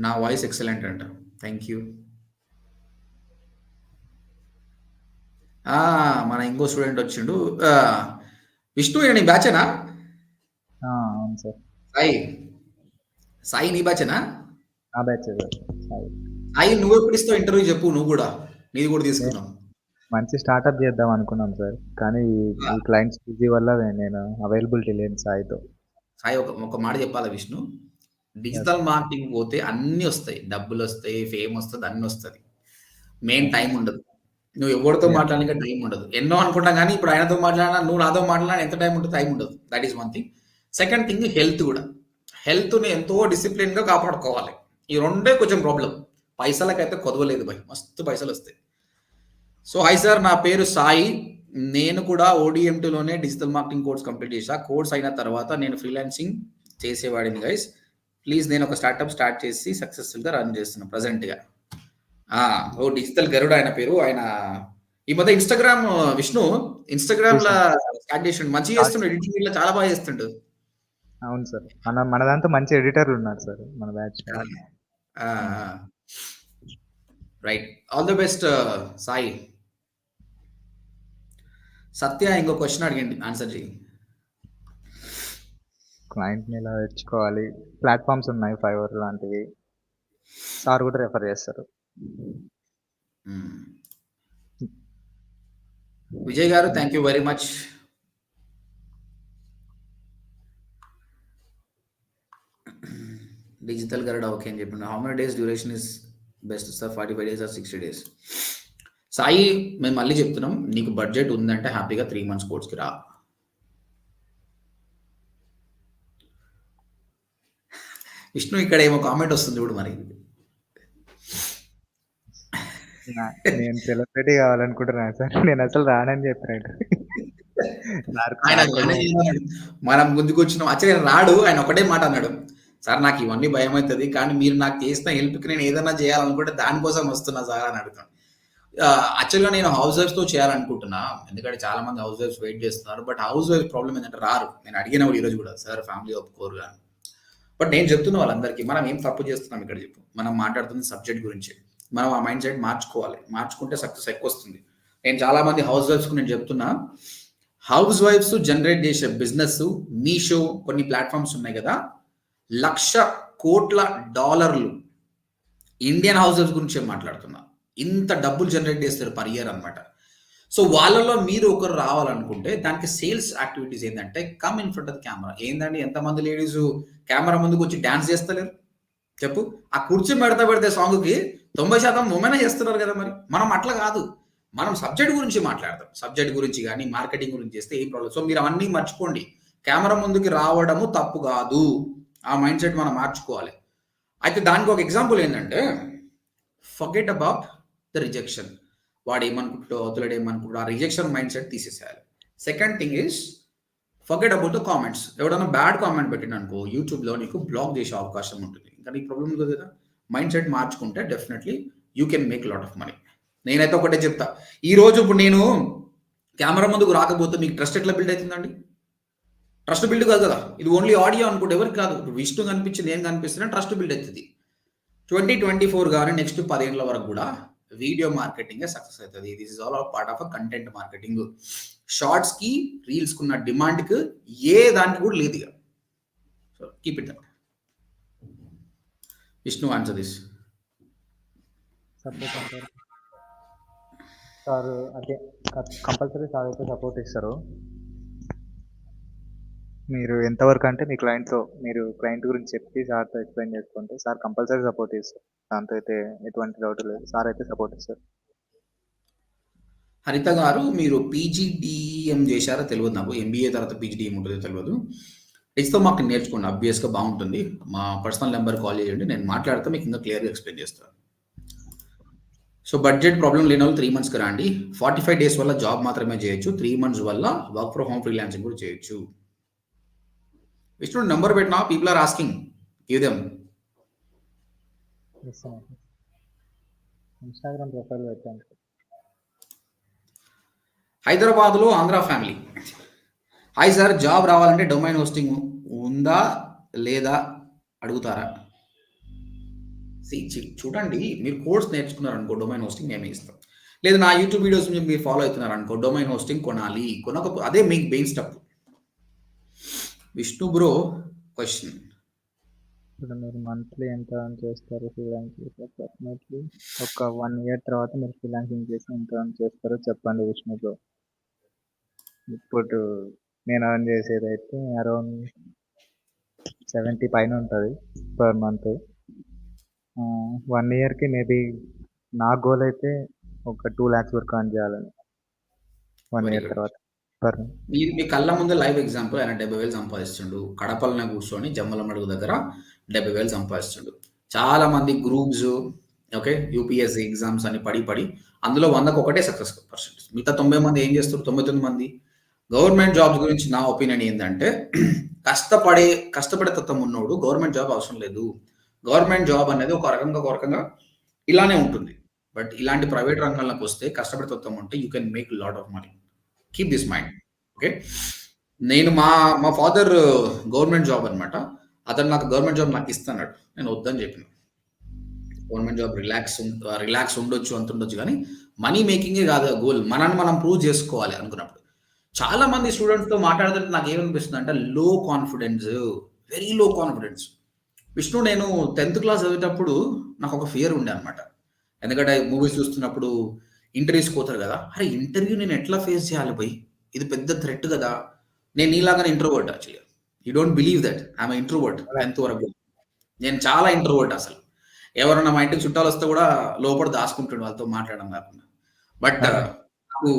నా వాయిస్ ఎక్సలెంట్ అంట. Thank you. మన ఇంకో స్టూడెంట్ వచ్చిండు. విష్ణు నీ బ్యాచేనా? అవును సార్. సాయి నీ బ్యాచేనా? ఆ బ్యాచ్ సార్. సాయి నువ్వు ఎప్పుడు ఇస్తావు ఇంటర్వ్యూ చెప్పు. నువ్వు కూడా నీది కూడా తీసుకున్నావు. మంచి స్టార్ట్అప్ చేద్దాం అనుకున్నాం సార్, కానీ ఈ క్లయింట్స్ బిజీ వల్ల నేను అవైలబిలిటీ లేను సాయితో. సాయి ఒక మాట చెప్పాలా విష్ణు, డిజిటల్ మార్కెటింగ్ పోతే అన్నీ వస్తాయి. డబ్బులు వస్తాయి, ఫేమ్ వస్తుంది, అన్నీ వస్తుంది. మెయిన్ టైం ఉండదు. నువ్వు ఎవరితో మాట్లాడడానికి టైం ఉండదు. ఎన్నో అనుకుంటాం కానీ ఇప్పుడు ఆయనతో మాట్లాడినా నువ్వు నాతో మాట్లాడినా ఎంత టైం ఉంటుంది? టైం ఉండదు. That is one thing. Second thing health కూడా. హెల్త్ని ఎంతో డిసిప్లిన్గా కాపాడుకోవాలి. ఈ రెండే కొంచెం ప్రాబ్లం. పైసలకైతే కొదవలేదు భయ్, మస్తు పైసలు వస్తాయి. సో హాయ్ సార్, నా పేరు సాయి. నేను కూడా ఓడిఎంటీలోనే డిజిటల్ మార్కెటింగ్ కోర్స్ కంప్లీట్ చేశా. కోర్స్ అయిన తర్వాత నేను ఫ్రీలాన్సింగ్ చేసేవాడిని గైస్. ప్లీజ్ నేను ఒక స్టార్ట్అప్ స్టార్ట్ చేసి సక్సెస్ఫుల్గా రన్ చేస్తున్నాను ప్రజెంట్గా. డిజిటల్ గరుడ్ ఆయన పేరు. ఆయన ఈ మధ్య ఇన్స్టాగ్రామ్ విష్ణు ఇన్స్టాగ్రామ్లో స్టార్ట్ చేసిండు. మంచిగా చేస్తుండు, ఎడిటింగ్ ఇట్లా చాలా బాగా చేస్తుండు. అవును సార్. మన దాంతో మంచి ఎడిటర్లు ఉన్నారు సార్ మన batch. Right, all the best Sai. Satya ఇంకో క్వశ్చన్ అడిగండి, ఆన్సర్ చేయి. క్లయింట్ని ఎలా తెచ్చుకోవాలి? ప్లాట్ఫామ్స్ ఉన్నాయి, ఫైవర్ లాంటివి. సార్ కూడా రెఫర్ చేస్తారు. Vijay garu, thank you very much. Digital Garuda okay అని చెప్పిండు. How many days duration is best sir? 45 days or 60 days? Sai, మేము మళ్ళీ చెప్తున్నాం, నీకు బడ్జెట్ ఉందంటే హ్యాపీగా 3 months కోర్స్కి రా. విష్ణు ఇక్కడ ఏమో కామెంట్ వస్తుంది చూడు. మరి నేను సెలబ్రిటీ కావాలనుకుంటున్నాను సార్. నేను అసలు రానని చెప్పాను. ఆయన మనం ముందుకు వచ్చినాం. యాక్చువల్లీ రాడు. ఆయన ఒకటే మాట అన్నాడు, సార్ నాకు ఇవన్నీ భయం అవుతుంది, కానీ మీరు నాకు చేసిన హెల్ప్కి నేను ఏదైనా చేయాలనుకుంటే దానికోసం వస్తున్నా సార్ అని అడుగుతాను. యాక్చువల్గా నేను హౌస్ వైఫ్స్తో చేయాలనుకుంటున్నా, ఎందుకంటే చాలా మంది హౌస్ వైఫ్స్ వెయిట్ చేస్తున్నారు. బట్ హౌస్ వైఫ్ ప్రాబ్లం ఏంటంటే రారు. నేను అడిగిన కూడా ఈరోజు కూడా, సార్ ఫ్యామిలీ ఒప్పుకోరు కానీ. బట్ నేను చెప్తున్న వాళ్ళందరికీ, మనం ఏం తప్పు చేస్తున్నాం ఇక్కడ చెప్పు. మనం మాట్లాడుతున్న సబ్జెక్ట్ గురించి. మనం ఆ మైండ్ సెట్ మార్చుకోవాలి. మార్చుకుంటే సక్సెస్ ఎక్కువ వస్తుంది. నేను చాలా మంది హౌస్ వైఫ్స్కు నేను చెప్తున్నా, హౌస్ వైఫ్స్ జనరేట్ చేసే బిజినెస్, మీషో, కొన్ని ప్లాట్ఫామ్స్ ఉన్నాయి కదా, $1,00,000 కోట్ల ఇండియన్ హౌస్ వైఫ్స్ గురించి మాట్లాడుతున్నా. ఇంత డబ్బులు జనరేట్ చేస్తారు పర్ ఇయర్ అనమాట. సో వాళ్ళలో మీరు ఒకరు రావాలనుకుంటే దానికి సేల్స్ యాక్టివిటీస్ ఏంటంటే come in front of the camera. ఏంటండి, ఎంతమంది లేడీస్ కెమెరా ముందుకు వచ్చి డాన్స్ చేస్తలేరు చెప్పు? ఆ కుర్చీ పెడితే సాంగ్కి 90% ఉమెనే చేస్తున్నారు కదా. మరి మనం అట్లా కాదు, మనం సబ్జెక్ట్ గురించి మాట్లాడతాం. సబ్జెక్ట్ గురించి కానీ మార్కెటింగ్ గురించి చేస్తే ఏం ప్రాబ్లం. సో మీరు అవన్నీ మర్చిపోండి. కెమెరా ముందుకి రావడము తప్పు కాదు. ఆ మైండ్ సెట్ మనం మార్చుకోవాలి. అయితే దానికి ఒక ఎగ్జాంపుల్ ఏంటంటే, ఫర్గెట్ అబౌట్ ద రిజెక్షన్. వాడు ఏమనుకుంటాడో, అవతలడు ఏమనుకుంటాడో, ఆ రిజెక్షన్ మైండ్ సెట్ తీసేసేయాలి. Second thing is forget about the comments. ఎవడన్నా బ్యాడ్ కామెంట్ పెట్టిన అనుకో, యూట్యూబ్లో నీకు బ్లాక్ చేసే అవకాశం ఉంటుంది. ఇంకా నీకు ప్రాబ్లం ఉంది కదా. మైండ్ సెట్ మార్చుకుంటే definitely you can make lot of money. నేనైతే ఒకటే చెప్తా, ఈ రోజు ఇప్పుడు నేను కెమెరా ముందుకు రాకపోతే మీకు ట్రస్ట్ ఎట్లా బిల్డ్ అవుతుందండి? ట్రస్ట్ బిల్డ్ కాదు కదా, ఇది ఓన్లీ ఆడియో అనుకుంటే ఎవరికి కాదు. ఇప్పుడు విష్ణు కనిపించింది, ఏం కనిపిస్తున్నా ట్రస్ట్ బిల్డ్ అవుతుంది. 2024 కానీ నెక్స్ట్ 10 ఏళ్ల వరకు కూడా వీడియో మార్కెటింగ్ సక్సెస్ అవుతుంది. This is all part of a content marketing. Shorts కి రీల్స్ కున్న డిమాండ్ కి ఏ దానికి కూడా లేదు ఇక. So keep it that. Vishnu answer this. Support అంటారు సార్, అదే కంపల్సరీ సార్ అయితే సపోర్ట్ ఇస్తారు. మీరు ఎంతవరకు అంటే మీ క్లయింట్తో, మీరు క్లయింట్ గురించి చెప్పి సార్తో ఎక్స్ప్లెయిన్ చేసుకుంటే సార్ కంపల్సరీ సపోర్ట్ ఇస్తారు. దాంతో అయితే ఎటువంటి డౌట్ లేదు, సార్ అయితే సపోర్ట్ ఇస్తారు. హరిత గారు, మీరు పీజీడిఎం చేశారో తెలియదు నాకు, ఎంబీఏ తర్వాత పీజీడిఎం ఉంటుందో తెలియదు. డిజిటల్ మార్కెటింగ్ నేర్చుకోండి, అబ్వియస్గా బాగుంటుంది. మా పర్సనల్ నెంబర్ కాల్ చేయండి, నేను మాట్లాడితే మీకు ఇంకా క్లియర్గా ఎక్స్ప్లెయిన్ చేస్తాను. సో బడ్జెట్ ప్రాబ్లం లేని వాళ్ళు 3 monthsకి రండి. 45 days వల్ల జాబ్ మాత్రమే చేయొచ్చు, 3 months వల్ల వర్క్ ఫ్రమ్ హోమ్ ఫ్రీలాన్సింగ్ కూడా చేయొచ్చు. విష్ణు నెంబర్ పెట్టినా, people are asking, give them. Instagram profile పెట్టాను. హైదరాబాద్లో Andhra family. Hi sir, job రావాలంటే డొమైన్ హోస్టింగ్ ఉందా లేదా అడుగుతారా? చూడండి, మీరు కోర్స్ నేర్చుకున్నారు అనుకో, డొమైన్ హోస్టింగ్ మేమే ఇస్తాం. లేదు నా యూట్యూబ్ వీడియోస్ మీరు ఫాలో అవుతున్నారు అనుకో, డొమైన్ హోస్టింగ్ కొనాలి, కొనకపోతే అదే మీకు main step. Vishnu bro question, ఇప్పుడు మీరు మంత్లీ ఎంత earn చేస్తారు ఫ్రీలాన్సింగ్? అప్రాక్సిమేట్లీ ఒక 1 year తర్వాత మీరు ఫ్రీలాన్సింగ్ చేసి ఎంత earn చేస్తారో చెప్పండి విష్ణు బ్రో. ఇప్పుడు నేను earn చేసేది అయితే అరౌండ్ 70 పైన ఉంటుంది పర్ మంత్. 1 yearకి మేబీ నా గోల్ అయితే ఒక 2 lakhs వరకు earn చేయాలని 1 Very year good. తర్వాత పర్. మీరు మీ కళ్ళ ముందే లైవ్ ఎగ్జాంపుల్, ఆయన 70,000 సంపాదిస్తుండు. కడపలనే కూర్చొని జమ్మలమడుగు దగ్గర 70,000 సంపాదిస్తుండు. చాలా మంది గ్రూప్స్, ఓకే, యూపీఎస్సీ ఎగ్జామ్స్ అని పడి అందులో 100కి ఒకటే సక్సెస్ పర్సెంటేజ్. మిగతా 90 మంది ఏం చేస్తారు? 99 మంది. గవర్నమెంట్ జాబ్స్ గురించి నా ఒపీనియన్ ఏంటంటే, కష్టపడే తత్వం ఉన్నోడు గవర్నమెంట్ జాబ్ అవసరం లేదు. గవర్నమెంట్ జాబ్ అనేది ఒక రకంగా ఇలానే ఉంటుంది. బట్ ఇలాంటి ప్రైవేట్ రంగంలోకి వస్తే కష్టపడే తత్వం ఉంటే you can make lot of money. Keep this mind. Okay, నేను మా ఫాదర్ గవర్నమెంట్ జాబ్ అనమాట. అతను నాకు గవర్నమెంట్ జాబ్ నాకు ఇస్తున్నాడు, నేను వద్దని చెప్పిన. గవర్నమెంట్ జాబ్ రిలాక్స్ ఉండొచ్చు, అంత ఉండొచ్చు, కానీ మనీ మేకింగే కాదు గోల్. మనల్ని మనం ప్రూవ్ చేసుకోవాలి అనుకున్నప్పుడు. చాలా మంది స్టూడెంట్స్తో మాట్లాడుతుంటే నాకు ఏమనిపిస్తుంది అంటే, లో confidence, very low confidence. Vishnu, నేను 10th class చదివేటప్పుడు నాకు ఒక ఫియర్ ఉండే అనమాట. ఎందుకంటే మూవీస్ చూస్తున్నప్పుడు ఇంటర్వ్యూస్కి పోతారు కదా, అరే ఇంటర్వ్యూ నేను ఎట్లా ఫేస్ చేయాలి పోయి, ఇది పెద్ద థ్రెట్ కదా. నేను నీలాగానే ఇంట్రోవర్ట్ యాక్చువల్గా. You don't believe that I'm introvert. 10th వరకు నేను చాలా ఇంట్రోవర్ట్ అసలు. ఎవరన్నా మా ఇంటికి చుట్టాలు వస్తే కూడా లోపల దాచుకుంటాడు, వాళ్ళతో మాట్లాడడం కాకుండా. బట్ నాకు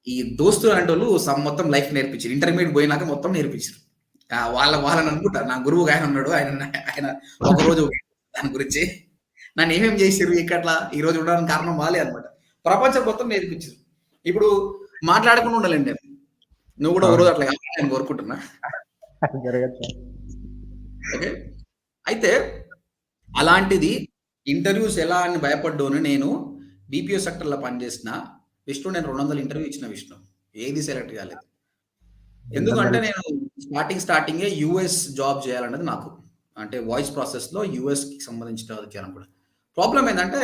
ఈ దోస్తులు అంటే వాళ్ళు మొత్తం లైఫ్ నేర్పించారు. ఇంటర్మీడియట్ పోయినాక మొత్తం నేర్పించారు. వాళ్ళని అనుకుంటా, నా గురువు ఆయన ఉన్నాడు, ఆయన ఒకరోజు దాని గురించి నన్ను ఏమేమి చేసారు ఇక్కడ ఈ రోజు ఉండడానికి కారణం వాళ్ళే అనమాట. ప్రపంచం మొత్తం నేర్పించారు. ఇప్పుడు మాట్లాడకుండా ఉండాలండి. నువ్వు కూడా ఒకరోజు అట్లా కావాలని నేను కోరుకుంటున్నా. ఓకే, అయితే అలాంటిది ఇంటర్వ్యూస్ ఎలా అని భయపడ్డాను. నేను బీపీఓ సెక్టర్లో పనిచేసిన విష్ణు, నేను 200 ఇంటర్వ్యూ ఇచ్చిన విష్ణు, ఏది సెలెక్ట్ కాలేదు. ఎందుకంటే నేను స్టార్టింగే యూఎస్ జాబ్ చేయాలన్నది నాకు, అంటే వాయిస్ ప్రాసెస్లో యూఎస్కి సంబంధించిన కూడా. ప్రాబ్లం ఏంటంటే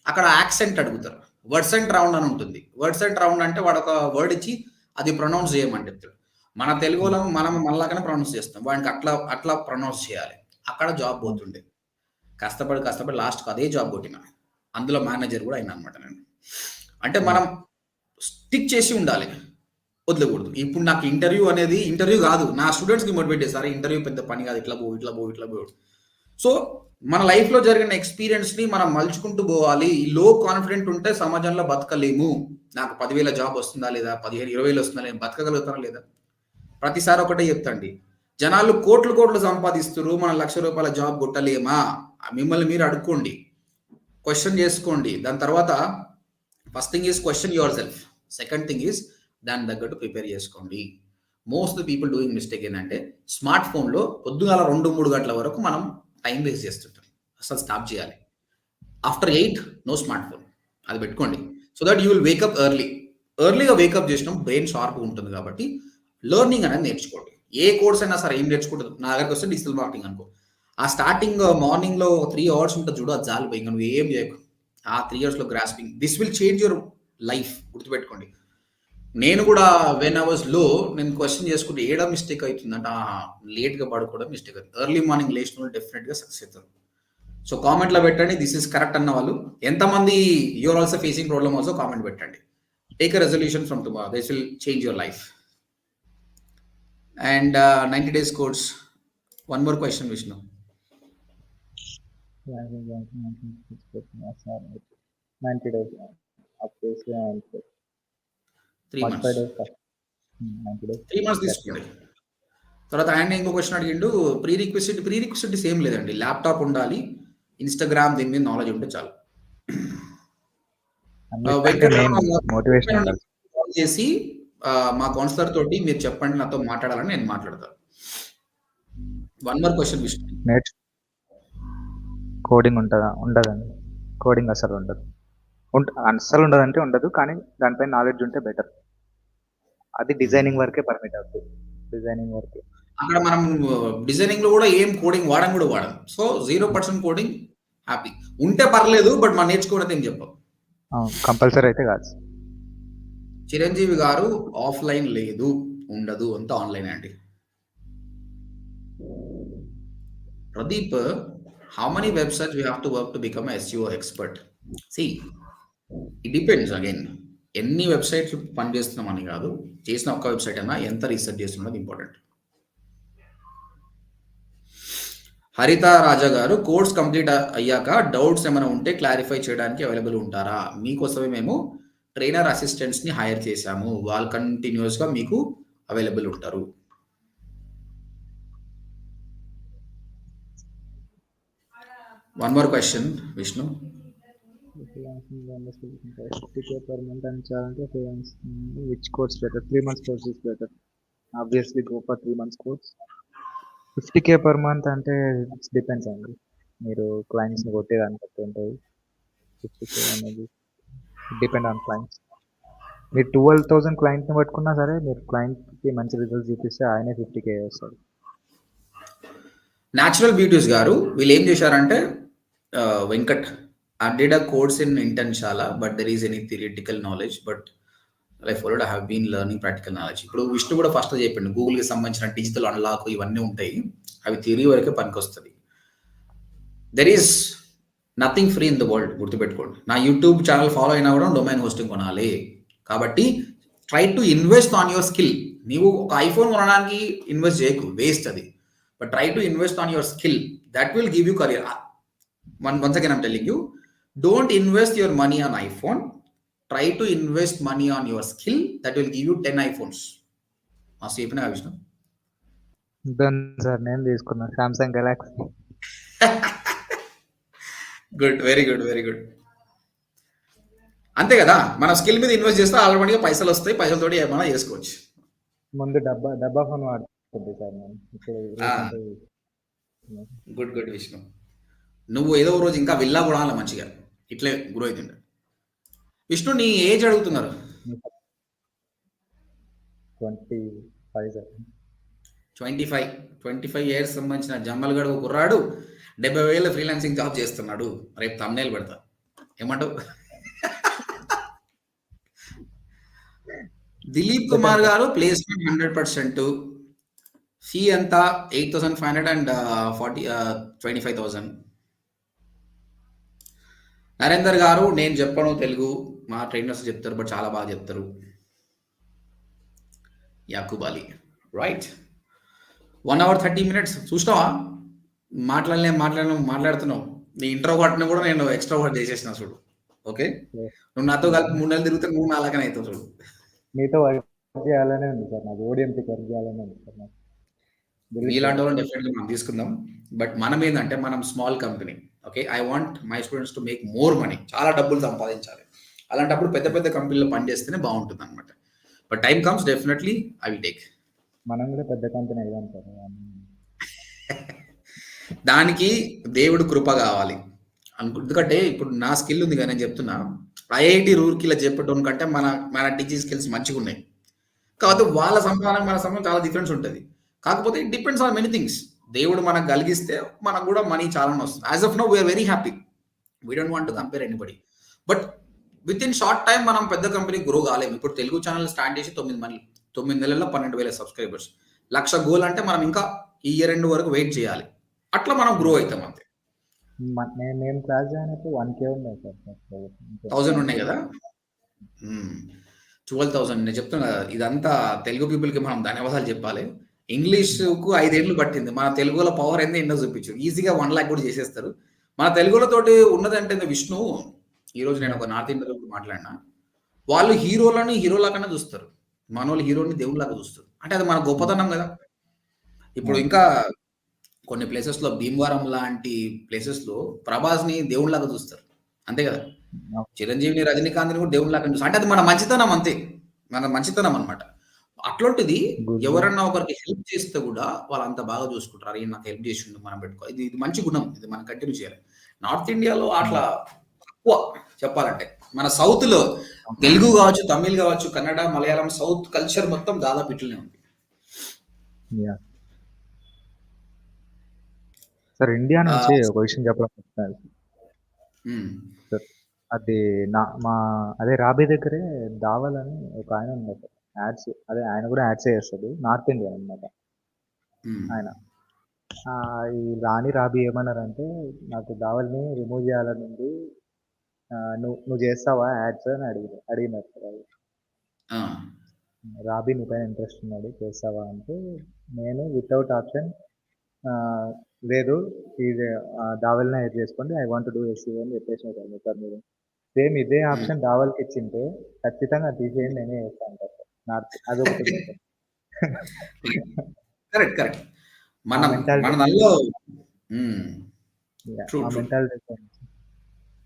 అక్కడ యాక్సెంట్ అడుగుతారు. వర్డ్స్ అండ్ రౌండ్ అని ఉంటుంది. వర్డ్స్ అండ్ రౌండ్ అంటే వాడు ఒక వర్డ్ ఇచ్చి అది ప్రొనౌన్స్ చేయమని చెప్తాడు. మన తెలుగులో మనం మనలాగానే ప్రొనౌన్స్ చేస్తాం, వాడికి అట్లా ప్రొనౌన్స్ చేయాలి. అక్కడ జాబ్ పోతుండే. కష్టపడి లాస్ట్కి అదే జాబ్ కొట్టిన. అందులో మేనేజర్ కూడా అయినా అనమాట నేను. అంటే మనం స్టిక్ చేసి ఉండాలి, వదలకూడదు. ఇప్పుడు నాకు ఇంటర్వ్యూ కాదు, నా స్టూడెంట్స్కి మోటివేట్ చేస్తారు. ఇంటర్వ్యూ పెద్ద పని కాదు, ఇట్లా పో. సో మన లైఫ్లో జరిగిన ఎక్స్పీరియన్స్ని మనం మలుచుకుంటూ పోవాలి. ఈ లో కాన్ఫిడెంట్ ఉంటే సమాజంలో బతకలేము. నాకు 10,000 జాబ్ వస్తుందా లేదా, 15,000, 20,000 వస్తుందా లేదా, బతకగలుగుతారా లేదా? ప్రతిసారి ఒకటే చెప్తాండి, జనాలు కోట్లు సంపాదిస్తారు, మనం ₹1,00,000 జాబ్ కొట్టలేమా? మిమ్మల్ని మీరు అడుక్కోండి, క్వశ్చన్ చేసుకోండి. దాని తర్వాత first thing is question your self. Second thing is దాని తగ్గట్టు ప్రిపేర్ చేసుకోండి. Most the people doing mistake ఏంటంటే, స్మార్ట్ ఫోన్లో పొద్దుగాల 2-3 గంటల వరకు మనం టైం వేస్ట్ చేస్తుంటాం. అసలు స్టాప్ చేయాలి. ఆఫ్టర్ 8 నో స్మార్ట్ ఫోన్, అది పెట్టుకోండి. So that you will wake up ఎర్లీగా వేకప్ చేసినాం, బ్రెయిన్ షార్ప్గా ఉంటుంది. కాబట్టి లెర్నింగ్ అనేది నేర్చుకోండి. ఏ కోర్స్ అయినా సరే ఏం నేర్చుకుంటుంది నా దగ్గరికి వస్తే డిజిటల్ మార్కెటింగ్ అనుకో. ఆ స్టార్టింగ్ మార్నింగ్‌లో 3 అవర్స్ ఉంటది చూడు అది చాలు ఇంక నువ్వు ఏం చేయకు. ఆ 3 ఇయర్స్‌లో grasping this will change your life గుర్తుపెట్టుకోండి. నేను కూడా వెన్ ఐ వాస్ లో నేను క్వెషన్ చేసుకుంటే ఏడ మిస్టేక్ అవుతుందంటే లేట్‌గా పడుకోవడం మిస్టేక్ అవుతుంది. ఎర్లీ మార్నింగ్ లేచిన వాళ్ళు డెఫినెట్‌గా సక్సెస్ అవుతారు. సో కామెంట్‌లో పెట్టండి దిస్ ఈస్ కరెక్ట్ అన్న వాళ్ళు. ఎంతమంది you are also facing problem also comment పెట్టండి. Take a resolution from tomorrow this will change your life. And 90 days course. One more question, Vishnu. 90 days. Up to 3 months. 45 days. 90 days. 3 months తీసుకోండి. తర్వాత ఆయన ఇంకో question అడిగిండు pre రిక్వెసిటీస్ ఏం లేదండి. Laptop ఉండాలి, Instagram దీని మీద నాలెడ్జ్ ఉంటే చాలు. మోటివేషన్ కాల్ చేసి మా కౌన్సిలర్ తోటి మీరు చెప్పండి నాతో మాట్లాడాలని నేను మాట్లాడతాను. One more question Vishnu. Coding ఉంటుందా? ఉండదండి. కోడింగ్ అసలు ఉండదు. అస్సలు ఉండదంటే ఉండదు, కానీ దానిపై నాలెడ్జ్ ఉంటే బెటర్. అది డిజైనింగ్ వరకే పర్మిట్ అవుతుంది. డిజైనింగ్ వరకే. అక్కడ మనం డిజైనింగ్ లో కూడా ఏం కోడింగ్ వాడం కూడా వాడం. సో 0% కోడింగ్ హ్యాపీ ఉంటే పర్లేదు, బట్ మనం నేర్చుకోవడం ఏం చెప్పాం. కంపల్సరీ అయితే కాదు. చిరంజీవి గారు ఆఫ్లైన్ లేదు, ఉండదు, అంతా ఆన్లైన్ అండి. Pradeep, how many websites we have to work to become a SEO expert? See, it depends again. ఎన్ని వెబ్సైట్లు పనిచేస్తున్నామని కాదు, చేసిన ఒక్క వెబ్సైట్ అయినా ఎంత రీసెర్చ్ చేస్తున్నది ఇంపార్టెంట్. హరిత రాజా గారు, కోర్స్ కంప్లీట్ అయ్యాక డౌట్స్ ఏమైనా ఉంటే క్లారిఫై చేయడానికి అవైలబుల్ ఉంటారా? మీకోసమే మేము ట్రైనర్ అసిస్టెంట్స్ని హైర్ చేశాము, వాళ్ళు కంటిన్యూస్గా మీకు అవైలబుల్ ఉంటారు. One more question, Vishnu. 50K per month and which course better? 3 months course is better. Obviously go for 3 months course. 50K per month అంటే ఇట్స్ డిపెండ్స్ అండి. మీరు క్లయింట్స్ని కొట్టేదాన్ని బట్టి ఉంటుంది. 50K అనేది డిపెండ్ ఆన్ క్లయింట్స్. మీరు 12,000 క్లయింట్ని పట్టుకున్నా సరే, మీరు క్లయింట్కి మంచి రిజల్ట్స్ చూపిస్తే ఆయనే 50K వస్తాడు. న్యాచురల్ బ్యూటీస్ గారు వీళ్ళు ఏం చేశారంటే Venkat I did a course in Intenshala, but there is any theoretical knowledge, but I followed, I have been learning practical knowledge. ఇప్పుడు విష్ణు కూడా ఫస్ట్ చెప్పిండు గూగుల్కి సంబంధించిన డిజిటల్ అన్లాక్ ఇవన్నీ ఉంటాయి, అవి థియరీ వరకే పనికొస్తుంది. There is nothing free in the world, గుర్తుపెట్టుకోండి. నా యూట్యూబ్ ఛానల్ ఫాలో అయినా కూడా డొమైన్ హోస్టింగ్ కొనాలి. కాబట్టి try to invest on your skill. నీవు ఒక ఐఫోన్ కొనడానికి ఇన్వెస్ట్ చేయకు, వేస్ట్ అది. But try to invest on your skill, that will give you career. Once again I'm telling you, don't invest your money on iPhone, try to invest money on your skill, that will give you 10 iPhones. Must చెప్పినా Vishnu sir నేను తీసుకున్నా Samsung Galaxy. Good, very good, very good. అంతే కదా, మన skill మీద invest చేస్తే ఆల్రెడీగా పైసలు వస్తాయి, పైసలతోటి ఏమైనా చేసుకోవచ్చు. ముందు డబ్బా ఫోన్ వాడుతుంది సార్ నేను. గుడ్ గుడ్ విష్ణు, నువ్వు ఏదో రోజు ఇంకా విల్లా కూడా మంచిగా ఇట్లే గ్రో అవుతుండే. విష్ణు, నీ ఏజ్ అడుగుతున్నారు? 25 ఇయర్స్ సంబంధించిన జమ్మల్గడ్ కుర్రాడు 70,000 ఫ్రీలాన్సింగ్ జాబ్ చేస్తున్నాడు. రేపు thumbnail పెడతా, ఏమంటావు? దిలీప్ కుమార్ గారు ప్లేస్మెంట్ 100%, ఫీ అంతా 8,500 అండ్ 25,000. నరేందర్ గారు, నేను చెప్పను తెలుగు, మా ట్రైనర్స్ చెప్తారు, బట్ చాలా బాగా చెప్తారు. Yakub Ali, right. 1 hour 30 minutes చూసినావా? మాట్లాడుతున్నావు. నీ ఇంట్రోవర్ట్ని కూడా నేను ఎక్స్ట్రోవర్ట్ చేసేసిన చూడు. ఓకే, నువ్వు నాతో కలిపి 3 నెలలు తిరిగితే 3 నాలుగనే అవుతావు చూడు. మీతో వర్క్ చేయాలనే ఉంది సార్ నాకు, ఓడిఎంపీకి వర్క్ చేయాలనే ఉంది సార్ నాకు. ఇలాంటి వాళ్ళని డెఫినెట్గా మనం తీసుకుందాం. బట్ మనం ఏంటంటే మనం small company. Okay, I want my students to make more money, చాలా డబ్బులు సంపాదించాలి. అలాంటప్పుడు పెద్ద పెద్ద కంపెనీలో పనిచేస్తేనే బాగుంటుంది అనమాట. But time comes, definitely I will take. మనం కూడా పెద్ద కంపెనీ అయ్యాం సార్. దానికి దేవుడు కృప కావాలి ఎందుకంటే ఇప్పుడు నా స్కిల్ ఉంది కానీ నేను చెప్తున్నా, ఐఐటి రూర్కీలో చెప్పడం కంటే మన టీచింగ్ స్కిల్స్ మంచిగా ఉన్నాయి. కాకపోతే వాళ్ళ సంపాదన మన సంపాదన చాలా డిఫరెన్స్ ఉంటుంది. కాకపోతే it depends on many things. దేవుడు మనకు కలిగిస్తే మనకు కూడా మనీ చాలానే వస్తుంది. As of now we are very happy. We don't want to compare anybody. But with in short time మనం పెద్ద కంపెనీ గ్రో కాలేము. ఇప్పుడు తెలుగు ఛానల్ స్టార్ట్ చేసి 9 నెలల్లో 12,000 సబ్స్క్రైబర్స్. 1,00,000 గోల్ అంటే మనం ఇంకా ఈ ఇయర్ ఎండ్ వరకు వెయిట్ చేయాలి. అట్లా మనం గ్రో అవుతాం అంతే. మేము క్లాస్ జాయిన్ అయితే 1K ఉన్నాయి సార్. 1000 ఉన్నాయి కదా. 12,000 నేను చెప్తున్నా కదా, ఇదంతా తెలుగు పీపుల్కి మనం ధన్యవాదాలు చెప్పాలి. ఇంగ్లీష్కు 5 ఏళ్ళు పట్టింది. మన తెలుగులో పవర్ ఏంది ఎన్నో చూపించు. ఈజీగా 1 లాక్ కూడా చేసేస్తారు. మన తెలుగులతోటి ఉన్నదంటే విష్ణు. ఈరోజు నేను ఒక నార్త్ ఇండియన్ మాట్లాడినా, వాళ్ళు హీరోలని హీరోలా కన్నా చూస్తారు. మన వాళ్ళు హీరోని దేవుళ్ళలాగా చూస్తారు. అంటే అది మన గొప్పతనం కదా. ఇప్పుడు ఇంకా కొన్ని ప్లేసెస్లో భీమవరం లాంటి ప్లేసెస్లో ప్రభాస్ని దేవుళ్ళలాగా చూస్తారు. అంతే కదా. చిరంజీవిని, రజనీకాంత్ని కూడా దేవుళ్ళలాగా చూస్తారు. అంటే అది మన మంచితనం అంతే. మన మంచితనం అనమాట. అట్లాంటిది ఎవరన్నా ఒకరికి హెల్ప్ చేస్తే కూడా వాళ్ళు అంత బాగా చూసుకుంటారు. అరే నాకు హెల్ప్ చేసి మనం పెట్టుకో. ఇది మంచి గుణం. ఇది మనం కంటిన్యూ చేయాలి. నార్త్ ఇండియాలో అట్లా తక్కువ చెప్పాలంటే. మన సౌత్ లో తెలుగు కావచ్చు, తమిళ్ కావచ్చు, కన్నడ, మలయాళం, సౌత్ కల్చర్ మొత్తం దాదాపు ఇట్లనే ఉంది. సార్ ఇండియా నుంచి ఒక విషయం చెప్పాలి సార్. అది అదే రాబీ దగ్గరే దావల్ అని ఒక ఆయన ఉన్నారు యాడ్స్. అదే ఆయన కూడా యాడ్స్ చేస్తాడు. నార్త్ ఇండియన్ అనమాట ఆయన. ఈ రాణి రాబీ ఏమన్నారంటే, నాకు దావల్ని రిమూవ్ చేయాలని ఉంది, నువ్వు చేస్తావా యాడ్స్ అని అడిగినారు సార్. అది రాబీ నీ పైన ఇంట్రెస్ట్ ఉన్నాడు, చేస్తావా అంటే నేను వితౌట్ ఆప్షన్ లేదు, ఇది దావల్నే యాడ్ చేసుకోండి, ఐ వాంట్ డూ ఎస్సీఓ అని చెప్పేసిన సార్ మీరు. సేమ్ ఇదే ఆప్షన్ దావల్కి ఇచ్చింటే ఖచ్చితంగా తీసేయండి, నేనే చేస్తాను సార్. నార్త్ అదొకటి. Correct correct. మన మెంటాలిటీ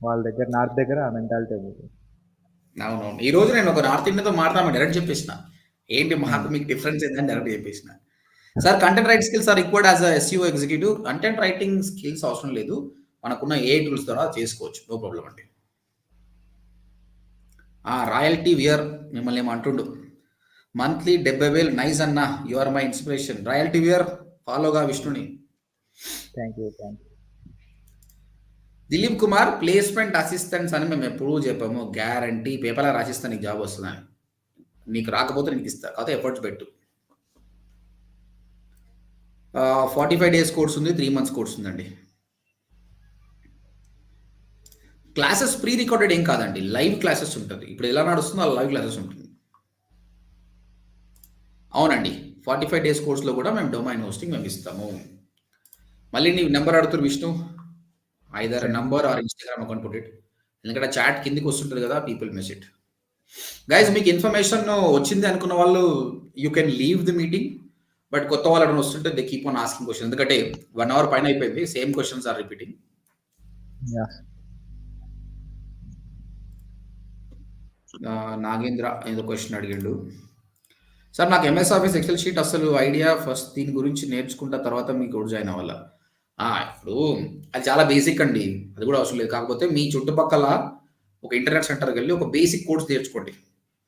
వాళ్ళ దగ్గర, నార్త్ దగ్గర ఆ మెంటాలిటీ ఉంది. అవునవును. ఈ రోజు నేను ఒక నార్త్ ఇండియన్తో మాట్లాడమని డైరెక్ట్ చెప్పేసిన, ఏంటి మాకు మీకు డిఫరెన్స్ ఏంటని డైరెక్ట్ చెప్పేసిన. Sir content writing skills are required as SEO executive. Content writing skills అవసరం లేదు, మనకున్న ఏ టూల్స్ ద్వారా చేసుకోవచ్చు, నో ప్రాబ్లం అండి. రాయల్టీ వియర్ మిమ్మల్ని ఏమంటుండు, మంత్లీ 70,000 నైస్ అన్న, యు ఆర్ మై ఇన్స్పిరేషన్. రాయల్టీ వియర్ ఫాలోగా విష్ణుని. Thank you. Dilip Kumar placement assistants అని మేము ఎప్పుడూ చెప్పాము, గ్యారంటీ పేపర్లో రాసిస్తా నీకు జాబ్ వస్తుందని. నీకు రాకపోతే నీకు ఇస్తా, కాకపోతే ఎఫర్ట్స్ పెట్టు. 45 days కోర్స్ ఉంది, 3 months కోర్స్ ఉందండి. క్లాసెస్ ప్రీ రికార్డెడ్ ఏం కాదండి, లైవ్ క్లాసెస్ ఉంటుంది. ఇప్పుడు ఎలా నడుస్తుందో అలా లైవ్ క్లాసెస్ ఉంటుంది. అవునండి, 45 days కోర్సులో కూడా మేము డొమైన్ హోస్టింగ్ మేము ఇస్తాము. మళ్ళీ నీ నెంబర్ అడుగుతారు Vishnu, either number or Instagram account put it. ఎందుకంటే చాట్ కిందికి వస్తుంటుంది కదా, పీపుల్ మిస్ ఇట్. గైజ్ మీకు ఇన్ఫర్మేషన్ వచ్చింది అనుకున్న వాళ్ళు you can leave the meeting. But కొత్త వాళ్ళు ఎవరైనా వస్తుంటే they keep on asking question. ఎందుకంటే 1 hour పైన అయిపోయింది, same questions are repeating. Nagendra ఏదో క్వశ్చన్ అడిగిండు. సార్ నాకు ఎంఎస్ ఆఫీస్ ఎక్సెల్ షీట్ అసలు ఐడియా, ఫస్ట్ దీని గురించి నేర్చుకుంటా తర్వాత మీకు జాయిన్ అవ్వాలా. ఇప్పుడు అది చాలా బేసిక్ అండి, అది కూడా అవసరం లేదు. కాకపోతే మీ చుట్టుపక్కల ఒక ఇంటర్నెట్ సెంటర్కి వెళ్ళి ఒక బేసిక్ కోర్స్ నేర్చుకోండి.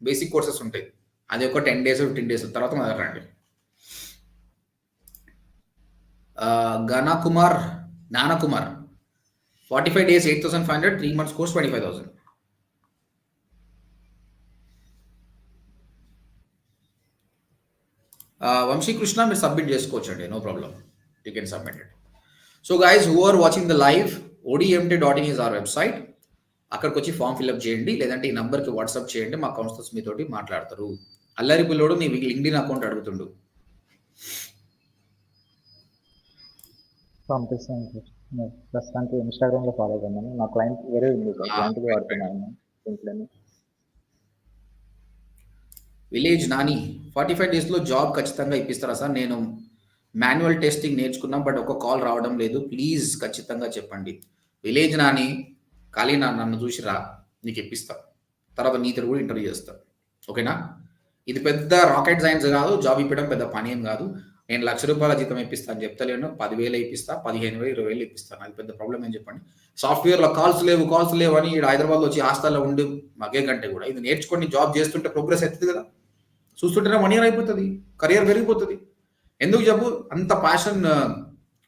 బేసిక్ కోర్సెస్ ఉంటాయి, అది ఒక 10 days 15 days తర్వాత మొదలండి. Gnanakumar 45 days 8,500, 3 months course 25,000. Vamsikrishna మీరు సబ్మిట్ చేసుకోవచ్చు అండి, no problem, you can submit it. So guys who are watching the live, odmt.in is our website. అక్కడికి వచ్చి ఫామ్ ఫిల్అప్ చేయండి, లేదంటే ఈ నంబర్కి వాట్సాప్ చేయండి, మా కౌన్సిలర్స్ మీతోటి మాట్లాడతారు. అల్లరి పిల్లోడు నీ లింక్డ్ఇన్ అకౌంట్ అడుగుతుండు. పంపిస్తాను సార్. ప్రస్తుతానికి ఇన్స్టాగ్రామ్లో ఫాలో అవ్వమని, నా క్లయింట్ వేరే ఉంది సార్, క్లయింట్కి వాడుతున్నాను ఇంట్లోనే. విలేజ్ నాని 45 daysలో జాబ్ ఖచ్చితంగా ఇప్పిస్తారా సార్? నేను మాన్యువల్ టెస్టింగ్ నేర్చుకున్నాం, బట్ ఒక కాల్ రావడం లేదు, ప్లీజ్ ఖచ్చితంగా చెప్పండి. విలేజ్ నాని, ఖాళీ నన్ను చూసి రా, నీకు ఇప్పిస్తా. తర్వాత నీతో కూడా ఇంటర్వ్యూ చేస్తా, ఓకేనా? ఇది పెద్ద రాకెట్ సైన్స్ కాదు, జాబ్ ఇప్పడం పెద్ద పని ఏం కాదు. నేను ₹1,00,000 జీతం ఇప్పిస్తా అని చెప్తలేను, 10,000 ఇప్పిస్తా, 15,000, 20,000 ఇప్పిస్తాను. అది పెద్ద ప్రాబ్లం ఏం చెప్పండి. సాఫ్ట్వేర్లో కాల్స్ లేవు అని హైదరాబాద్లో వచ్చి హాస్టల్లో ఉండి మగే కంటే కూడా ఇది నేర్చుకొని జాబ్ చేస్తుంటే ప్రోగ్రెస్ అవుతుంది కదా. చూస్తుంటేనే 1 year అయిపోతుంది, కెరియర్ పెరిగిపోతుంది. ఎందుకు చెప్పు? అంత ప్యాషన్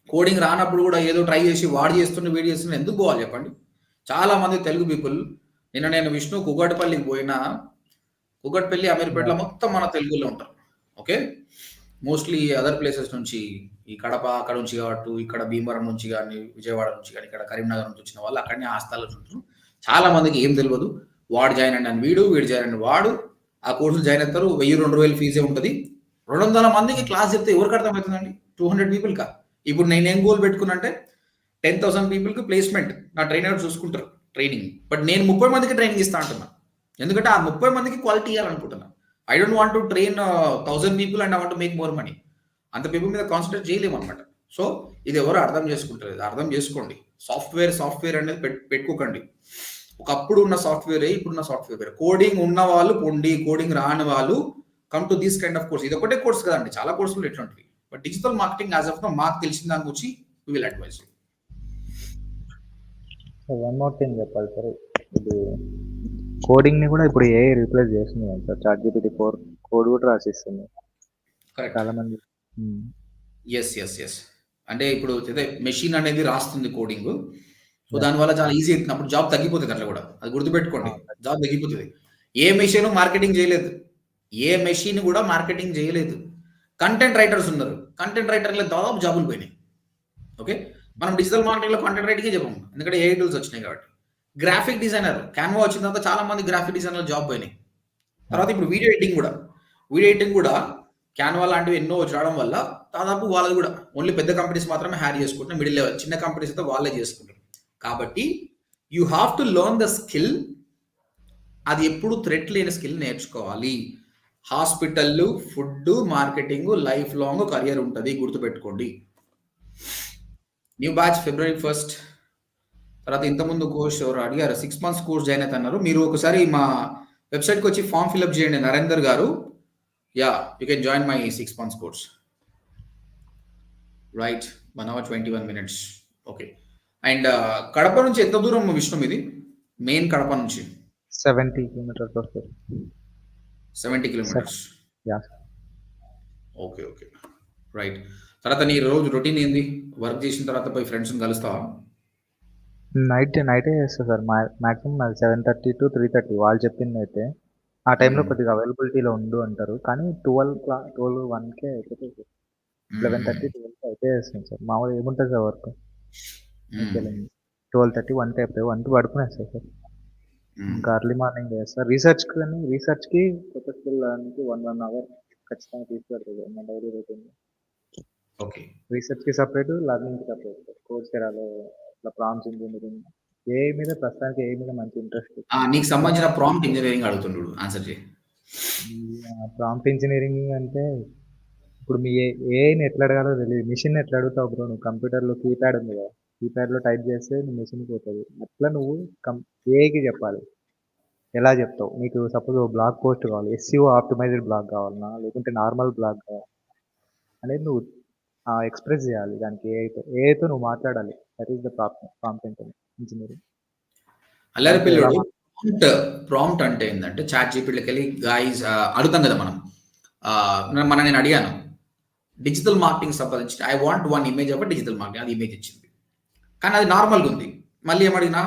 కోడింగ్ రానప్పుడు కూడా ఏదో ట్రై చేసి వాడు చేస్తున్న వీడు చేస్తున్న ఎందుకు పోవాలి చెప్పండి? చాలా మంది తెలుగు పీపుల్ నిన్న నేను విష్ణు కూకట్పల్లికి పోయినా, కూకట్పల్లి, అమీర్పేటలో మొత్తం మన తెలుగులో ఉంటారు. ఓకే. మోస్ట్లీ అదర్ ప్లేసెస్ నుంచి ఈ కడప అక్కడ నుంచి కావచ్చు, ఇక్కడ భీమవరం నుంచి కానీ, విజయవాడ నుంచి కానీ, ఇక్కడ కరీంనగర్ నుంచి వచ్చిన వాళ్ళు అక్కడనే హాస్టల్లో ఉంటారు. చాలా మందికి ఏం తెలియదు. వాడు జాయిన్ అయిన వీడు, వీడు జాయిన్ అయిన వాడు ఆ కోర్సులు జాయిన్ అవుతారు. 1000-2000 ఫీజే ఉంటుంది. 200 మందికి క్లాస్ చెప్తే ఎవరికి అర్థమవుతుందండి? 200 పీపుల్కా? ఇప్పుడు నేనేం గోల్ పెట్టుకున్నా అంటే 10,000 పీపుల్కి ప్లేస్మెంట్ నా ట్రైనర్ చూసుకుంటారు ట్రైనింగ్. బట్ నేను 30 మందికి ట్రైనింగ్ ఇస్తా అంటున్నా. ఎందుకంటే ఆ 30 మందికి క్వాలిటీ ఇవ్వాలనుకుంటున్నా. I don't want to train 1000 people and I want to make more money. అంత పీపుల్ మీద కాన్సన్ట్రేట్ చేయలేము అనమాట. సో ఇది ఎవరు అర్థం చేసుకుంటారు. అర్థం చేసుకోండి. సాఫ్ట్వేర్ అనేది పెట్టుకోకండి. ఒకప్పుడు ఉన్న సాఫ్ట్వేరే ఇప్పుడున్న సాఫ్ట్వేర్ వేరే. కోడింగ్ ఉన్న వాళ్ళు పొండి, కోడింగ్ రాని వాళ్ళు come to this kind of course. ఇది ఒకటే కోర్స్ కదండి, చాలా కోర్సులు ఎట్లాంటివి. But digital marketing as of now మాకు తెలిసిన దాని గురించి we will advise. One more thing చెప్పాలి సార్. ఇది కోడింగ్ ని కూడా ఇప్పుడు ఏఐ రీప్లేస్ చేస్తుంది కదా సార్. ChatGPT 4 కోడ్ కూడా రాసిస్తుంది కరెక్ట్. చాలా మంది. ఎస్. అంటే ఇప్పుడు అదే మెషిన్ అనేది రాస్తుంది కోడింగ్. సో దానివల్ల చాలా ఈజీ అవుతుంది. అప్పుడు జాబ్ తగ్గిపోతుంది అట్లా కూడా. అది గుర్తుపెట్టుకోండి. జాబ్ తగ్గిపోతుంది. ఏ మెషిన్ మార్కెటింగ్ చేయలేదు. ఏ మెషిన్ కూడా మార్కెటింగ్ చేయలేదు. కంటెంట్ రైటర్స్ ఉన్నారు. కంటెంట్ రైటర్లో దాదాపు జాబులు పోయినాయి. ఓకే. మనం డిజిటల్ మార్కెటింగ్లో కంటెంట్ రైటింగే చెప్పాము, ఎందుకంటే ఏఐ టూల్స్ వచ్చినాయి కాబట్టి. గ్రాఫిక్ డిజైనర్ క్యాన్వా వచ్చిన తర్వాత చాలా మంది గ్రాఫిక్ డిజైనర్ జాబ్ పోయినాయి. తర్వాత ఇప్పుడు వీడియో ఎడిటింగ్ కూడా క్యాన్వా లాంటివి ఎన్నో రావడం వల్ల దాదాపు వాళ్ళది కూడా ఓన్లీ పెద్ద కంపెనీస్ మాత్రమే హ్యారీ చేసుకుంటున్నారు. మిడిల్ లెవెల్ చిన్న కంపెనీస్ అయితే వాళ్ళే చేసుకుంటారు. కాబట్టి you have to learn the skill. అది ఎప్పుడు థ్రెట్ లేని స్కిల్ నేర్చుకోవాలి. Hospital, food, marketing life long career ఉంటుంది, గుర్తుపెట్టుకోండి. New batch February 1st. తర్వాత ఇంతకుముందు కోర్స్ ఎవరు అడిగారు 6 months కోర్స్ జాయిన్ అవుతున్నారు. మీరు ఒకసారి మా వెబ్సైట్కి వచ్చి ఫామ్ ఫిల్అప్ చేయండి నరేందర్ గారు. Yeah, you can join my 6 months course. Right, 1 hour 21 minutes. Okay. And Kadapa నుంచి ఎంత దూరం విష్ణు ఇది? మెయిన్ కడప నుంచి 70 kilometers వస్తుంది. 70 kilometers. యా. ఓకే. రైట్. తర్వాత నీ రోజు రొటీన్ ఏంది? వర్క్ చేసిన తర్వాత పోయి ఫ్రెండ్స్ని కలుస్తావా? నైటే చేస్తా సార్. మాక్సిమం నాది 7:30 to 3:30 వాళ్ళు చెప్పింది అయితే. ఆ టైంలో కొద్దిగా అవైలబిలిటీలో ఉండు అంటారు. కానీ 12-1కే అయిపోతుంది సార్. 11:30 12కి అయిపోయేస్తుంది సార్. మామూలుగా ఏముంటుంది సార్ వర్క్? 12:30 1కి అయిపోయి 1కి పడుకునేస్తాను సార్. ఇంకా అర్లీ మార్నింగ్ చేస్తా. రీసెర్చ్కి కొత్త స్కిల్ దానికి 1 hour ఖచ్చితంగా తీసుకెళ్తుంది నా డైలీ రొటీన్. ఓకే. రీసెర్చ్కి సపరేట్, లర్నింగ్కి సపరేట్ సార్. కోర్సెరాలో ఇట్లా ప్రాంప్ట్స్ ఇంజనీరింగ్ ఏఐ మీద ప్రస్తుతానికి ఏఐ మీద మంచి ఇంట్రెస్ట్. నీకు సంబంధించిన ప్రాంప్ట్ ఇంజనీరింగ్ అడుగుతుండు, ఆన్సర్ చేయి. ప్రాంప్ట్ ఇంజనీరింగ్ అంటే ఇప్పుడు మీ ఏఐని ఎట్లా అడగాలో తెలియదు. మిషన్ ఎట్లా అడుగుతావు బ్రో? నువ్వు కంప్యూటర్లో కీప్యాడ్ ఉంది కదా, కీప్యాడ్లో టైప్ చేస్తే నువ్వు మిషన్కి పోతుంది. అట్లా నువ్వు ఏఐకి చెప్పాలి. ఎలా చెప్తావు? నీకు సపోజ్ బ్లాగ్ పోస్ట్ కావాలి, SEO ఆప్టిమైజ్డ్ బ్లాగ్ కావాలన్నా, లేకుంటే నార్మల్ బ్లాగ్ కావాలి అనేది నువ్వు ఎక్స్ప్రెస్ చేయాలి దానికి. ఏఐతో నువ్వు మాట్లాడాలి. That is the prompt engineering. అల్లరిపిల్లడు ప్రాంప్ట్ అంటే ఏంటంటే చాట్ జీపీటీలోకి వెళ్ళి గాయస్ అడుగుతాం కదా మనం. నేను అడిగాను డిజిటల్ మార్కెటింగ్ సంబంధించి I want 1 image of digital marketing. అది ఇమేజ్ ఇచ్చింది, కానీ అది నార్మల్గా ఉంది. మళ్ళీ ఏమడిగినా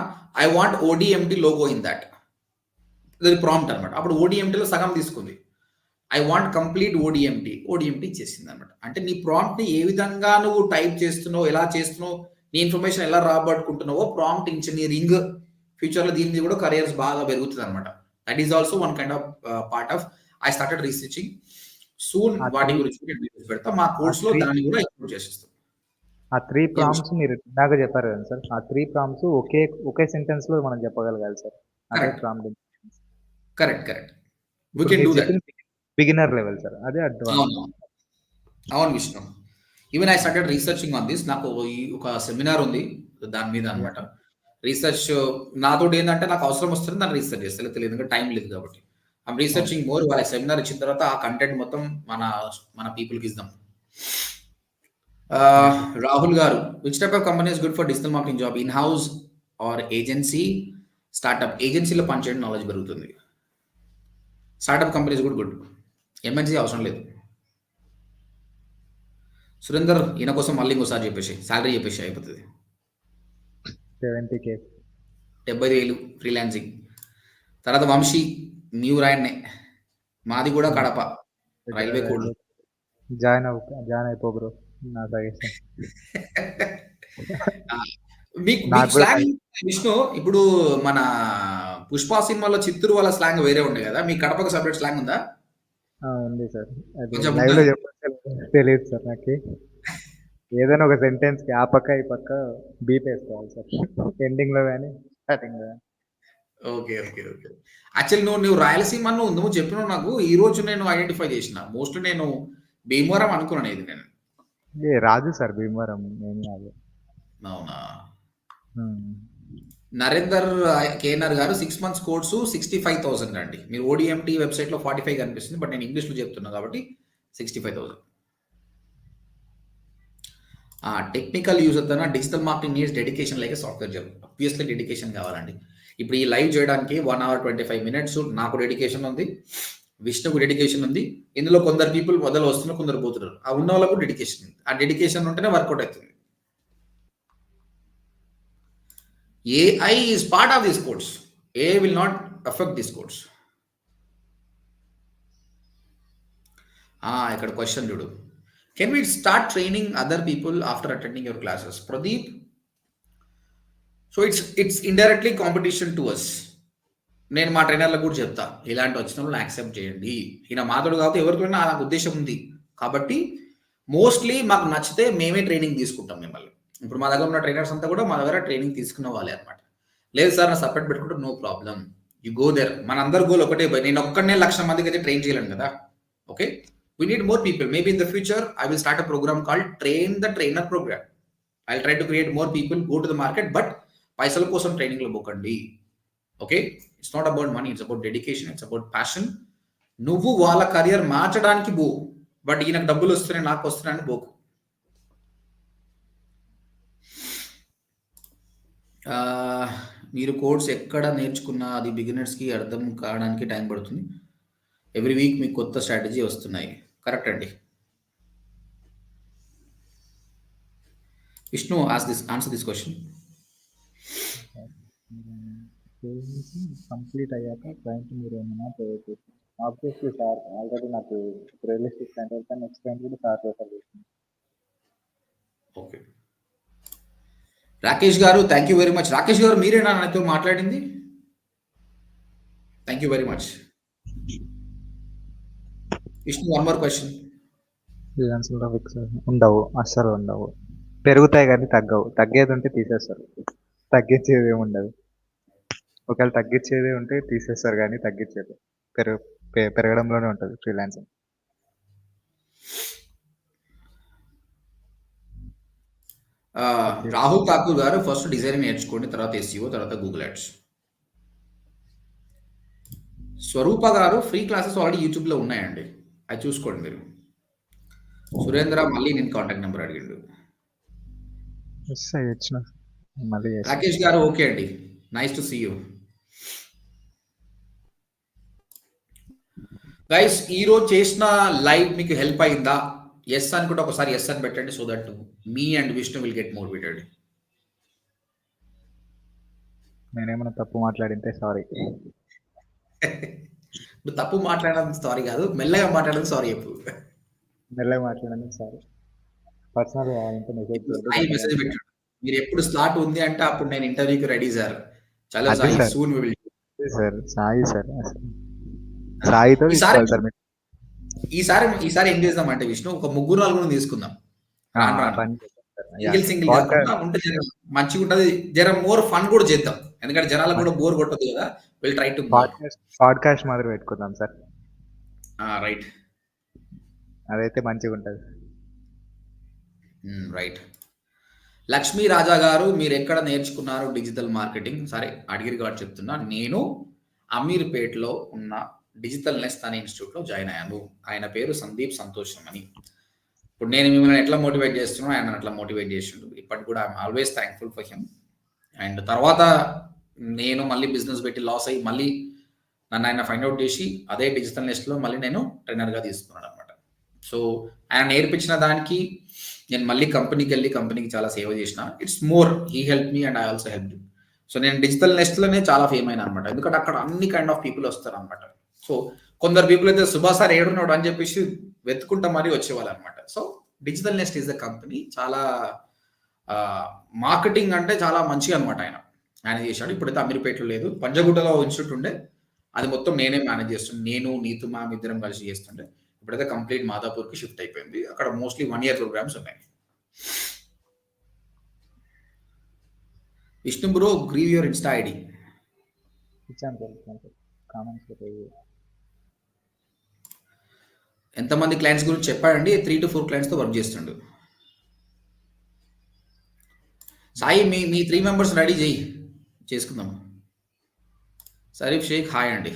I want ODMT logo in that. అది ప్రాంప్ట్ అనమాట. అప్పుడు ODMTలో సగం తీసుకుంది. ఐ వాంట్ కంప్లీట్ ODMT ఇచ్చేసింది అనమాట. అంటే నీ ప్రాంప్ట్ని ఏ విధంగా నువ్వు టైప్ చేస్తున్నావు, ఎలా చేస్తున్నావు, నీ ఇన్ఫర్మేషన్ ఎలా రాబట్టుకుంటున్నావో ప్రాంప్ట్ ఇంజనీరింగ్ ఫ్యూచర్లో దీన్ని కూడా కెరియర్స్ బాగా పెరుగుతుంది అనమాట. That is also one kind of part of I started researching. Soon వాటి గురించి పెడతా మా కోర్సులో, దాన్ని కూడా ఇంక్లూడ్ చేసేస్తాం. ఆ 3 ప్రాంప్ట్స్ మీరు ఇందాక చెప్పారు కదా సార్, ఆ 3 ప్రాంప్ట్స్ ఒకే సెంటెన్స్ లో మనం చెప్పగలగాలి సార్. అదే prompt. Correct. We can do that. Beginner level sir, అదే అడ్వాన్స్. అవును Vishnu. Even I started researching on this. నాకు ఒక సెమినార్ ఉంది దాని మీద అనమాట. రీసెర్చ్ నాతో ఏంటంటే నాకు అవసరం వస్తుంది, దాన్ని రీసెర్చ్ చేస్తే తెలియదు, ఇంకా టైం లేదు కాబట్టి ఐమ్ రీసెర్చింగ్ మోర్. వాళ్ళ సెమినార్ ఇచ్చిన తర్వాత ఆ కంటెంట్ మొత్తం మన పీపుల్కి ఇద్దాం. రాహుల్ గారు, which type of company is good for digital marketing job? In house are agency? Startup. ఏజెన్సీలో పనిచేయడం నాలెడ్జ్ పెరుగుతుంది. స్టార్ట్అప్ కంపెనీస్ కూడా గుడ్. MNC అవసరం లేదు. సురేందర్ ఈయన కోసం మళ్ళీ ఇంకోసారి చెప్పేసి శాలరీ చెప్పేసి అయిపోతుంది. 70K. 70,000 ఫ్రీలాన్సింగ్. తర్వాత వంశీ న్యూ రాయన్నే, మాది కూడా కడప రైల్వే కోడ్. జాయిన్ అయిపో బ్రో, నా సజెషన్. మీకు నాకు కూడా స్లాంగ్ విష్ణు, ఇప్పుడు మన పుష్ప సినిమాలో చిత్తూరు వాళ్ళ స్లాంగ్ వేరే ఉండే కదా, మీ కడపకు సపరేట్ స్లాంగ్ ఉందా? ఉంది సార్. అది కొంచెం లైవ్ లో ఉందా? చెప్పాలి తెలియదు సార్ నాకు. ఏదైనా ఒక సెంటెన్స్ కి ఆ పక్క ఈ పక్క బీప్ వేసుకోవాలి సార్, ఎండింగ్ లో కానీ స్టార్టింగ్ లో కానీ. ఓకే. యాక్చువల్లీ నువ్వు రాయలసీమ నువ్వు చెప్పినావు నాకు. ఈ రోజు నేను ఐడెంటిఫై చేసిన. మోస్ట్లీ నేను భీమవరం అనుకున్నాను ఇది నేను. రాజు సార్ భీమవరం, ఏం కాదు. అవునా? ఉమ్. నరేందర్ కేఎన్ఆర్ గారు 6 months కోర్సు 65,000 అండి. మీరు ఓడిఎంటీ వెబ్సైట్ లో 45 కనిపిస్తుంది, బట్ నేను ఇంగ్లీష్ లో చెప్తున్నా కాబట్టి 65,000. టెక్నికల్ యూజ్ వద్దన digital marketing needs dedication like software job. Obviously dedication కావాలండి. ఇప్పుడు ఈ లైవ్ చేయడానికి 1 hour 25 minutes నాకు డెడికేషన్ ఉంది, విష్ణుకు డెడికేషన్ ఉంది. ఇందులో కొందరు పీపుల్ మొదలు వస్తున్నారు, కొందరు పోతున్నారు. ఆ ఉన్న వాళ్ళకు డెడికేషన్ ఉంది. ఆ డెడికేషన్ ఉంటేనే వర్కౌట్ అవుతుంది. AI is part of this course. AI will not affect this course. ఇక్కడ క్వశ్చన్ చూడు. Can we start training other people after attending your classes? Pradeep. So it's indirectly competition to us. నేను మా ట్రైనర్లకు కూడా చెప్తా, ఇలాంటి వచ్చిన వాళ్ళు యాక్సెప్ట్ చేయండి. ఈయన మాతోడు కాబట్టి ఎవరికైనా నాకు ఉద్దేశం ఉంది కాబట్టి మోస్ట్లీ మాకు నచ్చితే మేమే ట్రైనింగ్ తీసుకుంటాం మిమ్మల్ని. ఇప్పుడు మా దగ్గర ఉన్న ట్రైనర్స్ అంతా కూడా మా దగ్గర ట్రైనింగ్ తీసుకున్న వాళ్ళే అనమాట. లేదు సార్ నా సపరేట్ పెట్టుకుంటే no problem, you go there. మన అందరి గోల్ ఒకటే, నేను ఒక్కడనే 1,00,000 మందికి అయితే ట్రైన్ చేయలేను కదా. Okay, we need more people. Maybe in the future I will start a program called train the trainer program. I will try to create more people, go to the market, but పైసల కోసం training లో పోకండి. Okay, it's not about money, it's about dedication, it's about passion. నువ్వు వాళ్ళ career మార్చడానికి పో, but ఈయనకు డబ్బులు వస్తున్నాయి నాకు వస్తున్నాయని పోకు. మీరు కోర్స్ ఎక్కడ నేర్చుకున్నా అది బిగినర్స్కి అర్థం కావడానికి టైం పడుతుంది. ఎవ్రీ వీక్ మీకు కొత్త స్ట్రాటజీ వస్తున్నాయి. కరెక్ట్ అండి. Vishnu answer this question. Complete అయ్యాక క్లయింట్ మీరు ఏమైనా ప్రొవైడ్ చేస్తారు? ఆబ్వియస్లీ సార్, ఆల్రెడీ నాకు రియలిస్టిక్ క్లయింట్ అయితే నెక్స్ట్ క్లయింట్ కూడా సార్ ప్రిఫర్ చేస్తుంది. ఓకే, రాకేష్ గారు thank you very much. Rakesh గారు మీరేనా నాతో మాట్లాడింది? Thank you very much. Vishnu, one more question. ఉండవు, అస్సలు ఉండవు. పెరుగుతాయి కానీ తగ్గవు. తగ్గేది ఉంటే తీసేస్తారు, తగ్గించేది ఏమి ఉండదు. ఒకవేళ తగ్గించేది ఉంటే తీసేస్తారు కానీ తగ్గించేది పెరగడంలోనే ఉంటుంది ఫ్రీలాన్సింగ్. రాహుల్ ఠాకూర్ గారు ఫస్ట్ డిజైనింగ్ నేర్చుకోండి, తర్వాత SEO, తర్వాత గూగుల్ యాడ్స్. స్వరూప గారు ఫ్రీ క్లాసెస్ ఆల్రెడీ యూట్యూబ్లో ఉన్నాయండి, అది చూసుకోండి మీరు. సురేంద్ర మళ్ళీ నేను కాంటాక్ట్ నెంబర్ అడిగిండు. రాకేష్ గారు ఓకే అండి, nice to see you guys. ఈరోజు చేసిన లైవ్ మీకు హెల్ప్ అయిందా? ఎస్ అనుకుంటే ఒకసారి ఎస్ అని పెట్టండి, so that me and Vishnu will get motivated. నేనేమన్నా తప్పు మాట్లాడింటే సారీ. నువ్వు తప్పు మాట్లాడడం సారీ కాదు, మెల్లగా మాట్లాడడం సారీ చెప్పు. మెల్లగా మాట్లాడడం సారీ. పర్సనల్ మెసేజ్ పెట్టాడు, మీరు ఎప్పుడు స్లాట్ ఉంది అంటే అప్పుడు నేను ఇంటర్వ్యూకి రెడీ సార్. చాలా soon we will sir. Sai sir, సాయితో ఈసారి ఏం చేద్దాం అంటే విష్ణు, ఒక 3-4 తీసుకుందాం. సింగిల్ కాకుండా ఉంటే మంచిగా ఉంటది, జర మోర్ ఫన్ కూడా చేద్దాం, ఎందుకంటే జనాలకు కూడా బోర్ కొట్టదు కదా. విల్ ట్రై టు పాడ్కాస్ట్ మాదిరి పెట్టుకుందాం సార్. రైట్, అదైతే మంచిగా ఉంటది. రైట్. లక్ష్మీ రాజా గారు మీరు ఎక్కడ నేర్చుకున్నారు డిజిటల్ మార్కెటింగ్? సరే అడిగిరి కాబట్టి చెప్తున్నా, నేను అమీర్పేట్లో ఉన్న డిజిటల్ నెస్ట్ అనే ఇన్స్టిట్యూట్లో జాయిన్ అయ్యాను. ఆయన పేరు సందీప్ సంతోషం అని. ఇప్పుడు నేను మిమ్మల్ని ఎట్లా మోటివేట్ చేస్తున్నాను, ఆయన అట్లా మోటివేట్ చేసిండు. ఇప్పటికి కూడా I'm always thankful for him. And తర్వాత నేను మళ్ళీ బిజినెస్ పెట్టి లాస్ అయ్యి మళ్ళీ నన్ను ఆయన ఫైండ్ అవుట్ చేసి అదే డిజిటల్ నెస్ట్లో మళ్ళీ నేను ట్రైనర్గా తీసుకున్నాను అనమాట. సో ఆయన నేర్పించిన దానికి నేను మళ్ళీ కంపెనీకి చాలా సేవ చేసిన. It's more he help me and I also help him. So నేను డిజిటల్ నెస్ట్‌లోనే చాలా ఫేమ్ అయినా అనమాట. ఎందుకంటే అక్కడ అన్ని కైండ్ ఆఫ్ పీపుల్ వస్తారనమాట. సో కొందరు పీపుల్ అయితే 'సుభాష్ సార్ ఏడున్నాడు' అని చెప్పేసి వెతుక్కుంటా మరీ వచ్చేవాళ్ళనమాట. So digital nest is the company. చాలా మార్కెటింగ్ అంటే చాలా మంచిగా అనమాట ఆయన. ఆయన చేశాడు. ఇప్పుడైతే అమీర్‌పేటలో లేదు. పంజాగుట్టలో ఇన్‌స్టిట్యూట్ ఉండే. అది మొత్తం నేనే మేనేజ్ చేస్తుండే. నేను, నీతు మ్యామ్ ఇద్దరం కలిసి చేస్తుండే. ఇప్పుడైతే కంప్లీట్ మాదాపూర్‌కి షిఫ్ట్ అయిపోయింది. అక్కడ మోస్ట్‌లీ 1 ఇయర్ ప్రోగ్రామ్స్ ఉన్నాయి. Vishnu bro give your Insta ID. ఇచ్చాను సార్ కామెంట్స్‌లో పోయి. ఎంతమంది క్లయింట్స్ గురించి చెప్పాడండి? 3-4 క్లయింట్స్‌తో వర్క్ చేస్తుండు. సాయి మీ 3 మెంబర్స్ రెడీ చెయ్యి. చేసుకుందాం. సరీఫ్ షేక్ హాయ్ అండి.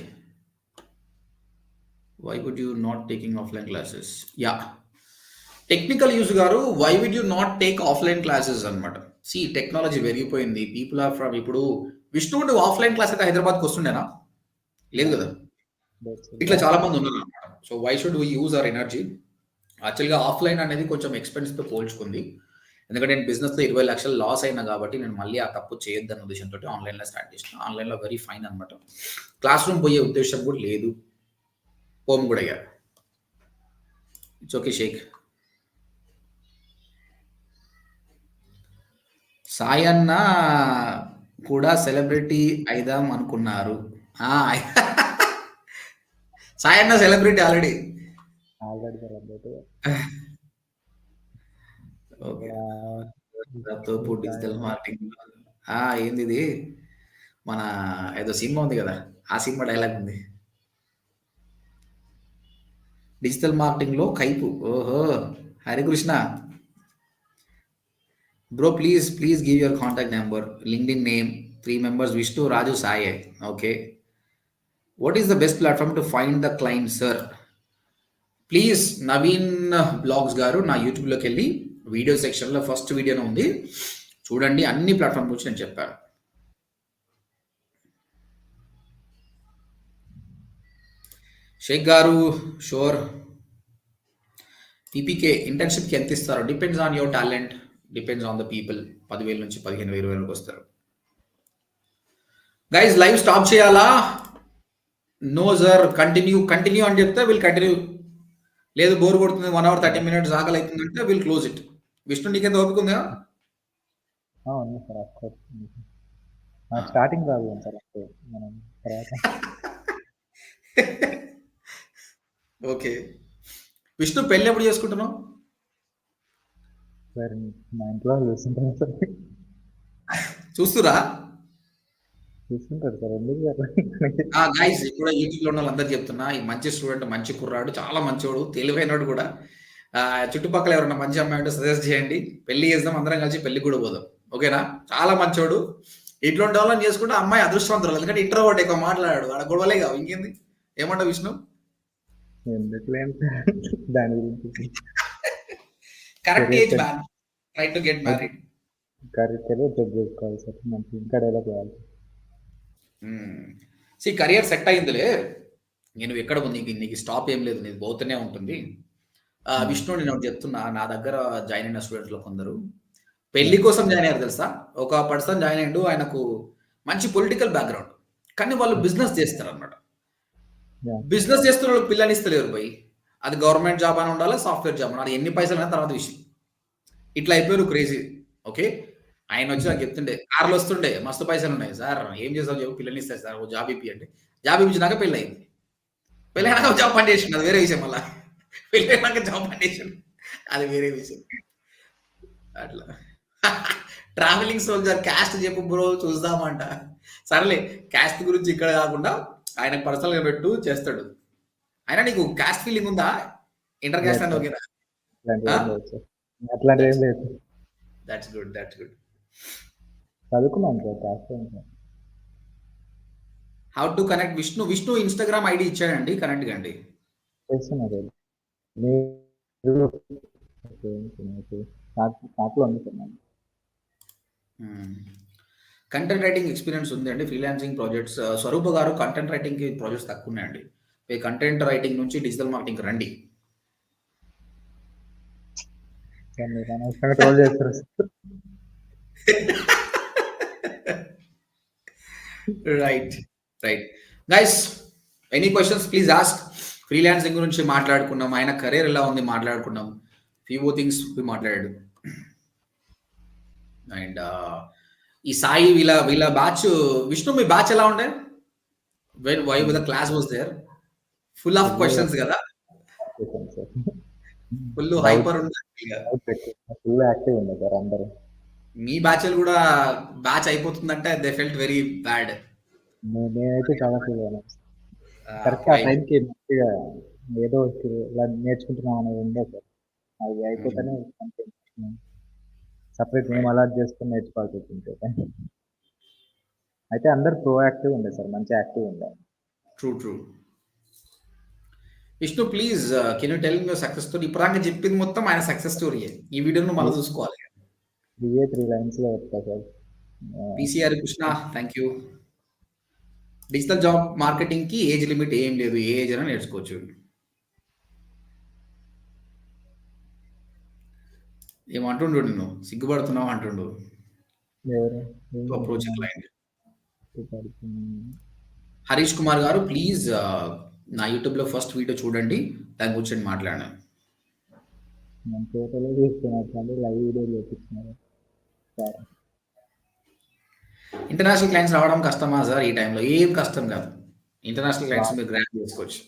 Why would you not taking offline classes? Yeah! Technical use గారు why would you not take offline classes అనమాట. సీ టెక్నాలజీ పెరిగిపోయింది. పీపుల్ ఆర్ ఫ్రమ్ ఇప్పుడు విష్ణు నువ్వు ఆఫ్‌లైన్ క్లాస్ అయితే హైదరాబాద్‌కి వస్తుండేనా? లేదు కదా! ఇట్లా చాలా మంది ఉన్నారనమాట. So why should we use our energy? యాక్చువల్‌గా ఆఫ్‌లైన్ అనేది కొంచెం ఎక్స్‌పెన్స్‌తో పోల్చుకుంది. ఎందుకంటే నేను బిజినెస్‌లో 20,00,000 లాస్ అయినా కాబట్టి నేను మళ్ళీ ఆ తప్పు చేయొద్దన్న ఉద్దేశంతోటి ఆన్‌లైన్‌లో స్టార్ట్ చేసిన. ఆన్‌లైన్‌లో వెరీ ఫైన్ అనమాట. క్లాస్ రూమ్ పోయే ఉద్దేశ్యం కూడా లేదు. పోము కూడా ఇగ. It's okay Sheikh. సాయి అన్న కూడా సెలబ్రిటీ అయిదాం అనుకున్నారు. ఆ! సాయి అన్న celebrity already. Already celebrity. Okay. తోపు డిజిటల్ మార్కెటింగ్. ఏందిది? మన ఏదో సినిమా ఉంది కదా! ఆ సినిమా డైలాగ్ ఉంది. డిజిటల్ మార్కెటింగ్‌లో కైపు. ఓహో! Harikrishna. Bro please give your contact number, LinkedIn name, 3 members Vishnu, Raju, Sai. Okay. What is the best platform to find the client sir? Please Naveen blogs garu నా యూట్యూబ్‌లోకెళ్ళి వీడియో సెక్షన్‌లో ఫస్ట్ వీడియోనే ఉంది. చూడండి. అన్ని ప్లాట్‌ఫార్మ్ గురించి నేను చెప్పాను. షేక్ గారు షూర్. టీపీకే ఇంటర్న్‌షిప్‌కి ఎంత ఇస్తారు? Depends on your talent. Depends on the people. 10,000 నుంచి 15,000, 20,000 వరకు వస్తారు. గైస్ లైవ్ స్టాప్ చేయాలా? నో సార్ కంటిన్యూ అని చెప్తే విల్ కంటిన్యూ. లేదు బోర్ కొడుతుంది 1 అవర్ 30 మినిట్స్ ఆకలి అవుతుందంటే విల్ క్లోజ్ ఇట్. విష్ణు నీకెంత ఓపిక ఉందా? ఉంది సార్ ఆఫ్ కోర్స్. స్టార్టింగ్ రాదు సార్ అంతే మనం తర్వాత. ఓకే. విష్ణు పెళ్లి ఎప్పుడు చేసుకుంటున్నావు? సార్ మా ఇంట్లో వాళ్ళు చూస్తుంటారు సార్. చూస్తురా? చూస్తుంటారు సార్ ఎందుకు సార్? గైస్ ఇప్పుడు యూట్యూబ్‌లో ఉన్న వాళ్ళందరికీ చెప్తున్నా. ఈ మంచి స్టూడెంట్, మంచి కుర్రాడు, చాలా మంచోడు, తెలివైనోడు కూడా. చుట్టుపక్కల ఎవరైనా మంచి అమ్మాయి ఉంటే సజెస్ట్ చేయండి. పెళ్లి చేద్దాం, అందరం కలిసి పెళ్ళికి కూడా పోదాం. ఓకేనా? చాలా మంచోడు. ఇట్లాంటి వాళ్ళని చేసుకుంటే అమ్మాయి అదృష్టవంతురాలు. ఎందుకంటే ఇంట్రోవర్ట్ ఎక్కువ మాట్లాడాడు. ఆడ గొడవలే కావు. ఇంకేంది? ఏమంటావు విష్ణు? ఎందుకులేం సార్ దాని గురించి. Correct age man. Try to get married. Career check చేసుకోవాలి సార్. మంచి ఇంకా డెవలప్ అవ్వాలి. కెరియర్ సెట్ అయిందిలే. నేను ఎక్కడ నీకు స్టాప్ ఏం లేదు. నీకు పోతూనే ఉంటుంది. విష్ణు నేను ఒకటి చెప్తున్నా. నా దగ్గర జాయిన్ అయిన స్టూడెంట్స్‌లో కొందరు పెళ్లి కోసం జాయిన్ అయ్యారు తెలుసా? ఒక పర్సన్ జాయిన్ అయ్యిండు. ఆయనకు మంచి పొలిటికల్ బ్యాక్‌గ్రౌండ్. కానీ వాళ్ళు బిజినెస్ చేస్తారన్నమాట. Yeah. బిజినెస్ చేస్తున్న వాళ్ళకి పిల్లనిస్తలేరు భయ్. అది గవర్నమెంట్ జాబ్ అని ఉండాలి, సాఫ్ట్‌వేర్ జాబ్ అది ఎన్ని పైసలైనా తర్వాత విషయం. ఇట్లా అయిపోయారు క్రేజీ. ఓకే. ఆయన వచ్చి నాకు చెప్తుండే కార్‌లో వస్తుండే మస్తు పైసలున్నాయి సార్. ఏం చేసావు చెప్పు పిల్లనిస్తా సార్. ఓ జాబ్ ఇప్పి అంటే. జాబ్ ఇప్పించినాక పెళ్లయింది. పెళ్లయినాక జాబ్ బంద్ చేసిండు. అది వేరే విషయం మళ్ళా. పెళ్లయినాక జాబ్ బంద్ చేసిండు. అది వేరే విషయం. అట్లా. ట్రావెలింగ్ సోల్జర్ క్యాస్ట్ చెప్పు బ్రో చూద్దామంట. సరేలే క్యాస్ట్ గురించి ఇక్కడ కాకుండా ఆయనకు పర్సనల్‌గా పెట్టు చేస్తాడు. అయినా నీకు క్యాస్ట్ ఫీలింగ్ ఉందా? ఇంటర్ క్యాస్ట్ అంటే ఓకేనా? అట్లాంటివి ఏం లేదు. That's good. చదువుకున్నాను sir caste. How to connect Vishnu Instagram ID ఇచ్చాడండి. కనెక్ట్ కండి. చేస్తున్నా సార్. మీరు నాట్లో ఉంది సార్. కంటెంట్ రైటింగ్ ఎక్స్పీరియన్స్ ఉంది అండి. ఫ్రీలాన్సింగ్ ప్రాజెక్ట్స్ స్వరూప గారు కంటెంట్ రైటింగ్‌కి ప్రాజెక్ట్స్ తక్కువ ఉన్నాయండి. కంటెంట్ రైటింగ్ నుంచి డిజిటల్ మార్కెటింగ్‌కి రండి. సార్ మీరు అనవసరంగా ట్రోల్ చేస్తారు sir. Right. Right. Guys any questions please ask. Freelancing గురించి మాట్లాడుకున్నాం. ఆయన కెరీర్ ఎలా ఉంది మాట్లాడుకున్నాం. ఫ్యూ థింగ్స్ మాట్లాడాడు. అండ్ ఈ సాయి వీళ్ళ బ్యాచ్ విష్ణు మీ బ్యాచ్ ఎలా ఉండే? Why the class was there full of questions కదా, సార్ ఫుల్ డౌట్ హైపర్ ఉంది. ఫుల్ యాక్టివ్ ఉంది సార్ అందరూ. మీ బ్యాచ్ కూడా బ్యాచ్ అయిపోతుందంటే దే ఫెల్ట్ వెరీ బ్యాడ్. నేనైతే చాలా ఫీల్ అయ్యాను. కరెక్ట్ ఆ టైంకి మంచిగా ఏదో ఇలా నేర్చుకుంటున్నాం అనేది ఉండే సార్. అది అయిపోతేనే సపరేట్ నేమ్ అలాట్ చేసుకుని నేర్చుకోవాల్సి వచ్చింది సార్. అయితే అందరు ప్రోయాక్టివ్ ఉండే సార్, మంచి యాక్టివ్ ఉండే. True. Vishnu please can you tell me your success story? ఇప్పుడు చెప్పింది మొత్తం ఆయన సక్సెస్ స్టోరీ. ఈ వీడియోను మనం చూసుకోవాలి. 3 lines లో చెప్తా sir. PCR Krishna thank you. Digital job marketing కి ఏజ్ లిమిట్ ఏం లేదు, ఏ ఏజ్ అయినా నేర్చుకోవచ్చు. ఏమంటుండు నిన్ను సిగ్గుపడుతున్నావు అంటుండు. ఎవరు అప్రోచ్ క్లయింట్. హరీష్ కుమార్ గారు ప్లీజ్ నా యూట్యూబ్ లో ఫస్ట్ వీడియో చూడండి, దాని గురించి మాట్లాడాను. నేను ఫోటోలో చూస్తున్నారు, లైవ్ వీడియో చూపిస్తున్నారు. ఇంటర్నేషనల్ క్లయింట్స్ రావడం కష్టమా సార్? ఈ టైంలో ఏం కష్టం కాదు. ఇంటర్నేషనల్ క్లయింట్స్ మీరు గ్రాండ్ చేసుకోవచ్చు.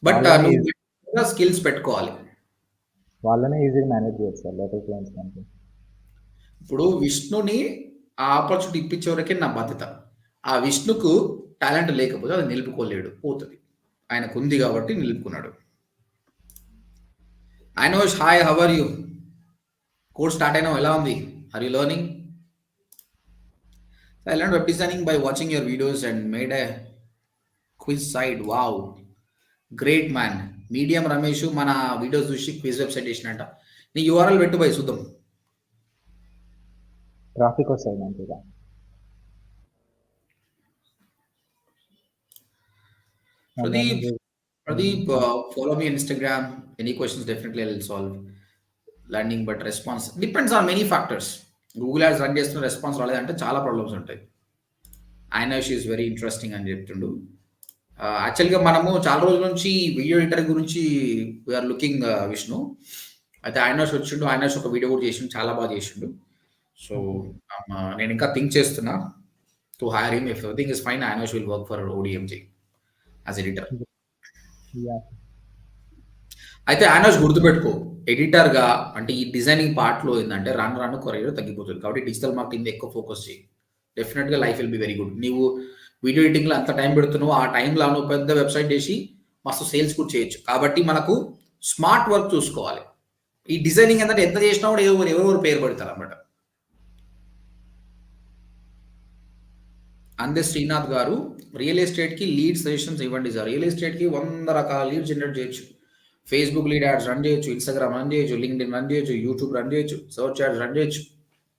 బట్ నువ్వు స్కిల్స్ పెట్టుకోవాలి. వాళ్ళనే ఈజీగా మేనేజ్ చేయొచ్చు సార్ లోకల్ క్లయింట్స్ అంటే. ఇప్పుడు విష్ణుని ఆ ఆపర్చునిటీ ఇప్పించే వరకే నా బాధ్యత. ఆ విష్ణుకు టాలెంట్ లేకపోతే అది నిలుపుకోలేడు, పోతుంది. ఆయనకు ఉంది కాబట్టి నిలుపుకున్నాడు. I know hi, how are you? Course start అయినా ఎలా ఉంది? Are you learning? I learned web designing by watching your videos and made a quiz site. Wow, great man. Medium Ramesh మన వీడియోస్ చూసి క్విజ్ వెబ్సైట్ చేసినట్ట. నీ URL పెట్టు పోయి చూద్దాం. Traffic వస్తుంది మంచిగా. Pradeep, follow me on Instagram. Any questions, definitely I will solve. Learning but response depends on many factors. Google ads run చేస్తున్న response రాలేదంటే చాలా ప్రాబ్లమ్స్ ఉంటాయి. ఐనాష్ ఈజ్ వెరీ ఇంట్రెస్టింగ్ అని చెప్తుండు. యాక్చువల్గా మనము చాలా రోజుల నుంచి వీడియో ఎడిటర్ గురించి వీఆర్ లుకింగ్ విష్ణు. అయితే ఐనాష్ వచ్చిండు, ఐనాష్ ఒక వీడియో కూడా చేసిండు, చాలా బాగా చేసిండు. సో నేను ఇంకా థింక్ చేస్తున్నా to hire him. If everything is fine, Ainash will work for ODMG as editor. అయితే ఐనాష్ గుర్తుపెట్టుకో, ఎడిటర్గా అంటే ఈ డిజైనింగ్ పార్ట్లో ఏంటంటే రాను కొరియర్ తగ్గిపోతుంది. కాబట్టి డిజిటల్ మార్కెటింగ్ ఎక్కువ ఫోకస్ చేయి. డెఫినెట్గా life will be very good. నీవు వీడియో ఎడిటింగ్లో అంత టైం పెడుతున్నావు, ఆ టైంలో నువ్వు పెద్ద వెబ్సైట్ చేసి మస్తు సేల్స్ కూడా చేయొచ్చు. కాబట్టి మనకు స్మార్ట్ వర్క్ చూసుకోవాలి. ఈ డిజైనింగ్ ఏంటంటే ఎంత చేసినా కూడా ఎవరెవరు పేరు పడతారు అన్నమాట. అందే శ్రీనాథ్ గారు, రియల్ ఎస్టేట్కి లీడ్ సజెషన్స్ ఇవ్వండి సార్. రియల్ ఎస్టేట్కి 100 రకాల లీడ్ జనరేట్ చేయొచ్చు. ఫేస్బుక్ లీడ్ యాడ్స్ రన్ చేయొచ్చు, ఇన్స్టాగ్రామ్ రన్ చేయొచ్చు, లింక్డ్ఇన్ రన్ చేయొచ్చు, యూట్యూబ్ రన్ చేయొచ్చు, సర్చ్ యాడ్స్ రన్ చేయొచ్చు.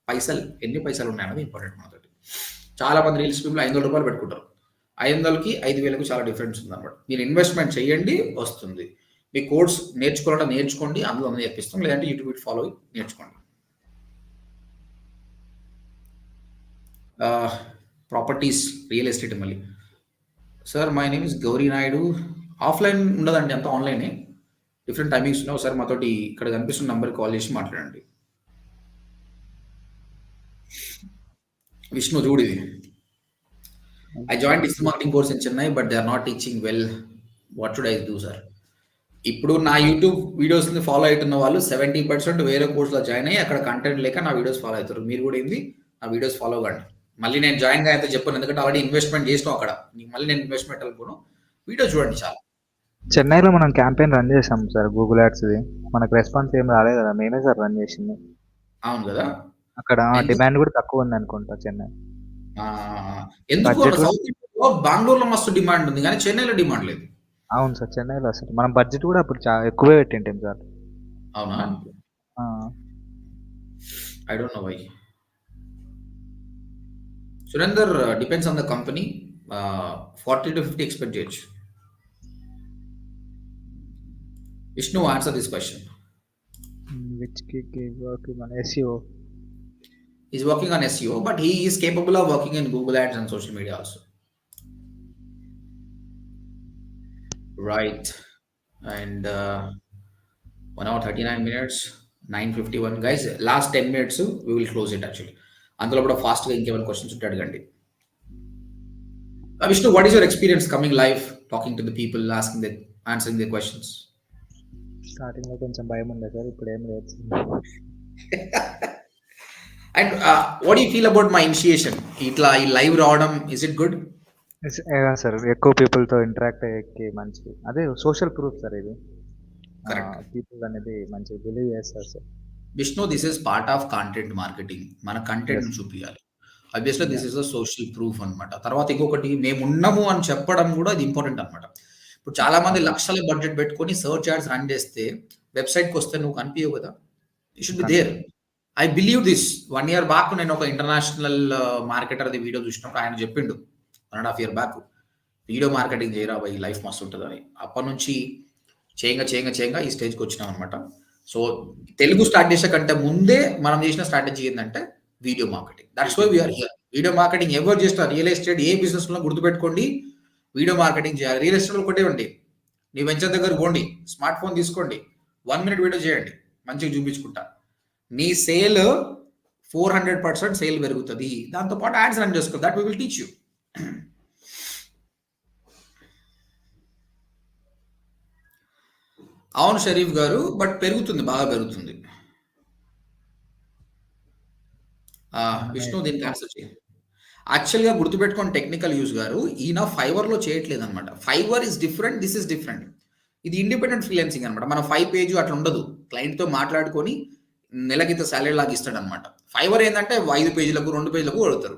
పైసలు ఎన్ని పైసలు ఉన్నాయన్నది ఇంపార్టెంట్ మనతోటి. చాలా మంది రీల్స్ పీపుల్ ₹500 పెట్టుకుంటారు. 500కి 5,000కు చాలా డిఫరెన్స్ ఉంది అనమాట. మీరు ఇన్వెస్ట్మెంట్ చేయండి, వస్తుంది. మీ కోర్స్ నేర్చుకోవాలంటే నేర్చుకోండి, అందులో నేర్పిస్తాం. లేదంటే యూట్యూబ్ ఫాలో నేర్చుకోండి. ప్రాపర్టీస్, రియల్ ఎస్టేట్ మళ్ళీ. Sir my name is Gauri Naidu. Offline ఉండదండి, అంతా ఆన్లైనే. డిఫరెంట్ టైమింగ్స్ ఉన్నాయి. ఒకసారి మాతోటి ఇక్కడ కనిపిస్తున్న నంబర్కి కాల్ చేసి మాట్లాడండి. విష్ణు చూడు ఇది. I join digital marketing course in Chennai but they are not teaching well. What should I do sir? ఇప్పుడు నా యూట్యూబ్ వీడియోస్ని ఫాలో అవుతున్న వాళ్ళు 70% వేరే కోర్సులో జాయిన్ అయ్యి అక్కడ కంటెంట్ లేక నా వీడియోస్ ఫాలో అవుతారు. మీరు కూడా ఏంది నా వీడియోస్ ఫాలో కండి. మళ్ళీ నేను జాయిన్ అయితే చెప్పాను, ఎందుకంటే ఆల్రెడీ ఇన్వెస్ట్మెంట్ చేసినాం అక్కడ. మళ్ళీ నేను ఇన్వెస్ట్మెంట్ అనుకోను. వీడియో చూడండి చాలు. చెన్నైలో మనం క్యాంపెయిన్ రన్ చేసాం సార్, గూగుల్ యాడ్స్ది. మనకు రెస్పాన్స్ ఏం రాలేదు కదా, మేమే సార్ రన్ చేసింది. అవును కదా. అక్కడ డిమాండ్ కూడా తక్కువ ఉంది అనుకుంటా చెన్నై. ఎందుకు సౌత్ ఇండియాలో బెంగళూరులో మస్తు డిమాండ్ ఉంది కానీ చెన్నైలో డిమాండ్ లేదు. అవును సార్, చెన్నైలో అసలు మనం బడ్జెట్ కూడా అప్పుడు ఎక్కువే పెట్టింటాం సార్. అవునా? I don't know why. Surender, depends on the company. 40 to 50 expect చేయొచ్చు. Vishnu, answer this question. Which gig is working on SEO? He's working on SEO, but he is capable of working in Google Ads and social media also. Right. And 1 hour 39 minutes, 9:51. Guys, last 10 minutes, we will close it actually. అందులో కూడా ఫాస్ట్గా ఇంకేమైనా questions ఉంటే అడగండి. Vishnu, what is your experience coming live, talking to the people, asking the answering their questions? స్టార్టింగ్లో కొంచెం భయం ఉండే సార్, ఇప్పుడు ఏం లేదు. And what do you feel about my initiation? ఇట్లా ఈ లైవ్ రావడం, is it good? సార్ ఎక్కువ పీపుల్తో ఇంటరాక్ట్ అయ్యేకి మంచి, అదే సోషల్ ప్రూఫ్ సార్ ఇది. Correct. పీపుల్ అనేది మంచి బిలీవ్ చేస్తారు sir. Vishnu, this is part of content marketing. మన కంటెంట్ చూపించాలి. Obviously this is a social proof అనమాట. తర్వాత ఇంకొకటి, మేము ఉన్నాము అని చెప్పడం కూడా ఇది ఇంపార్టెంట్ అనమాట. ఇప్పుడు చాలా మంది లక్షల బడ్జెట్ పెట్టుకొని సర్చ్ యాడ్స్ రన్ చేస్తే వెబ్సైట్కి వస్తే నువ్వు కనిపించవు కదా. You should be there. I believe this. 1 year back నేను ఒక ఇంటర్నేషనల్ మార్కెటర్ అది వీడియో చూసినప్పుడు ఆయన చెప్పిండు 1.5 year బ్యాక్, వీడియో మార్కెటింగ్ చేయరా ఈ లైఫ్ మస్తు ఉంటుంది అని. అప్పటి నుంచి చేయంగా ఈ స్టేజ్కి వచ్చినాం అనమాట. సో తెలుగు స్టార్ట్ చేసే కంటే ముందే మనం చేసిన స్ట్రాటజీ ఏంటంటే video marketing. That's why we are here. Video marketing ఎవరు చేసిన రియల్ ఎస్టేట్ ఏ బిజినెస్ లో గుర్తుపెట్టుకోండి, వీడియో మార్కెటింగ్ చేయాలి. రియల్ ఎస్టేట్ ఒకటే ఉండి, నీ వెంచర్ దగ్గర పోండి, స్మార్ట్ ఫోన్ తీసుకోండి, 1 minute వీడియో చేయండి, మంచిగా చూపించుకుంటా, నీ సేల్ 400% సేల్ పెరుగుతుంది. దాంతోపాటు యాడ్స్ రన్ చేసుకో. That we will teach you. అవును షరీఫ్ గారు, బట్ పెరుగుతుంది, బాగా పెరుగుతుంది. విష్ణు దీనికి ఆన్సర్ చేయండి. యాక్చువల్గా గుర్తుపెట్టుకోండి టెక్నికల్ యూజ్ గారు, ఈయన ఫైవర్లో చేయట్లేదు అనమాట. Fiverr is different, this is different. ఇది ఇండిపెండెంట్ ఫ్రీలాన్సింగ్ అనమాట. మన 5 page అట్లా ఉండదు. క్లయింట్తో మాట్లాడుకొని నెలకింత సాలరీ లాగా ఇస్తాడు అనమాట. ఫైవర్ ఏంటంటే 5 pageలకు 2 pageలకు కొడతారు.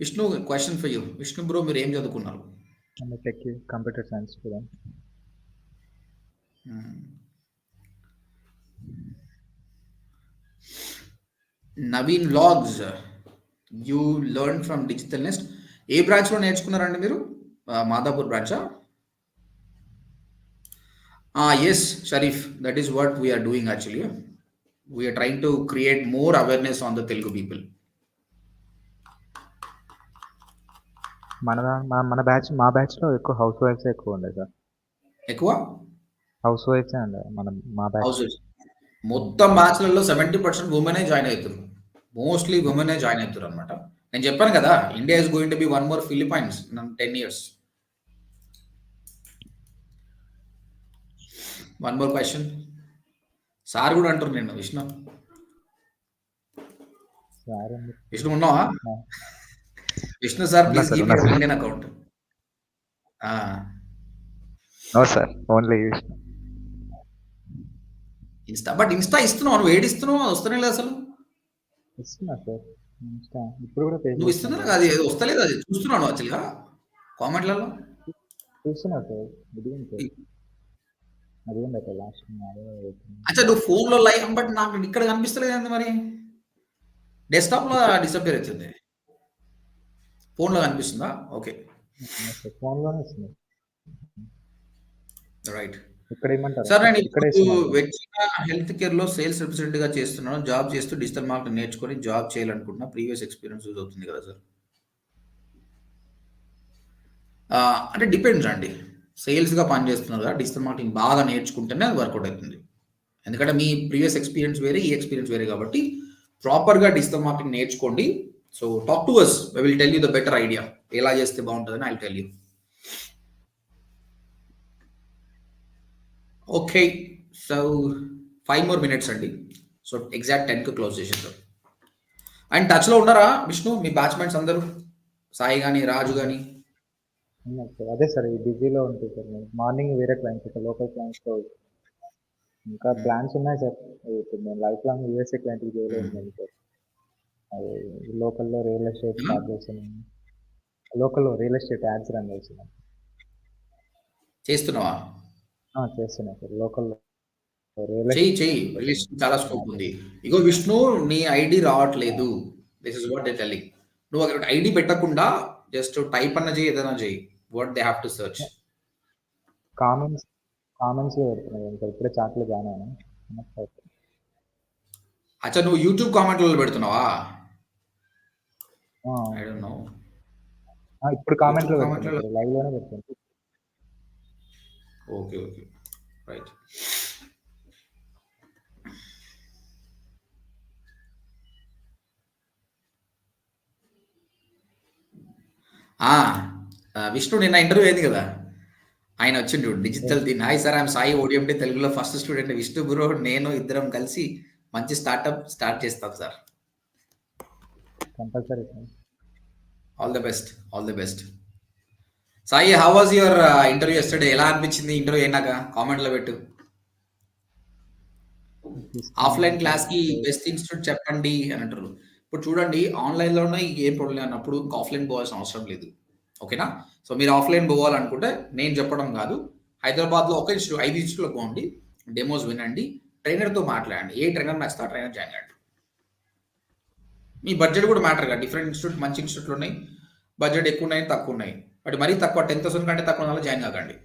Vishnu, question for you. Vishnu bro, మీరు ఏం చదువుకున్నారు? Computer science student. Naveen vlogs, you learn from digital nest. ఏ బ్రాంచ్లో నేర్చుకున్నారండి మీరు? మాదాపూర్ బ్రాంచా? Yes Sharif, that is what we're doing actually. We're trying to create more awareness on the Telugu people. మన బ్యాచ్, మా బ్యాచ్లో ఎక్కువ హౌస్ వైఫ్స్ ఎక్కువ ఉండే సార్. ఎక్కువ హౌస్ వైఫ్సే ఉండే మా బ్యాచ్. హౌస్ వైఫ్స్ మొత్తం బ్యాచ్లలో 70% ఉమెనే జాయిన్ అవుతారు. మోస్ట్లీ ఉమెనే జాయిన్ అవుతారు అనమాట. నేను చెప్పాను కదా, India is going to be 1 more Philippines in 10 years. 1 more question. Sir కూడా అంటారు నేను. విష్ణు ఉన్నావా? Vishnu sir, please give me your Indian account. No sir, only Insta. But Insta ఇస్తున్నావు, నువ్వు ఏడిస్తున్నావు, అది వస్తనే లేదు అసలు. ఇస్తున్నా సార్ ఇన్స్టా, ఇప్పుడు కూడా నువ్వు ఇస్తున్నా, అది ఏదో వస్తలేదు, అది చూస్తున్నాను యాక్చువల్గా కామెంట్లలో. చూస్తున్నా సార్. అదేం లేదు లాస్ట్. అచ్చా, నువ్వు ఫోన్లో లైవ్, బట్ నాకు ఇక్కడ కనిపిస్తలేదు మరి. డెస్క్టాప్లో డిసప్పియర్ అవుతుంది, ఫోన్లో కనిపిస్తుందా? ఓకే, ఫోన్లోనే వస్తుంది. రైట్. ఇక్కడ ఏమంటారు సార్, నేను ఇప్పుడు వెచ్చిన హెల్త్ కేర్లో సేల్స్ రిప్రజెంటేటివ్గా చేస్తున్నాను. జాబ్ చేస్తూ డిజిటల్ మార్కెటింగ్ నేర్చుకొని జాబ్ చేయాలనుకుంటున్నా. ప్రీవియస్ ఎక్స్పీరియన్స్ యూజ్ అవుతుంది కదా సార్? అంటే డిపెండ్స్ అండి. సేల్స్గా పనిచేస్తున్నారు కదా, డిజిటల్ మార్కెటింగ్ బాగా నేర్చుకుంటేనే అది వర్కౌట్ అవుతుంది. ఎందుకంటే మీ ప్రీవియస్ ఎక్స్పీరియన్స్ వేరే, ఈ ఎక్స్పీరియన్స్ వేరే కాబట్టి ప్రాపర్గా డిజిటల్ మార్కెటింగ్ నేర్చుకోండి. So talk to us, I will tell you the better idea, ఎలా చేస్తే బాగుంటుందని I tell you. Okay, so 5 more minutes అండి. సో ఎగ్జాక్ట్ 10కి క్లోజ్ చేసేద్దాం. అండ్ టచ్లో ఉన్నారా విష్ణు, మీ బ్యాచ్మెంట్స్ అందరూ? సాయి కానీ, రాజు కానీ? అదే సార్, ఈ బిజీలో ఉంటుంది సార్. మార్నింగ్ వేరే క్లయింట్స్, ఇక్కడ లోకల్ క్లయింట్స్తో ఇంకా ప్లాన్స్ ఉన్నాయి సార్. ఇప్పుడు నేను లైఫ్ లాంగ్ యూఎస్ఏ క్లయింట్కి చేయలేదు సార్. అది లోకల్లో రియల్ ఎస్టేట్ స్టార్ట్ చేస్తున్నాను. లోకల్లో రియల్ ఎస్టేట్ యాడ్స్ రన్ చేస్తున్నాను. చేస్తున్నావా? చేస్తున్నా సార్. లోకల్లో చెయ్యి, చాలా స్కోప్ ఉంది. ఇగో విష్ణు, నీ ఐడి రావట్లేదు. This is what they telling. నువ్వు అక్కడ ఐడి పెట్టకుండా జస్ట్ టైప్ అన్న చేయి, ఏదైనా చేయి. What they have to search. Comments కామెంట్స్లో పెడుతున్నాను ఇంకా ఇప్పుడే చాట్లో జాయిన్ అయినా. అచ్చా, నువ్వు యూట్యూబ్ కామెంట్లలో పెడుతున్నావా? I don't know. ఇప్పుడు యూట్యూబ్ కామెంట్లో పెడుతున్నా, కామెంట్లలో ఇప్పుడు లైవ్లోనే పెడుతున్నా. Okay, okay, right. విష్ణు నిన్న ఇంటర్వ్యూ అయింది కదా, ఆయన వచ్చిండు డిజిటల్ దీని. Hi sir, I'm Sai, ODMT తెలుగులో ఫస్ట్ స్టూడెంట్. విష్ణు బ్రో నేను ఇద్దరం కలిసి మంచి స్టార్ట్అప్ స్టార్ట్ చేస్తాం sir. Compulsory sir. All the best, all the best. Sai, how was your interview yesterday? ఎలా అనిపించింది ఇంటర్వ్యూ అయినాక? కామెంట్లో పెట్టు. ఆఫ్లైన్ క్లాస్కి బెస్ట్ ఇన్స్టిట్యూట్ చెప్పండి అని అంటారు. ఇప్పుడు చూడండి, ఆన్లైన్లోనే ఏం ప్రాబ్లం అన్నప్పుడు ఇంకా ఆఫ్లైన్ పోవాల్సిన అవసరం లేదు. ఓకేనా? సో మీరు ఆఫ్లైన్ పోవాలనుకుంటే నేను చెప్పడం కాదు, హైదరాబాద్లో ఒక ఇన్స్టిట్యూట్ 5 ఇన్స్టిట్యూట్లకు పోండి, డెమోస్ వినండి, ట్రైనర్తో మాట్లాడండి. ఏ ట్రైనర్ నచ్చితే ఆ ట్రైనర్ జాయిన్ అవ్వండి. మీ బడ్జెట్ కూడా మ్యాటర్ కదా. డిఫరెంట్ ఇన్స్టిట్యూట్, మంచి ఇన్స్టిట్యూట్లు ఉన్నాయి, బడ్జెట్ ఎక్కువ ఉన్నాయి, తక్కువ ఉన్నాయి. బట్ మరీ తక్కువ 10,000 కంటే తక్కువ ఉన్న జాయిన్ కాకండి.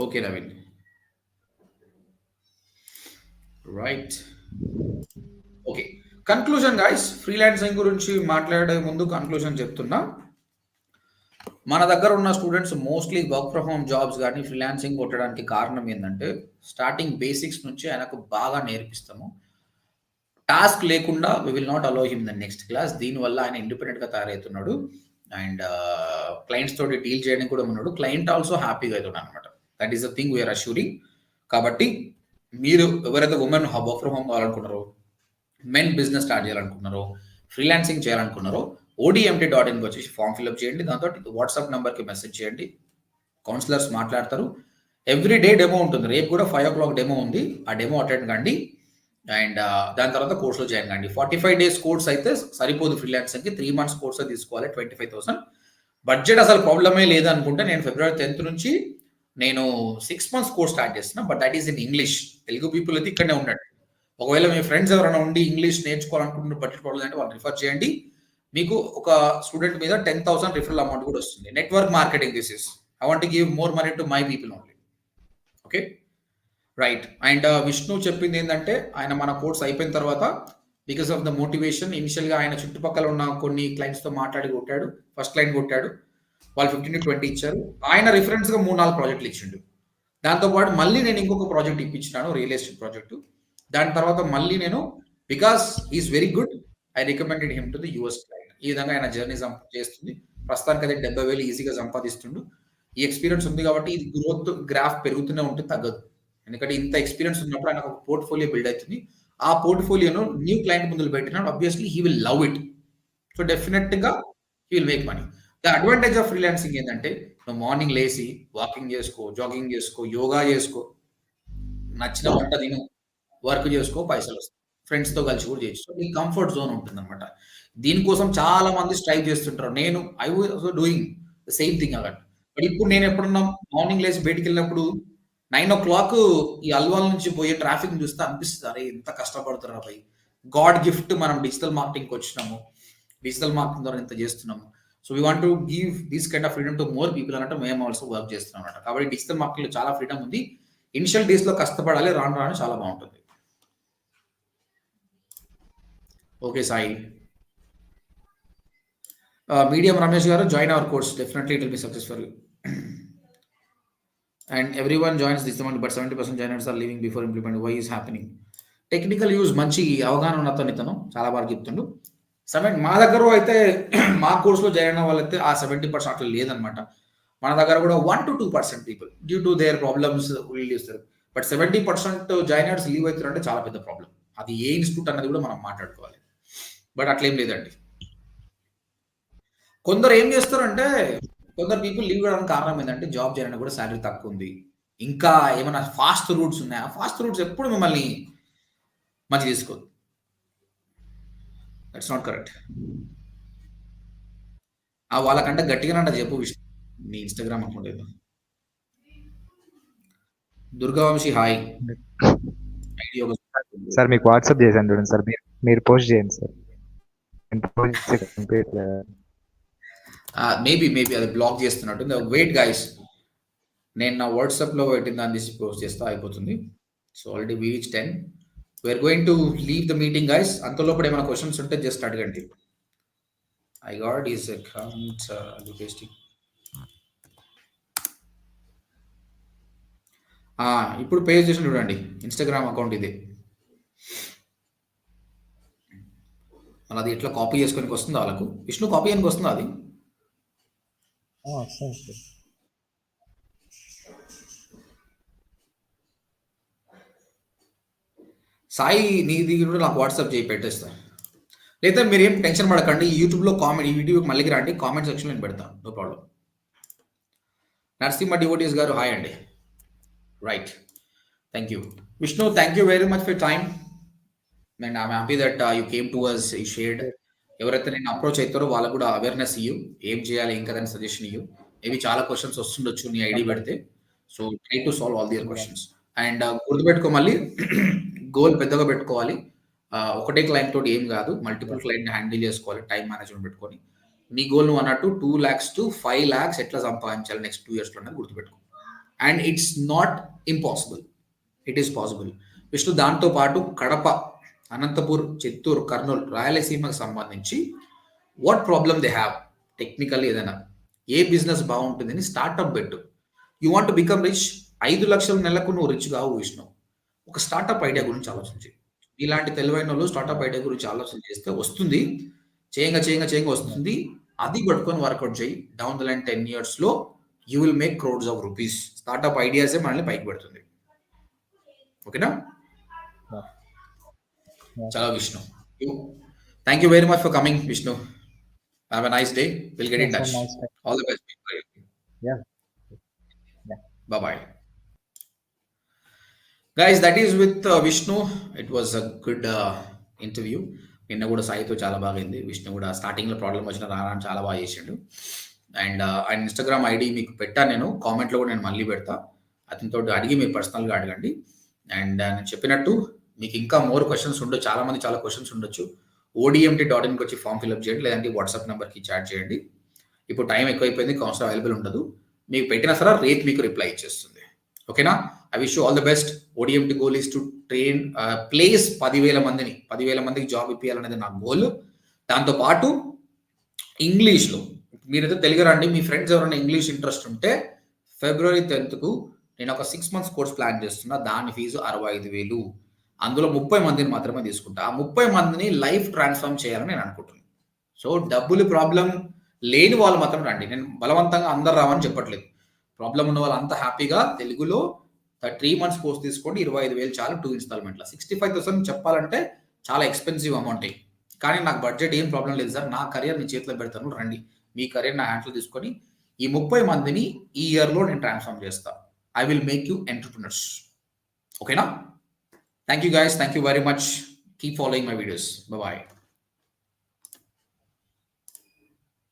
Okay Naveen, right. Okay, conclusion guys. Freelancing గురించి మాట్లాడే ముందు కన్క్లూజన్ చెప్తున్నా. మన దగ్గర ఉన్న students mostly work from home jobs కానీ ఫ్రీలాన్సింగ్ కొట్టడానికి కారణం ఏంటంటే, స్టార్టింగ్ బేసిక్స్ నుంచి ఆయనకు బాగా నేర్పిస్తాము. టాస్క్ లేకుండా we will not allow him the next class. దీనివల్ల ఆయన ఇండిపెండెంట్గా తయారవుతున్నాడు అండ్ క్లయింట్స్ తోటి డీల్ చేయడానికి కూడా ఉన్నాడు. క్లయింట్ ఆల్సో హ్యాపీగా అవుతున్నాడు అనమాట. That is the thing we're assuring. కాబట్టి మీరు ఎవరైతే ఉమెన్ వర్క్ ఫ్రమ్ హోమ్ కావాలనుకున్నారో, మెన్ బిజినెస్ స్టార్ట్ చేయాలనుకున్నారో, ఫ్రీలాన్సింగ్ చేయాలనుకున్నారో, ODMT.inకి వచ్చేసి ఫామ్ ఫిల్అప్ చేయండి. దాంతో వాట్సాప్ నెంబర్కి మెసేజ్ చేయండి, కౌన్సిలర్స్ మాట్లాడతారు. ఎవ్రీ డే డెమో ఉంటుంది. రేపు కూడా 5 o'clock డెమో ఉంది. ఆ డెమో అటెండ్ కండి అండ్ దాని తర్వాత కోర్సులో జాయిన్ కండి. 45 days కోర్స్ అయితే సరిపోదు ఫ్రీలాన్సింగ్కి. 3 months కోర్స్ తీసుకోవాలి, 25,000. బడ్జెట్ అసలు ప్రాబ్లమే లేదనుకుంటే నేను February 10th నుంచి నేను 6 months కోర్స్ స్టార్ట్ చేస్తున్నా. But that is in English. Telugu people అయితే ఇక్కడనే ఉన్నాడు. ఒకవేళ మీ ఫ్రెండ్స్ ఎవరైనా ఉండి ఇంగ్లీష్ నేర్చుకోవాలనుకుంటున్న బడ్జెట్ ప్రాబ్లం అంటే వాళ్ళు రిఫర్ చేయండి. మీకు ఒక స్టూడెంట్ మీద 10,000 రిఫరల్ అమౌంట్ కూడా వస్తుంది. Network marketing this is. I want to give more money to my people only. Okay, right. And Vishnu చెప్పింది ఏంటంటే, ఆయన మన కోర్స్ అయిపోయిన తర్వాత బికాస్ ఆఫ్ ద మోటివేషన్ ఇనిషియల్గా ఆయన చుట్టుపక్కల ఉన్న కొన్ని క్లయింట్స్తో మాట్లాడి కొట్టాడు. ఫస్ట్ క్లయింట్ కొట్టాడు, వాళ్ళు 15 to 20 ఇచ్చారు. ఆయన రిఫరెన్స్గా 3-4 ప్రాజెక్టులు ఇచ్చిండు. దాంతోపాటు మళ్ళీ నేను ఇంకొక ప్రాజెక్ట్ ఇప్పించినాను, రియల్ ఎస్టేట్ ప్రాజెక్టు. దాని తర్వాత మళ్ళీ నేను, because is very good, I recommended him to the US client. ఈ విధంగా ఆయన జర్నీ చేస్తుంది. ప్రస్తుతానికి అదే 70,000 ఈజీగా సంపాదిస్తుండు. ఈ ఎక్స్పీరియన్స్ ఉంది కాబట్టి ఇది గ్రోత్ గ్రాఫ్ పెరుగుతూనే ఉంటుంది, తగ్గదు. ఎందుకంటే ఇంత ఎక్స్పీరియన్స్ ఉన్నప్పుడు ఆయన ఒక పోర్ట్ఫోలియో బిల్డ్ అవుతుంది. ఆ పోర్ట్ఫోలియోను న్యూ క్లయింట్ ముందు పెట్టినాడు. Obviously he will love it. So డెఫినెట్గా he will make money. The advantage of freelancing ఏంటంటే, నువ్వు మార్నింగ్ లేసి వాకింగ్ చేసుకో, జాగింగ్ చేసుకో, యోగా చేసుకో, నచ్చిన వంట తిను, వర్క్ చేసుకో, పైసలు వస్తాయి. ఫ్రెండ్స్తో కలిసి కూడా చేయొచ్చు. నీ కంఫర్ట్ జోన్ ఉంటుంది అనమాట. దీనికోసం చాలా మంది స్ట్రైవ్ చేస్తుంటారు. నేను I was doing the same thing అలాంటి. బట్ ఇప్పుడు నేను ఎప్పుడన్నా మార్నింగ్ లేసి బయటికి వెళ్ళినప్పుడు 9 o'clock ఈ అల్వాల్ నుంచి పోయే ట్రాఫిక్ చూస్తే అనిపిస్తుంది, అరే ఎంత కష్టపడుతున్నారు భయ్. గాడ్ గిఫ్ట్, మనం డిజిటల్ మార్కెటింగ్కి వచ్చినాము, డిజిటల్ మార్కెటింగ్ ద్వారా ఇంత చేస్తున్నాము. So we want to give this kind of freedom to more people అన్నట్టు మేము ఆల్సో వర్క్ చేస్తున్నాం అనమాట. కాబట్టి డిజిటల్ మార్కెటింగ్లో చాలా ఫ్రీడమ్ ఉంది. ఇనిషియల్ డేస్లో కష్టపడాలి, రాను రాను చాలా బాగుంటుంది. Okay Sai. Medium Ramesh garu, join our course, definitely it will be success for you. And every one joins this month, but 70% joiners are leaving before implement. Why is happening? Technical use మంచి అవగాహన ఉన్నతో ఇతను చాలా బాగా చెప్తుండు. మా దగ్గర అయితే మా కోర్సులో జాయిన్ అయిన వాళ్ళైతే ఆ 70% అట్లా లేదనమాట. మన దగ్గర కూడా 1 to 2% people due to their problems leave చేస్తారు. బట్ 70% జాయినర్స్ లీవ్ అవుతారు అంటే చాలా పెద్ద ప్రాబ్లం. అది ఏ ఇన్స్టిట్యూట్ అన్నది కూడా మనం మాట్లాడుకోవాలి. బట్ అట్లేం లేదండి. కొందరు ఏం చేస్తారంటే, కొందరు పీపుల్ లీవ్ అవ్వడానికి కారణం ఏంటంటే, జాబ్ చేయాలని కూడా శాలరీ తక్కువ ఉంది, ఇంకా ఏమైనా ఫాస్ట్ రూట్స్ ఉన్నాయా? ఫాస్ట్ రూట్స్ ఎప్పుడు మిమ్మల్ని మంచి తీసుకోదు. That's not correct. వాళ్ళకంటే గట్టిగానంట చెప్పు విష్ణు, నీ ఇన్స్టాగ్రామ్ అకౌంట్ ఏదో. దుర్గావంశీ హాయ్. సార్ మీకు వాట్సాప్ చేశాను చూడండి సార్, మీరు పోస్ట్ చేయండి సార్. మేబీ అది బ్లాక్ చేస్తున్నట్టు. వెయిట్ గైస్, నేను నా వాట్సాప్లో పెట్టిన దాన్ని తీసి పోస్ట్ చేస్తా, అయిపోతుంది. So already we reach 10. We are going to leave the meeting guys. అంతలోపు ఏమైనా క్వశ్చన్స్ ఉంటే జస్ట్ అడగండి. I got is account pasting. ఇప్పుడు పేజ్ చేసి చూడండి, ఇన్స్టాగ్రామ్ అకౌంట్ ఇది. మళ్ళీ అది ఎట్లా కాపీ చేసుకోనికి వస్తుందా వాళ్ళకు? విష్ణు కాపీ చేయడానికి వస్తుందా అది? వస్తుంది. సాయి నీది కూడా నాకు వాట్సాప్ చేయి, పెట్టేస్తా. లేదా మీరు ఏం టెన్షన్ పడకండి, యూట్యూబ్లో కామెంట్, ఈ వీడియో మళ్ళీ రండి, కామెంట్ సెక్షన్లో నేను పెడతాను, no problem. Narasimha devotees garu hi అండి. Right, thank you Vishnu, thank you very much for time and I'm happy that you came to us, you shared. ఎవరైతే నేను అప్రోచ్ అవుతారో వాళ్ళకు కూడా అవేర్నెస్ ఇయ్యు, ఏం చేయాలి ఏం కదని సజెషన్ ఇయ్యు. మేబీ చాలా క్వశ్చన్స్ వస్తుండొచ్చు నీ ఐడి పెడితే, so try to solve all their questions. And గుర్తుపెట్టుకో, మళ్ళీ గోల్ పెద్దగా పెట్టుకోవాలి. ఒకటే క్లయింట్ తోటి ఏం కాదు, మల్టిపుల్ క్లయింట్ హ్యాండిల్ చేసుకోవాలి, టైం మేనేజ్మెంట్ పెట్టుకొని. నీ గోల్ నువ్వు అన్నట్టు 2 lakhs to 5 lakhs ఎట్లా సంపాదించాలి నెక్స్ట్ 2 years లో అనేది గుర్తుపెట్టుకో. And it's not impossible, it is possible. Vishnu, దాంతో పాటు కడప, అనంతపూర్, చిత్తూరు, కర్నూలు, రాయలసీమకు సంబంధించి what problem they have technical, ఏదైనా ఏ బిజినెస్ బాగుంటుందని స్టార్ట్అప్ పెట్టు. యూ వాంట్ బికమ్ రిచ్, 5 లక్షల నెలకు నువ్వు రిచ్ కావు విష్ణు. ఒక స్టార్ట్అప్ ఐడియా గురించి ఆలోచించి, ఇలాంటి తెలివైన వాళ్ళు స్టార్ట్అప్ ఐడియా గురించి ఆలోచన చేస్తే వస్తుంది, చేయంగా వస్తుంది. అది పట్టుకొని వర్కౌట్ చేయి. డౌన్ ద లైన్ 10 years లో you will make crores of rupees. Startup ఐడియాసే మనల్ని పైకి పెడుతుంది. ఓకేనా? చలో Vishnu, thank you very much for coming Vishnu. Have a nice day. Will get in touch. All the best. Bye-bye. Guys, that is with Vishnu. It was a good interview. నిన్న కూడా సాయితో చాలా బాగా అయింది. విష్ణు కూడా స్టార్టింగ్లో ప్రాబ్లం వచ్చిన రాని చాలా బాగా చేసిండు. అండ్ ఆయన ఇన్స్టాగ్రామ్ ఐడి మీకు పెట్టాను, నేను కామెంట్లో కూడా నేను మళ్ళీ పెడతా. అతనితో అడిగి మీరు పర్సనల్గా అడగండి. అండ్ నేను చెప్పినట్టు మీకు ఇంకా మోర్ క్వశ్చన్స్ ఉండొచ్చు, చాలామంది చాలా క్వశ్చన్స్ ఉండొచ్చు. odmt.inకి వచ్చి ఫామ్ ఫిల్అప్ చేయండి, లేదంటే వాట్సాప్ నెంబర్కి చాట్ చేయండి. ఇప్పుడు టైం ఎక్కువైపోయింది, కౌన్సిలర్ అవైలబుల్ ఉండదు. మీకు పెట్టినా సరే రేట్ మీకు రిప్లై ఇచ్చేస్తుంది. ఓకేనా? I wish you all the best. ODMT goal is to train place 10,000 మందికి జాబ్ ఇప్పించాలనేది నా గోల్. దాంతోపాటు ఇంగ్లీష్లో మీరైతే తెలుగు రండి. మీ ఫ్రెండ్స్ ఎవరైనా ఇంగ్లీష్ ఇంట్రెస్ట్ ఉంటే February 10th నేను ఒక 6 months కోర్స్ ప్లాన్ చేస్తున్నా. దాని ఫీజు 65,000. అందులో 30 మందిని మాత్రమే తీసుకుంటా. ఆ 30 మందిని లైఫ్ ట్రాన్స్ఫార్మ్ చేయాలని నేను అనుకుంటున్నాను. సో డబ్బులు ప్రాబ్లం లేని వాళ్ళు మాత్రం రండి. నేను బలవంతంగా అందరు రావని చెప్పట్లేదు. ప్రాబ్లం ఉన్న వాళ్ళు అంతా హ్యాపీగా తెలుగులో 3 months కోర్స్ తీసుకోండి. 25,000 చాలు, 2 installments. 65,000 చెప్పాలంటే చాలా ఎక్స్పెన్సివ్ అమౌంట్. కానీ నాకు బడ్జెట్ ఏం ప్రాబ్లం లేదు సార్, నా కెరియర్ మీ చేతిలో పెడతాను, రండి. మీ కెరియర్ నా హ్యాండ్స్లో తీసుకొని ఈ 30 మందిని ఈ ఇయర్లో నేను ట్రాన్స్ఫార్మ్ చేస్తాను. I will make you entrepreneurs. ఓకేనా? Thank you guys, thank you very much. Keep following my videos. Bye.